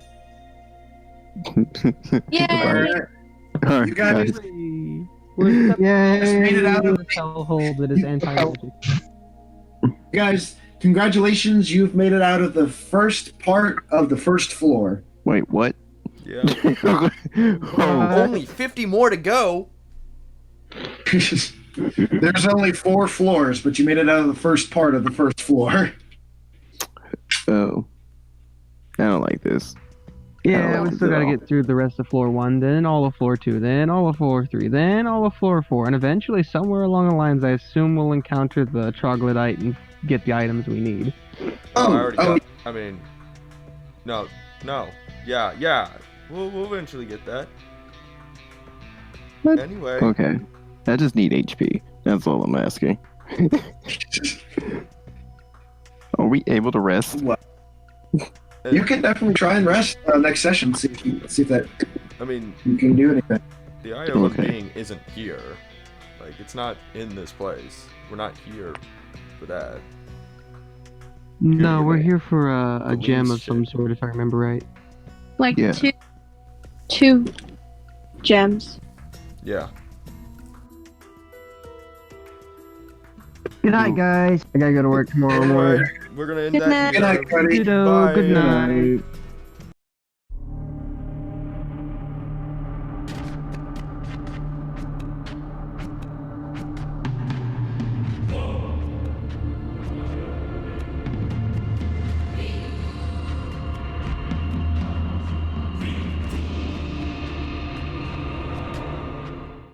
Speaker 4: Yay!
Speaker 7: Alright,
Speaker 1: You guys,
Speaker 3: We're
Speaker 1: just made it out of
Speaker 3: the hellhole that is anti-magic.
Speaker 1: guys, congratulations! You've made it out of the first part of the first floor.
Speaker 7: Wait, what?
Speaker 2: Yeah.
Speaker 7: Oh,
Speaker 2: Only 50 more to go.
Speaker 1: There's only 4 floors, but you made it out of the first part of the first floor.
Speaker 7: oh. I don't like this.
Speaker 3: Yeah, we still gotta get through the rest of floor 1, then all of floor 2, then all of floor 3, then all of floor 4, and eventually, somewhere along the lines, I assume we'll encounter the troglodyte and get the items we need.
Speaker 2: I already got. I mean, no. Yeah. We'll eventually get that.
Speaker 3: But,
Speaker 2: anyway.
Speaker 7: Okay. I just need HP. That's all I'm asking. Are we able to rest?
Speaker 1: What? You can definitely try and rest next session. See if that.
Speaker 2: I mean,
Speaker 1: you can do anything.
Speaker 2: The Eye of Being isn't here. Like, it's not in this place. We're not here for that.
Speaker 3: No, we're here for a gem of
Speaker 2: shit.
Speaker 3: some sort, if I remember right.
Speaker 4: Like
Speaker 7: Yeah.
Speaker 4: two gems.
Speaker 2: Yeah.
Speaker 3: Good night, guys. I gotta go to work tomorrow morning.
Speaker 2: We're gonna end
Speaker 4: Good
Speaker 2: that
Speaker 4: night.
Speaker 2: here.
Speaker 1: Good night, buddy.
Speaker 3: Ditto,
Speaker 2: Bye.
Speaker 3: good night.